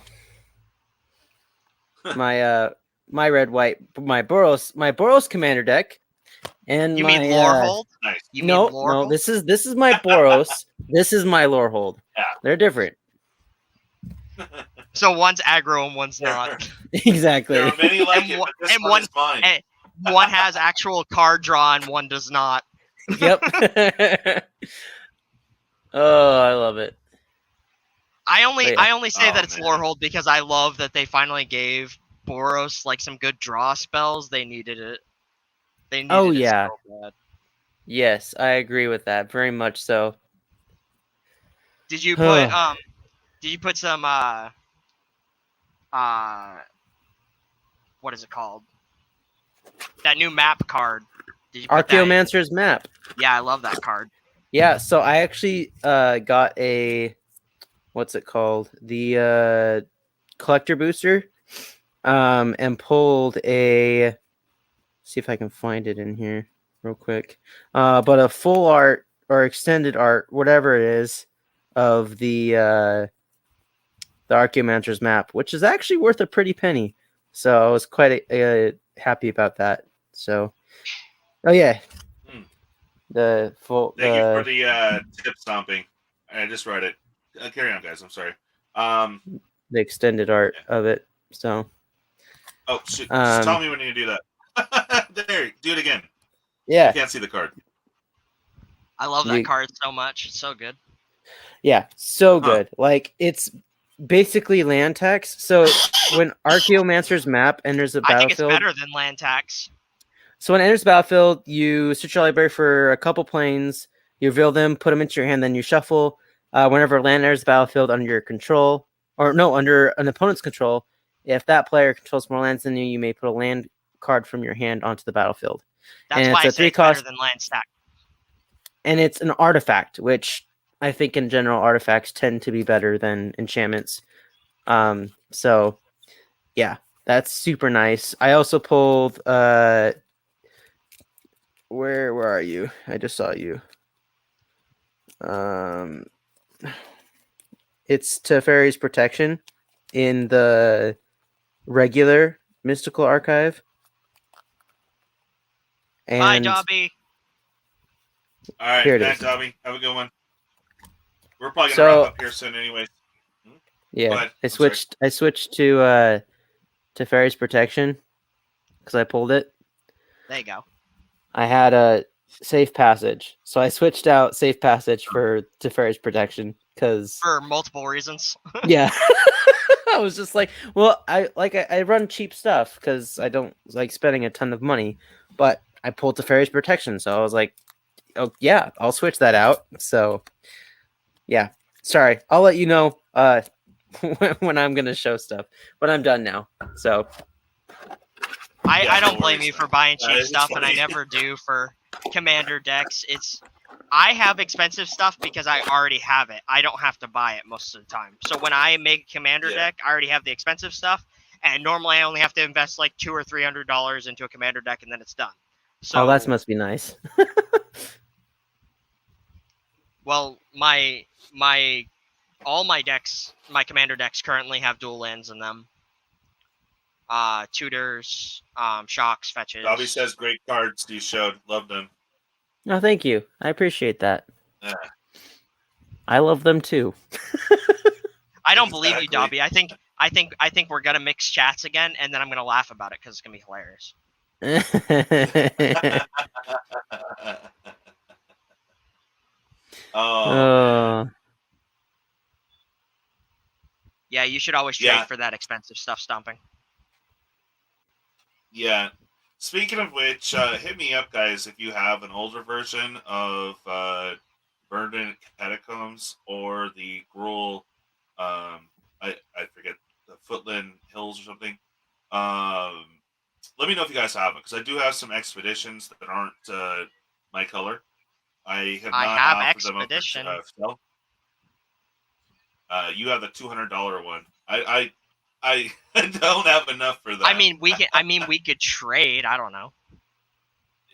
my Boros commander deck. And you mean Lorehold? Nice. No, this is my Boros. This is my Lorehold. Yeah. They're different. So one's aggro and one's not. Exactly. There are many like it, but this one is mine. One has actual card draw and one does not. Yep. Oh, I love it. I only say that it's Lorehold because I love that they finally gave Boros like some good draw spells. They needed it. They needed it so bad. Yes, I agree with that very much. So, did you put some what is it called? That new map card. Did you put Archaeomancer's map. Yeah, I love that card. Yeah, so I actually got a what's it called? The collector booster. And pulled a see if I can find it in here real quick. But a full art or extended art, whatever it is, of the Archaeomancer's map, which is actually worth a pretty penny. So I was quite happy about that. So, oh yeah, the full. Thank you for the tip Stomping. I just read it. Carry on, guys. I'm sorry. The extended art of it. So. Oh, shoot. Just tell me when you do that. There, do it again. Yeah. I can't see the card. I love that card so much. It's so good. Yeah, so good. Like, it's basically land tax. So when Archaeomancer's map enters the battlefield... I think it's better than land tax. So when it enters the battlefield, you search your library for a couple planes, you reveal them, put them into your hand, then you shuffle. Whenever land enters the battlefield under your control, under an opponent's control, if that player controls more lands than you, you may put a land card from your hand onto the battlefield. That's why I say it's better than land stack. And it's an artifact, which I think in general artifacts tend to be better than enchantments. So yeah, that's super nice. I also pulled where are you? I just saw you. It's Teferi's Protection in the regular Mystical Archive. And bye, Dobby. All right, thanks, Dobby. Have a good one. We're probably gonna wrap up here soon, anyways. Yeah, I switched to Teferi's Protection because I pulled it. There you go. I had a Safe Passage, so I switched out Safe Passage for Teferi's Protection because for multiple reasons. Yeah. I was just like, well, I run cheap stuff because I don't like spending a ton of money, but I pulled Teferi's Protection, so I was like, oh yeah, I'll switch that out. So yeah, sorry, I'll let you know when I'm gonna show stuff, but I'm done now. So I no don't blame worries, you for man. buying cheap It's stuff, and I funny. never do for commander decks. I have expensive stuff because I already have it. I don't have to buy it most of the time. So when I make a commander Yeah. deck, I already have the expensive stuff, and normally I only have to invest like $200 or $300 into a commander deck, and then it's done. So oh, that must be nice. well, all my decks, my commander decks currently have dual lands in them. Tutors, shocks, fetches. Dobby says great cards you showed. Love them. No, thank you. I appreciate that. Yeah. I love them too. I don't believe you, Exactly. Dobby. I think we're gonna mix chats again, and then I'm gonna laugh about it because it's gonna be hilarious. Oh, man. Yeah, you should always trade for that expensive stuff, Stomping. Yeah. Speaking of which, hit me up, guys, if you have an older version of Burned Catacombs or the Gruul, I forget, the Footland Hills or something. Let me know if you guys have it, because I do have some expeditions that aren't my color. I have not have offered them up for expedition. sale. You have the $200 one. I don't have enough for that. I mean, we could trade. I don't know.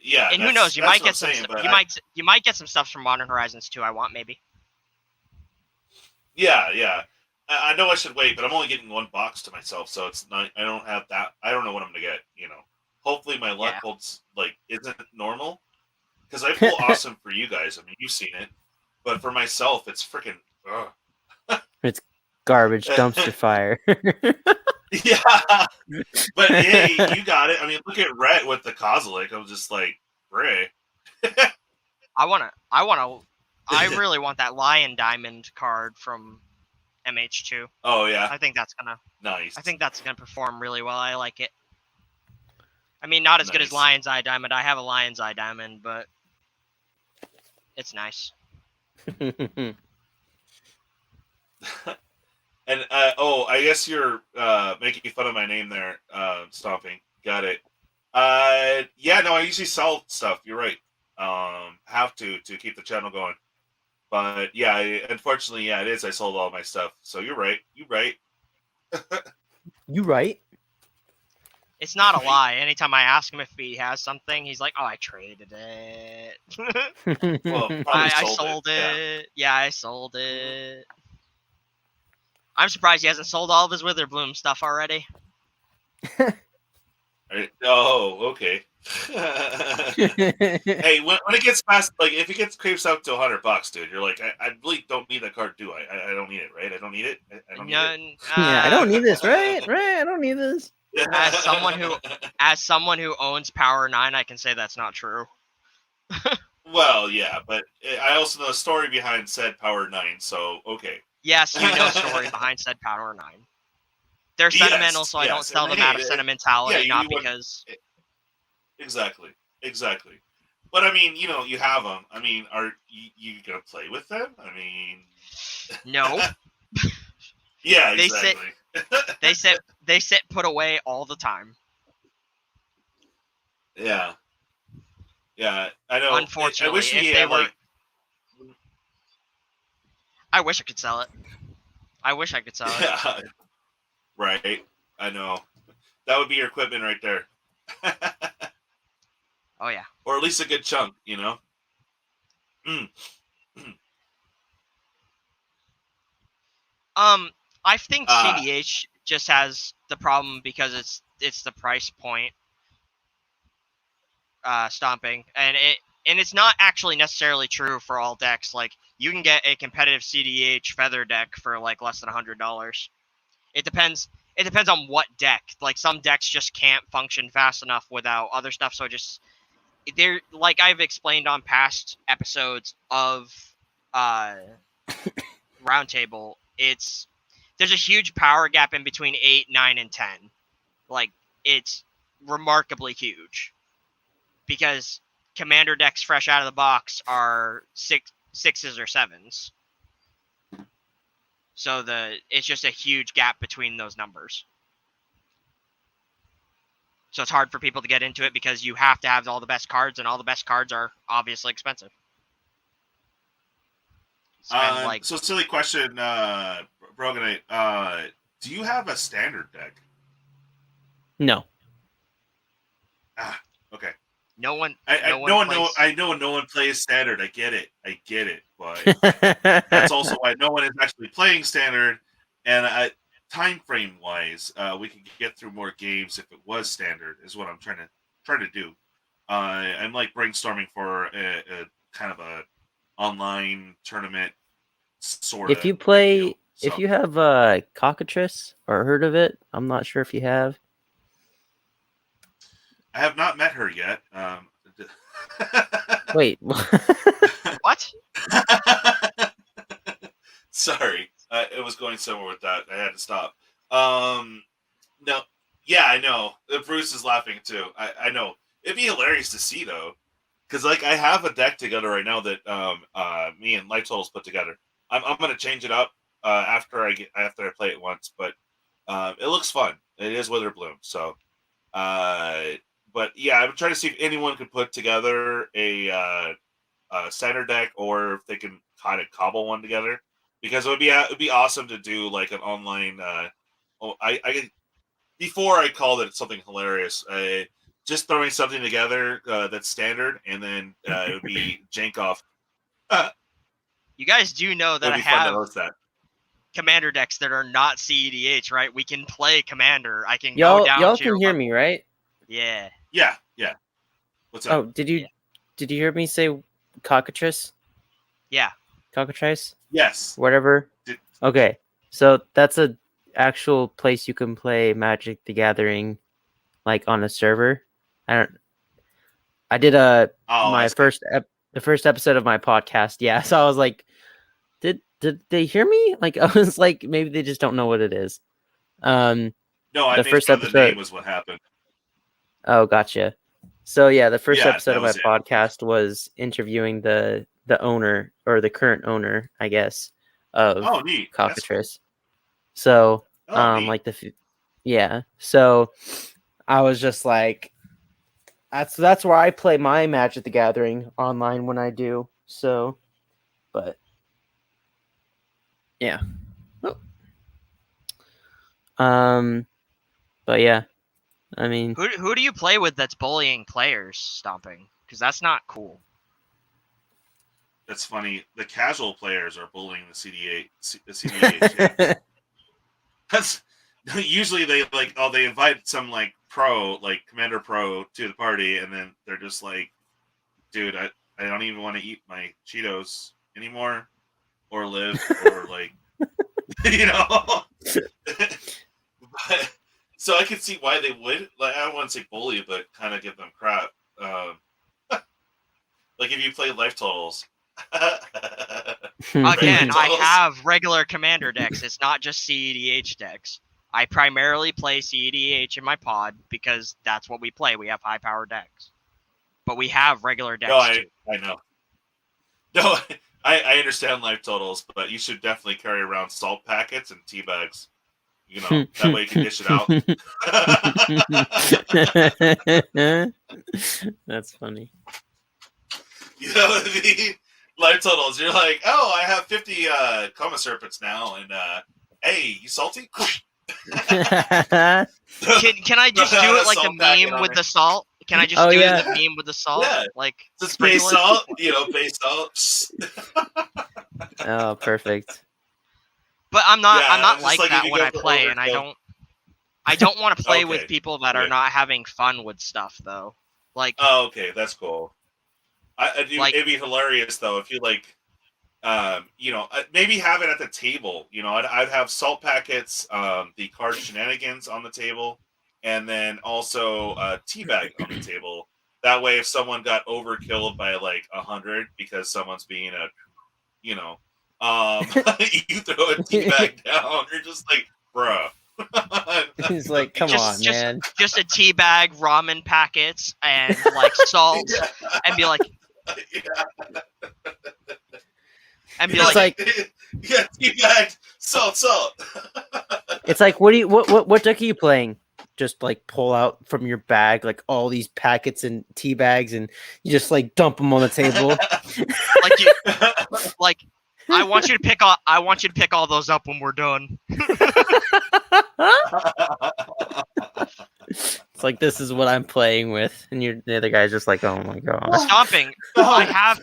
Yeah, and who knows? You might get some. Saying, you might get some stuff from Modern Horizons too. I want maybe. Yeah. I know I should wait, but I'm only getting one box to myself, so it's not. I don't have that. I don't know what I'm gonna get. Hopefully my luck holds isn't normal, because I pull awesome for you guys. I mean, you've seen it, but for myself, it's freaking. It's garbage dumpster fire. Yeah, but hey, you got it. I mean, look at Rhett with the Kozilek. I was just like, Ray. I really want that Lion Diamond card from MH2. Oh yeah, I think that's gonna. Nice. I think that's gonna perform really well. I like it. I mean, not as good as Lion's Eye Diamond. I have a Lion's Eye Diamond, but it's nice. And I guess you're making fun of my name there, Stomping. Got it. Yeah, no, I usually sell stuff. You're right. Have to keep the channel going. But yeah, unfortunately, yeah, it is. I sold all my stuff. So you're right. You right. You right. It's not a lie. Anytime I ask him if he has something, he's like, "Oh, I traded it." Well, I sold it. Yeah, I sold it. I'm surprised he hasn't sold all of his Witherbloom stuff already. Oh, okay. Hey, when it gets past, if it creeps out to $100, dude, you're like, I really don't need that card, do I? I don't need it, right? I don't need it. I don't need it. Yeah, I don't need this, right? I don't need this. As someone who owns Power 9, I can say that's not true. Well, yeah, but I also know the story behind said Power 9, so okay. Yes, you know story behind said Power 9. They're sentimental, so I don't sell them out of sentimentality, not because... Exactly. But, I mean, you have them. I mean, are you going to play with them? I mean... No. Yeah, exactly. They sit put away all the time. Yeah. Yeah, I know. Unfortunately, I wish if they were... I wish I could sell it. Yeah. Right. I know. That would be your equipment right there. Oh, yeah. Or at least a good chunk, I think CDH just has the problem because it's the price point. Stomping, and it's not actually necessarily true for all decks. Like, you can get a competitive CDH feather deck for less than $100. It depends on what deck. Like, some decks just can't function fast enough without other stuff. So they're like I've explained on past episodes of Roundtable. there's a huge power gap in between 8, 9, and 10. Like, it's remarkably huge. Because commander decks fresh out of the box are 6s or 7s. So it's just a huge gap between those numbers. So it's hard for people to get into it because you have to have all the best cards, and all the best cards are obviously expensive. So silly question, Broganite. Do you have a standard deck? No. Okay. No one. I know no one plays standard. I get it, but that's also why no one is actually playing standard. And time frame wise, we could get through more games if it was standard. Is what I'm trying to do. I'm like brainstorming for a kind of a online tournament sort of. If you play, if you have Cockatrice or heard of it, I'm not sure if you have. I have not met her yet. Wait. What? Sorry, it was going somewhere with that. I had to stop. No, yeah, I know. Bruce is laughing too. I know. It'd be hilarious to see though, because like I have a deck together right now that me and Light Totals put together. I'm gonna change it up after I play it once, but it looks fun. It is Witherbloom, so. But yeah, I'm trying to see if anyone could put together a standard deck, or if they can kind of cobble one together, because it would be awesome to do like an online. Before I called it something hilarious, just throwing something together that's standard, and then it would be jank off. You guys do know that I have commander decks that are not CEDH, right? We can play commander. I can go down. Y'all can hear me, right? Yeah. Yeah. What's up? Oh, did you hear me say Cockatrice? Yeah. Cockatrice? Yes. Whatever. Okay, so that's a actual place you can play Magic the Gathering, like on a server. I did the first episode of my podcast. Yeah, so I was like, did they hear me? Like, I was like, maybe they just don't know what it is. No, the first episode, the name was what happened. Oh, gotcha. So yeah, the first episode of my podcast was interviewing the owner, or the current owner, I guess, of Cockatrice. So like so I was just like, that's where I play my Magic the Gathering online when I do. So, but yeah. But yeah. I mean, who do you play with that's bullying players, Stomping? Because that's not cool. That's funny. The casual players are bullying the CDH. Yeah. That's usually they invite some like pro, like Commander Pro, to the party, and then they're just like, dude, I don't even want to eat my Cheetos anymore, or live, or like, you know. But, so I can see why they would. Like, I don't want to say bully, but kind of give them crap. Like if you play Life Totals. Again, I have regular commander decks. It's not just CEDH decks. I primarily play CEDH in my pod because that's what we play. We have high power decks. But we have regular decks too. I know. No, I understand Life Totals, but you should definitely carry around salt packets and tea bags. You know, that way you can dish it out. That's funny. You know what I mean? Life Totals. You're like, oh, I have 50 Coma Serpents now, and hey, you salty? Can I just do it like the meme with the salt? Can I just do it the meme with the salt? Yeah. Like just base salt, base salt. Oh, perfect. But I'm not like that when I play, and I don't want to play with people that are not having fun with stuff though. Like, oh, okay, that's cool. It'd be hilarious though if you like, maybe have it at the table. You know, I'd have salt packets, the card shenanigans on the table, and then also teabag on the table. That way, if someone got overkilled by like 100 because someone's being you throw a tea bag down. You're just like, bro. He's like, come on, man. Just a tea bag, ramen packets, and like salt, and be like, and be It's like, yeah, tea bag, salt. it's like, what deck are you playing? Just like pull out from your bag like all these packets and tea bags, and you just like dump them on the table. like I want you to pick all those up when we're done. It's like, this is what I'm playing with, and the other guy's just like, oh my god. Stomping. I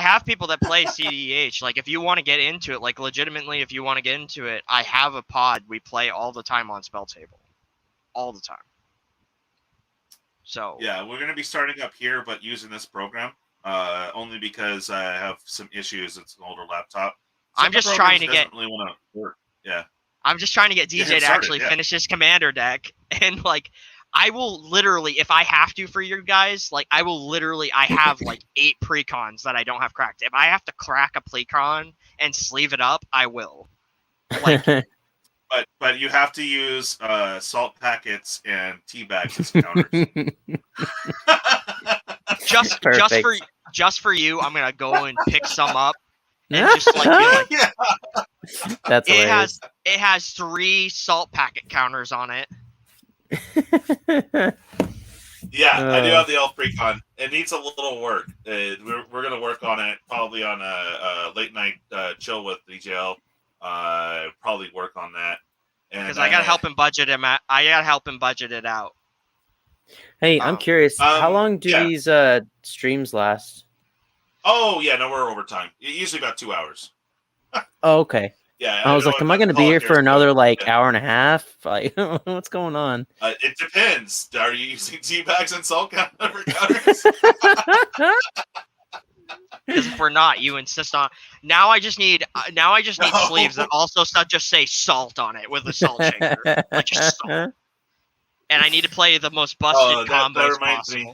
have people that play CDH. Like, if you want to get into it, like legitimately, if you want to get into it, I have a pod we play all the time on Spell Table, all the time. So yeah, we're gonna be starting up here, but using this program, only because I have some issues. It's an older laptop. I'm just trying to get. Really want to work. Yeah. I'm just trying to get DJ to actually finish his commander deck, and like, I will literally, if I have to for you guys, like, I have like 8 precons that I don't have cracked. If I have to crack a precon and sleeve it up, I will. Like, but you have to use salt packets and tea bags as counters. just for you, I'm gonna go and pick some up and just like be like, yeah. That's hilarious. It has 3 salt packet counters on it. Yeah, I do have the elf precon. It needs a little work. We're gonna work on it probably on a late night chill with DJL. Probably work on that. Because I gotta help him budget him. I gotta help him budget it out. Hey, I'm curious. How long do these streams last? Oh yeah, no, we're over time. Usually about 2 hours. Oh, okay. Yeah, I was like, am I going to be here for another hour and a half? Like, what's going on? It depends. Are you using tea bags and salt counters? Because if we're not, you insist on. Now I just need sleeves that also just say salt on it with a salt shaker, like just salt. And I need to play the most busted combos possible. Me.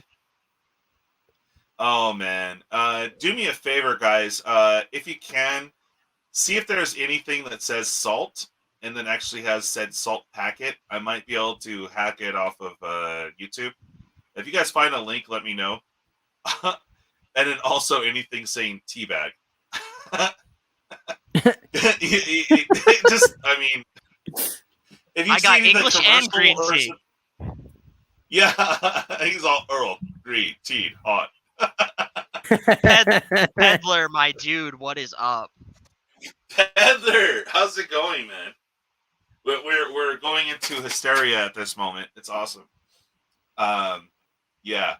Oh man, do me a favor, guys. If you can, see if there's anything that says salt and then actually has said salt packet. I might be able to hack it off of YouTube. If you guys find a link, let me know. And then also anything saying teabag. Just, I mean, if you I got English and green tea. Yeah, he's all Earl, green, tea, hot. Peddler, my dude, what is up? Peddler, how's it going, man? We're going into hysteria at this moment. It's awesome. Yeah.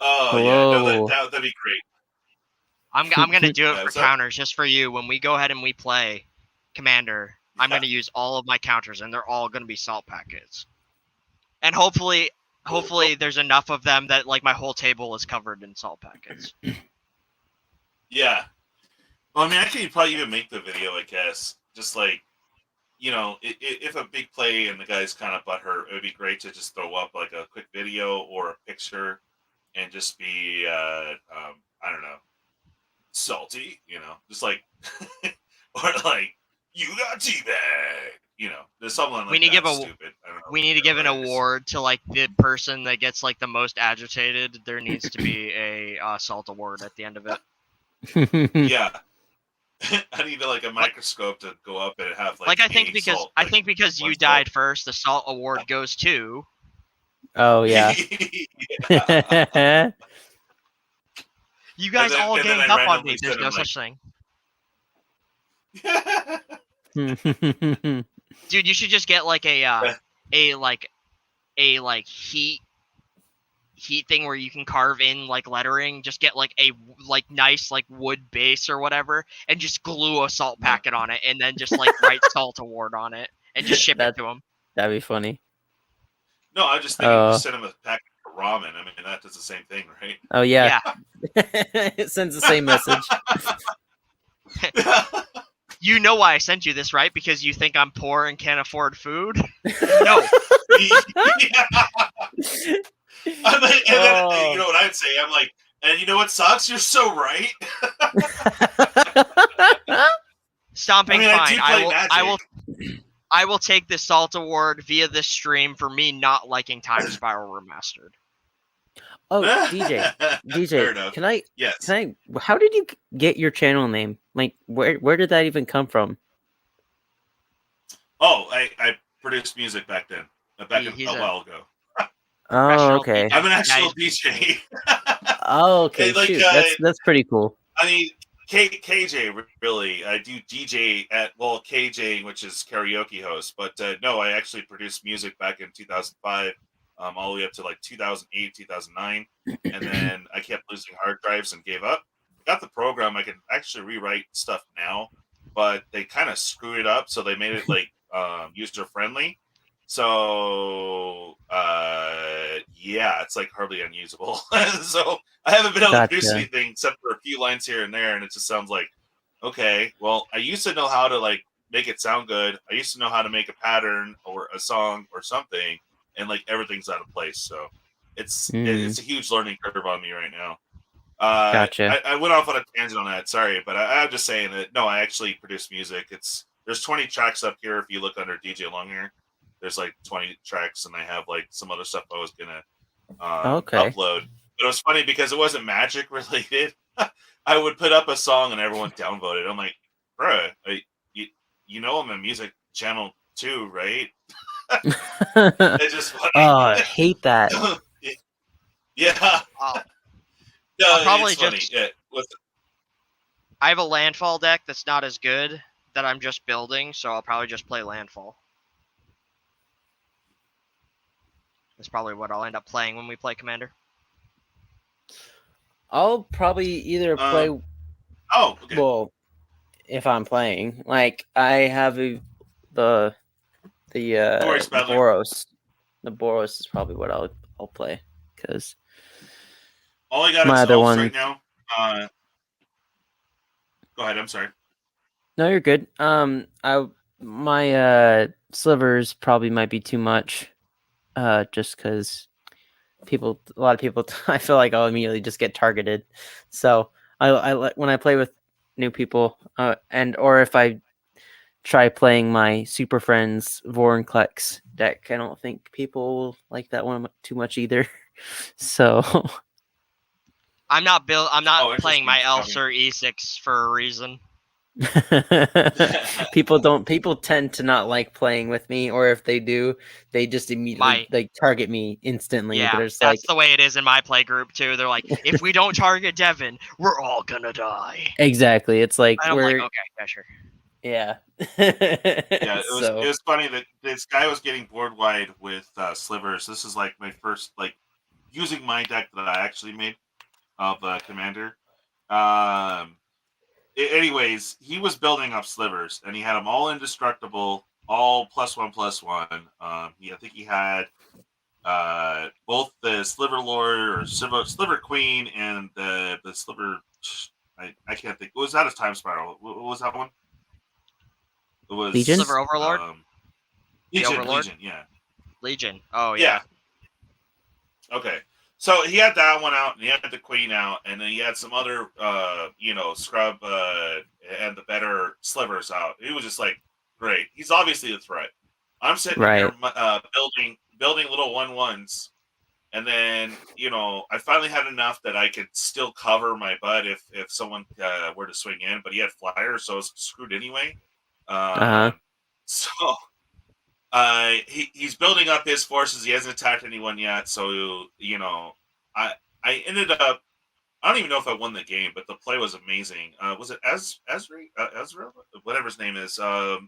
Oh, hello. Yeah, no, that'd be great. I'm gonna do it for counters just for you. When we go ahead and we play Commander, I'm gonna use all of my counters, and they're all gonna be salt packets. And hopefully there's enough of them that like my whole table is covered in salt packets. Yeah. Well, I mean, I could probably even make the video, I guess. Just like, you know, if a big play and the guy's kind of butthurt, it would be great to just throw up like a quick video or a picture and just be, I don't know, salty, you know, just like, or like, you got teabag, you know, there's something like that stupid. We need to give an award to like the person that gets like the most agitated. There needs to be a salt award at the end of it. Yeah. I need like a microscope to go up and have like. I think because you died first, the salt award goes to. Oh yeah. Yeah. You guys all ganged up on me. There's no such thing. Dude, you should just get like a heat thing where you can carve in like lettering. Just get like a nice like wood base or whatever, and just glue a salt packet on it, and then just like write salt award on it, and just ship it to them. That'd be funny. No, I just think you just send them a packet of ramen. I mean, that does the same thing, right? Oh yeah. It sends the same message. You know why I sent you this, right? Because you think I'm poor and can't afford food? No. I'm like, and then, you know what I'd say? I'm like, And you know what sucks? You're so right. Stomping, I fine. do play Magic. I will take the Salt Award via this stream for me not liking Time Spiral Remastered. Oh, DJ, Fair enough. can I? Yes. How did you get your channel name? Like, where did that even come from? Oh, I produced music back then. A while ago. Oh, okay. I'm an actual DJ. Oh, okay. Like, shoot, that's pretty cool. I mean, KJ, really. I do DJ at, KJing, which is karaoke host. But no, I actually produced music back in 2005, all the way up to like 2008, 2009. And then I kept losing hard drives and gave up. Got the program. I can actually rewrite stuff now, but they kind of screwed it up. So they made it like user friendly. So yeah, it's like hardly unusable. So I haven't been able to produce anything except for a few lines here and there, and it just sounds like, okay, well, I used to know how to like make it sound good. I used to know how to make a pattern or a song or something, and like everything's out of place. So it's a huge learning curve on me right now. Gotcha. I went off on a tangent on that. Sorry, but I'm just saying that no, I actually produce music. There's 20 tracks up here. If you look under Djlonghair, there's like 20 tracks, and I have like some other stuff I was gonna upload. But it was funny because it wasn't Magic related. I would put up a song and everyone downvoted. I'm like, bruh, you know I'm a music channel too, right? It's just funny. Oh, I hate that. Yeah. No, I'll probably it's funny. Yeah. I have a Landfall deck that's not as good that I'm just building, so I'll probably just play Landfall. That's probably what I'll end up playing when we play Commander. I'll probably either play. Oh, okay. Well, if I'm playing, like I have the Boros. The Boros is probably what I'll play because all I got my other one right now. Go ahead. I'm sorry. No, you're good. My slivers probably might be too much, just because a lot of people, I feel like I'll immediately just get targeted. So I when I play with new people, or if I try playing my Super Friends Vorinclex deck, I don't think people will like that one too much either. So I'm not playing my Elser E6 for a reason. People tend to not like playing with me, or if they do, they just immediately like target me instantly. Yeah, that's the way it is in my play group too. They're like, if we don't target Devin, we're all gonna die. Exactly. It's like and I'm like, okay, yeah, sure. Yeah. Yeah, it was funny that this guy was getting board wide with slivers. This is like my first like using my deck that I actually made of Commander. Anyways, he was building up slivers, and he had them all indestructible, all +1/+1. I think he had both the Sliver Lord or Sliver Queen and the Sliver. I can't think. What was that? A Time Spiral? What was that one? It was Legion? Sliver Overlord. Legion, yeah. Legion. Oh yeah. Okay. So he had that one out, and he had the Queen out, and then he had some other, Scrub and the better slivers out. He was just like, great. He's obviously a threat. I'm sitting here building little 1/1s, and then I finally had enough that I could still cover my butt if someone were to swing in, but he had flyers, so I was screwed anyway. So he's building up his forces. He hasn't attacked anyone yet, so I ended up. I don't even know if I won the game, but the play was amazing. Was it Ezra? Whatever his name is. The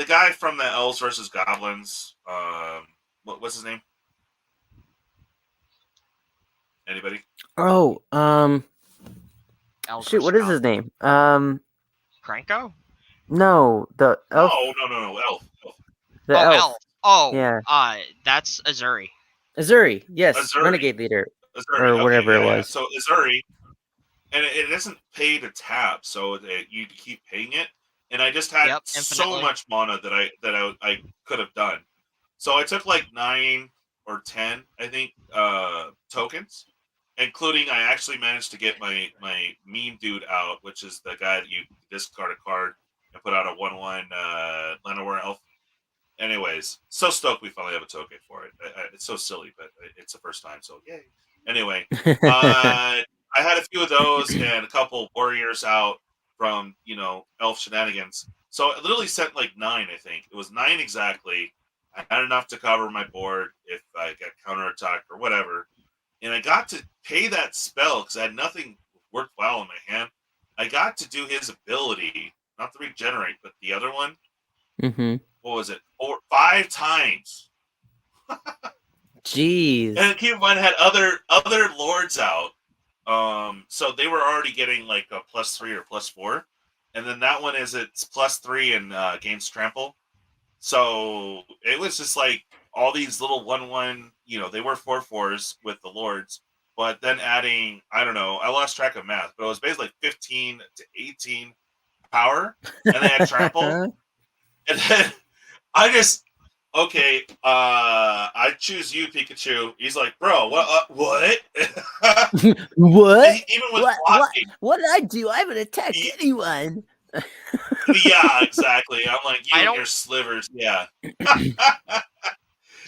guy from the Elves versus Goblins. What's his name? Anybody? Oh, Elves shoot, what is his name? Cranko? No, the elf. No, Elf. The elf. Oh, yeah. That's Azuri. Azuri, yes, Renegade Leader, or whatever it was. So Azuri, and it doesn't pay to tap, so you keep paying it. And I just had so much mana that I could have done. So I took like 9 or 10, I think, tokens, including I actually managed to get my meme dude out, which is the guy that you discard a card and put out a 1/1 Llanowar elf. Anyways, so stoked we finally have a token for it. It's so silly, but it's the first time, so yay. Anyway, I had a few of those and a couple warriors out from elf shenanigans. So I literally sent like 9. I think it was 9 exactly. I had enough to cover my board if I got counterattacked or whatever. And I got to pay that spell because I had nothing worthwhile in my hand. I got to do his ability, not the regenerate, but the other one. Mm-hmm. What was it? 5 times. Jeez. And keep in mind, I had other lords out. So they were already getting like a +3 or +4. And then that one it's +3 and gains trample. So it was just like all these little 1/1, they were 4/4s with the lords, but then adding, I don't know, I lost track of math, but it was basically like 15 to 18 power, and they had trample. And then I just, okay, I choose you, Pikachu. He's like, bro, what? What? Even with blocking. What did I do? I haven't attacked anyone. Yeah, exactly. I'm like, you and your slivers, yeah.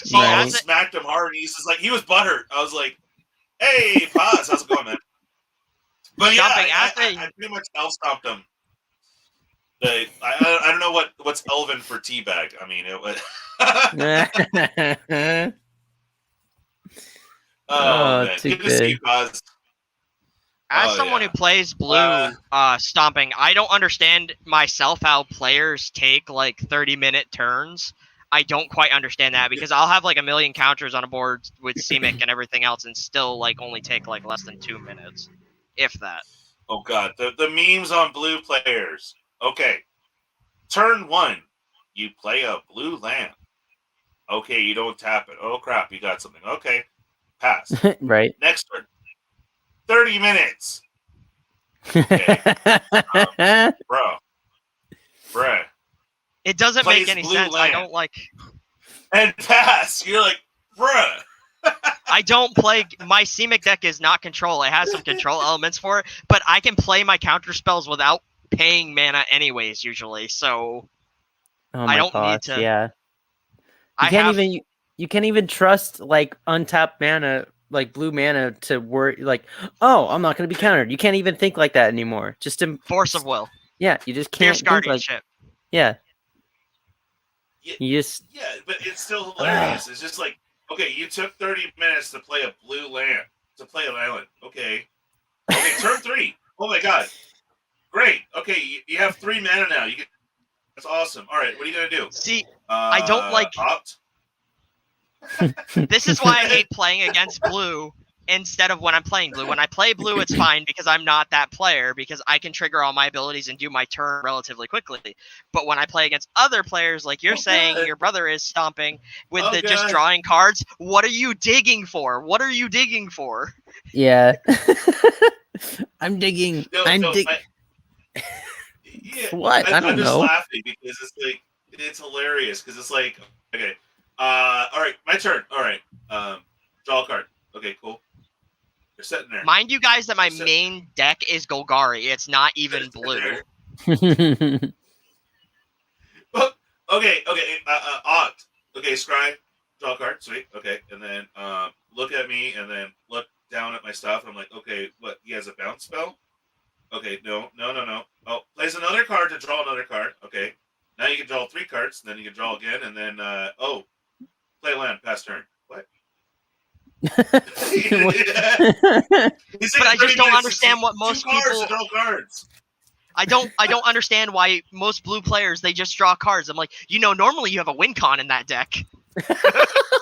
See, I smacked him hard. He's just like, he was butthurt. I was like, hey, Paz, how's it going, man? But yeah, I pretty much elf-stomped him. I don't know what's Elven for teabag. I mean, it was. Oh, man. Good to see you, Paz. As someone who plays blue stomping, I don't understand myself how players take like 30-minute turns. I don't quite understand that because I'll have like a million counters on a board with Simic and everything else and still like only take like less than 2 minutes, if that. Oh god, the memes on blue players. Okay, turn 1, you play a blue land. Okay, you don't tap it. Oh crap, you got something. Okay, pass. Right. Next turn, 30 minutes. Okay, bruh. It doesn't make any sense. Land. I don't like. And pass. You're like, bruh. I don't play. My Simic deck is not control. It has some control elements for it, but I can play my counter spells without paying mana anyways, usually. So I don't need to. Yeah. You can't even trust like untapped mana, like blue mana, to worry. Like, oh, I'm not going to be countered. You can't even think like that anymore. Just to force of will. Yeah, you just can't. Fierce guardianship. Yeah. Yeah, but it's still hilarious. It's just like, okay, you took 30 minutes to play a blue land, to play an island. Okay, turn 3. Oh my god, great. Okay, you have 3 mana now. That's awesome. All right, what are you gonna do? See, I don't like. Opt? This is why I hate playing against blue instead of when I'm playing blue. When I play blue, it's fine because I'm not that player because I can trigger all my abilities and do my turn relatively quickly. But when I play against other players, like you're saying, your brother is stomping with just drawing cards, what are you digging for? What are you digging for? Yeah. I'm digging. I'm digging. What? I don't know. I'm just laughing because it's like, it's hilarious because it's like, okay, all right, my turn. All right, draw a card. Okay, cool. You're sitting there. Mind you guys that my main deck is Golgari. It's not even blue. Okay. Oct. Okay, scry. Draw a card. Sweet. Okay, and then look at me, and then look down at my stuff. I'm like, okay, what? He has a bounce spell. Okay, no. Oh, plays another card to draw another card. Okay, now you can draw 3 cards, and then you can draw again, and then play land, pass turn. What? But I just don't understand what most people. Draw cards. I don't understand why most blue players they just draw cards. I'm like, normally you have a win con in that deck.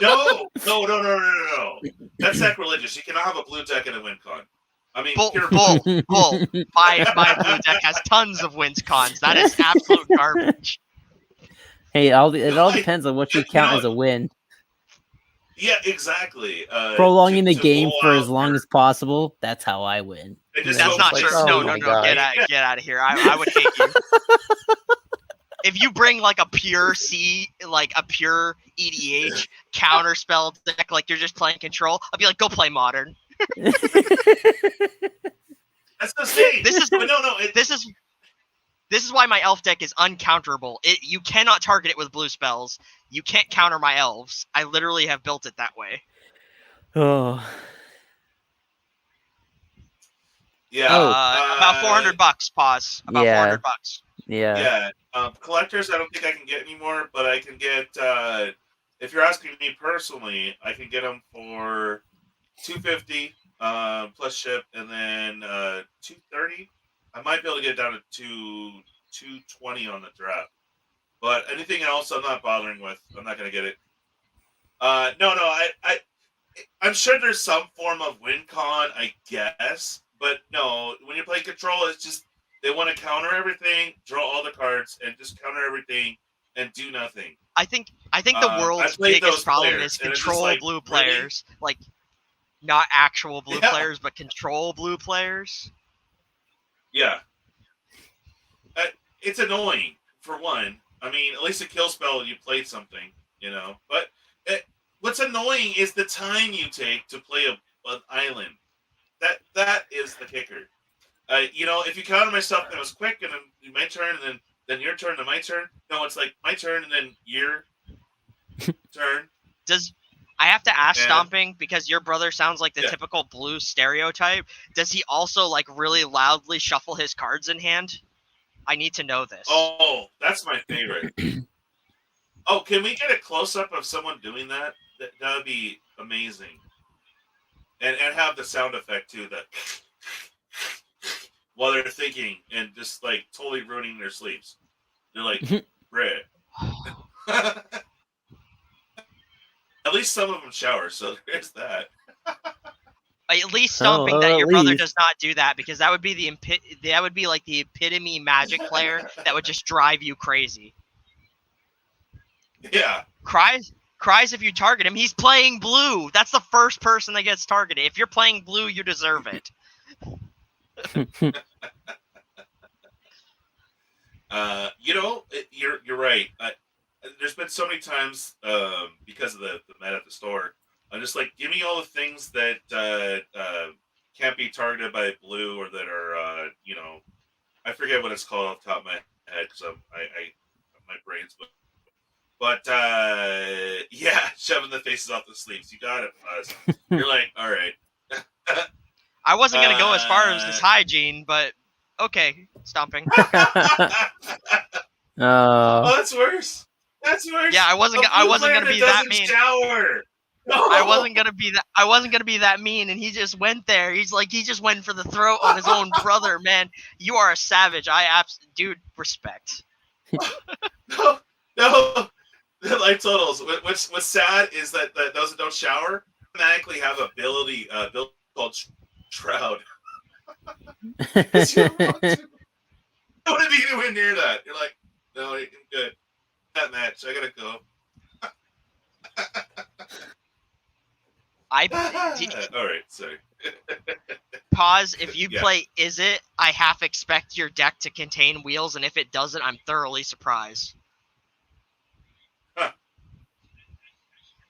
No. That's sacrilegious. You cannot have a blue deck and a win con. I mean, bull. My blue deck has tons of wins cons. That is absolute garbage. Hey, it all depends on what you count as a win. Yeah, exactly. Prolonging the game for as long as possible. That's how I win. That's not true. No. Get out of here. I would hate you. If you bring like a pure EDH counter spell deck, like you're just playing control, I'd be like, go play modern. That's the thing. This is But no. This is why my elf deck is uncounterable. You cannot target it with blue spells. You can't counter my elves. I literally have built it that way. Oh. Yeah. About $400. Pause. About Yeah. $400. Yeah. Collectors, I don't think I can get anymore, but I can get. If you're asking me personally, I can get them for $250 plus ship, and then $230. I might be able to get it down to $220 on the draft. But anything else, I'm not bothering with. I'm not gonna get it. No. I'm sure there's some form of win con, I guess, but no. When you play control, it's just they want to counter everything, draw all the cards, and just counter everything and do nothing. I think the world's biggest problem is control like, blue players, like not actual blue Yeah. players, but control blue players. Yeah, it's annoying for one. I mean, at least a kill spell you played something, you know. But what's annoying is the time you take to play an island. That is the kicker. You know, if you counter my stuff, that was quick, and then my turn, and then your turn, and my turn. No, it's like my turn, and then your turn. I have to ask Yeah. Stomping, because your brother sounds like the typical blue stereotype. Does he also like really loudly shuffle his cards in hand? I need to know this. Oh, that's my favorite. Oh, can we get a close up of someone doing that? That would be amazing. And have the sound effect too, that while they're thinking and just like totally ruining their sleeps. They're like, "Red." At least some of them shower, so there's that. At least Stomping that at your brother least. does not do that, because that would be like the epitome Magic player that would just drive you crazy. Yeah. Cries if you target him. He's playing blue. That's the first person that gets targeted. If you're playing blue, you deserve it. You know, you're right. There's been so many times because of the meta at the store. I'm just like, give me all the things that can't be targeted by blue, or that are you know, I forget what it's called off the top of my head because I my brain's. But yeah, shoving the faces off the sleeves. You got it, Buzz. You're like, all right. I wasn't gonna go as far as this hygiene, but okay, Stomping. Oh, that's worse. That's worse. Yeah, I wasn't gonna be that mean. Shower. No. I wasn't gonna be that mean, and he just went there. He just went for the throat of his own brother. Man, you are a savage. Dude, respect. No. Life totals. What's sad is that those that don't shower automatically have ability built called Shroud. You don't want to be anywhere near that. You're like, no, I'm good. That match, I gotta go. All right, sorry. Pause. If you play Is It, I half expect your deck to contain wheels, and if it doesn't, I'm thoroughly surprised.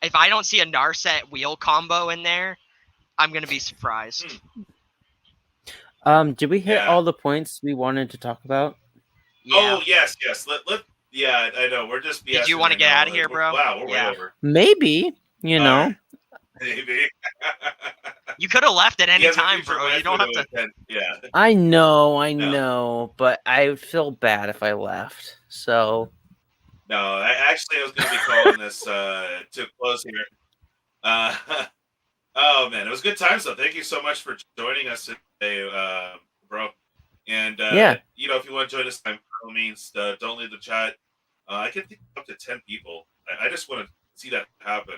If I don't see a Narset wheel combo in there, I'm gonna be surprised. Did we hit all the points we wanted to talk about? Yeah. Oh yes. Let yeah, I know. We're just BSing. Did you want to get out of here, bro? Wow, we're way over. Maybe, you know. Right. Maybe. You could have left at any time, bro. You don't have to. Yeah. I know, but I feel bad if I left. So. No, I was going to be calling this to close here. Oh man, it was good times though. Thank you so much for joining us today, bro. And you know, if you want to join us, by all means, don't leave the chat. I can think up to 10 people. I just want to see that happen.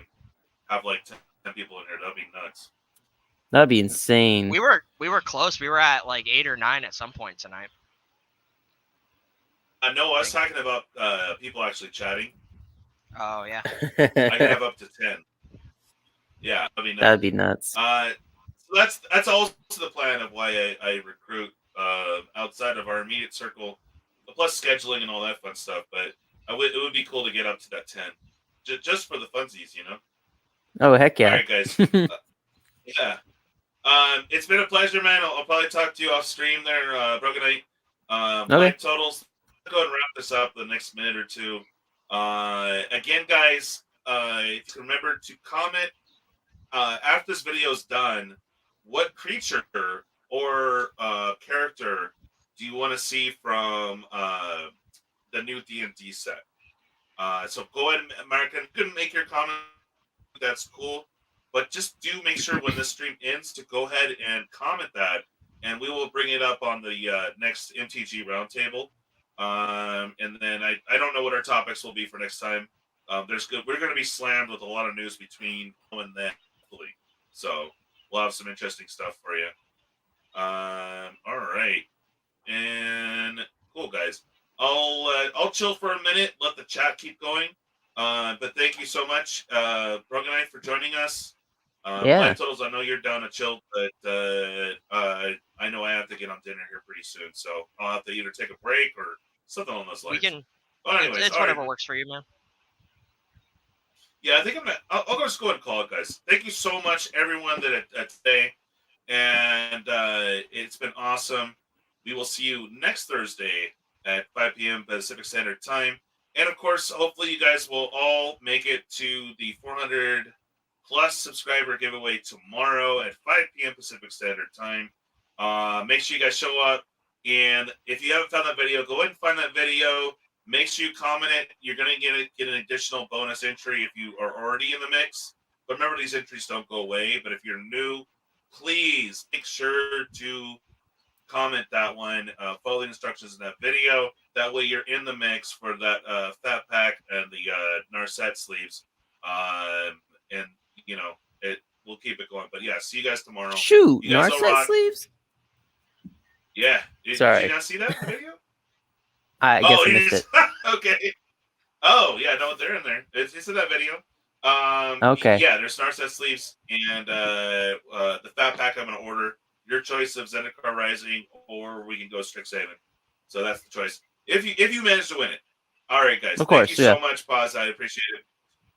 Have like 10 people in here. That'd be nuts. That'd be insane. We were close. We were at like 8 or 9 at some point tonight. No, I was talking about people actually chatting. Oh yeah. I can have up to 10. Yeah, that'd be nuts. So that's also the plan of why I recruit outside of our immediate circle, plus scheduling and all that fun stuff. But it would be cool to get up to that 10, just for the funsies, you know. Oh heck yeah! All right, guys. Yeah. It's been a pleasure, man. I'll probably talk to you off stream there, Broganite. Okay. Live totals. Go ahead and wrap this up the next minute or two. Again, guys, if you remember to comment after this video is done, what creature or character do you want to see from the new D&D set? So go ahead and American, you can make your comment. That's cool. But just do make sure when the stream ends to go ahead and comment that, and we will bring it up on the next MTG roundtable. And then I don't know what our topics will be for next time. We're going to be slammed with a lot of news between now and then, hopefully. So we'll have some interesting stuff for you. All right, and cool, guys. I'll chill for a minute, let the chat keep going. But thank you so much, Broganite, for joining us. Yeah. Live totals, I know you're down to chill, but I know I have to get on dinner here pretty soon, so I'll have to either take a break or something along those lines. We can. But anyways, It's whatever works for you, man. Yeah, I think I'll just go ahead and call it, guys. Thank you so much, everyone that today, and it's been awesome. We will see you next Thursday at 5 p.m. Pacific Standard Time. And of course, hopefully you guys will all make it to the 400 plus subscriber giveaway tomorrow at 5 p.m. Pacific Standard Time. Make sure you guys show up. And if you haven't found that video, go ahead and find that video. Make sure you comment it. You're going to get an additional bonus entry if you are already in the mix. But remember, these entries don't go away. But if you're new, please make sure to comment that one, follow the instructions in that video. That way you're in the mix for that fat pack and the Narset sleeves. And, you know, we'll keep it going. But yeah, see you guys tomorrow. Shoot, You guys all Narset rock. sleeves? Yeah. Did Sorry. you not see that video? I guess I you missed it. Okay. Oh, yeah, no, they're in there. It's in that video. Okay. Yeah, there's Narset sleeves and the fat pack I'm going to order. Your choice of Zendikar Rising, or we can go Strixhaven. So that's the choice. If you manage to win it. All right, guys. Of course, Thank you yeah. so much, Paz. I appreciate it.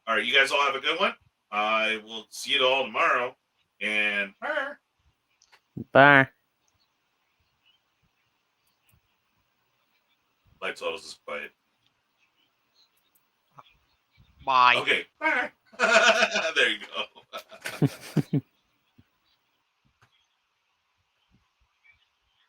All right, you guys all have a good one. I will see you all tomorrow. And Bye. Light totals is quiet. Bye. Okay. There you go.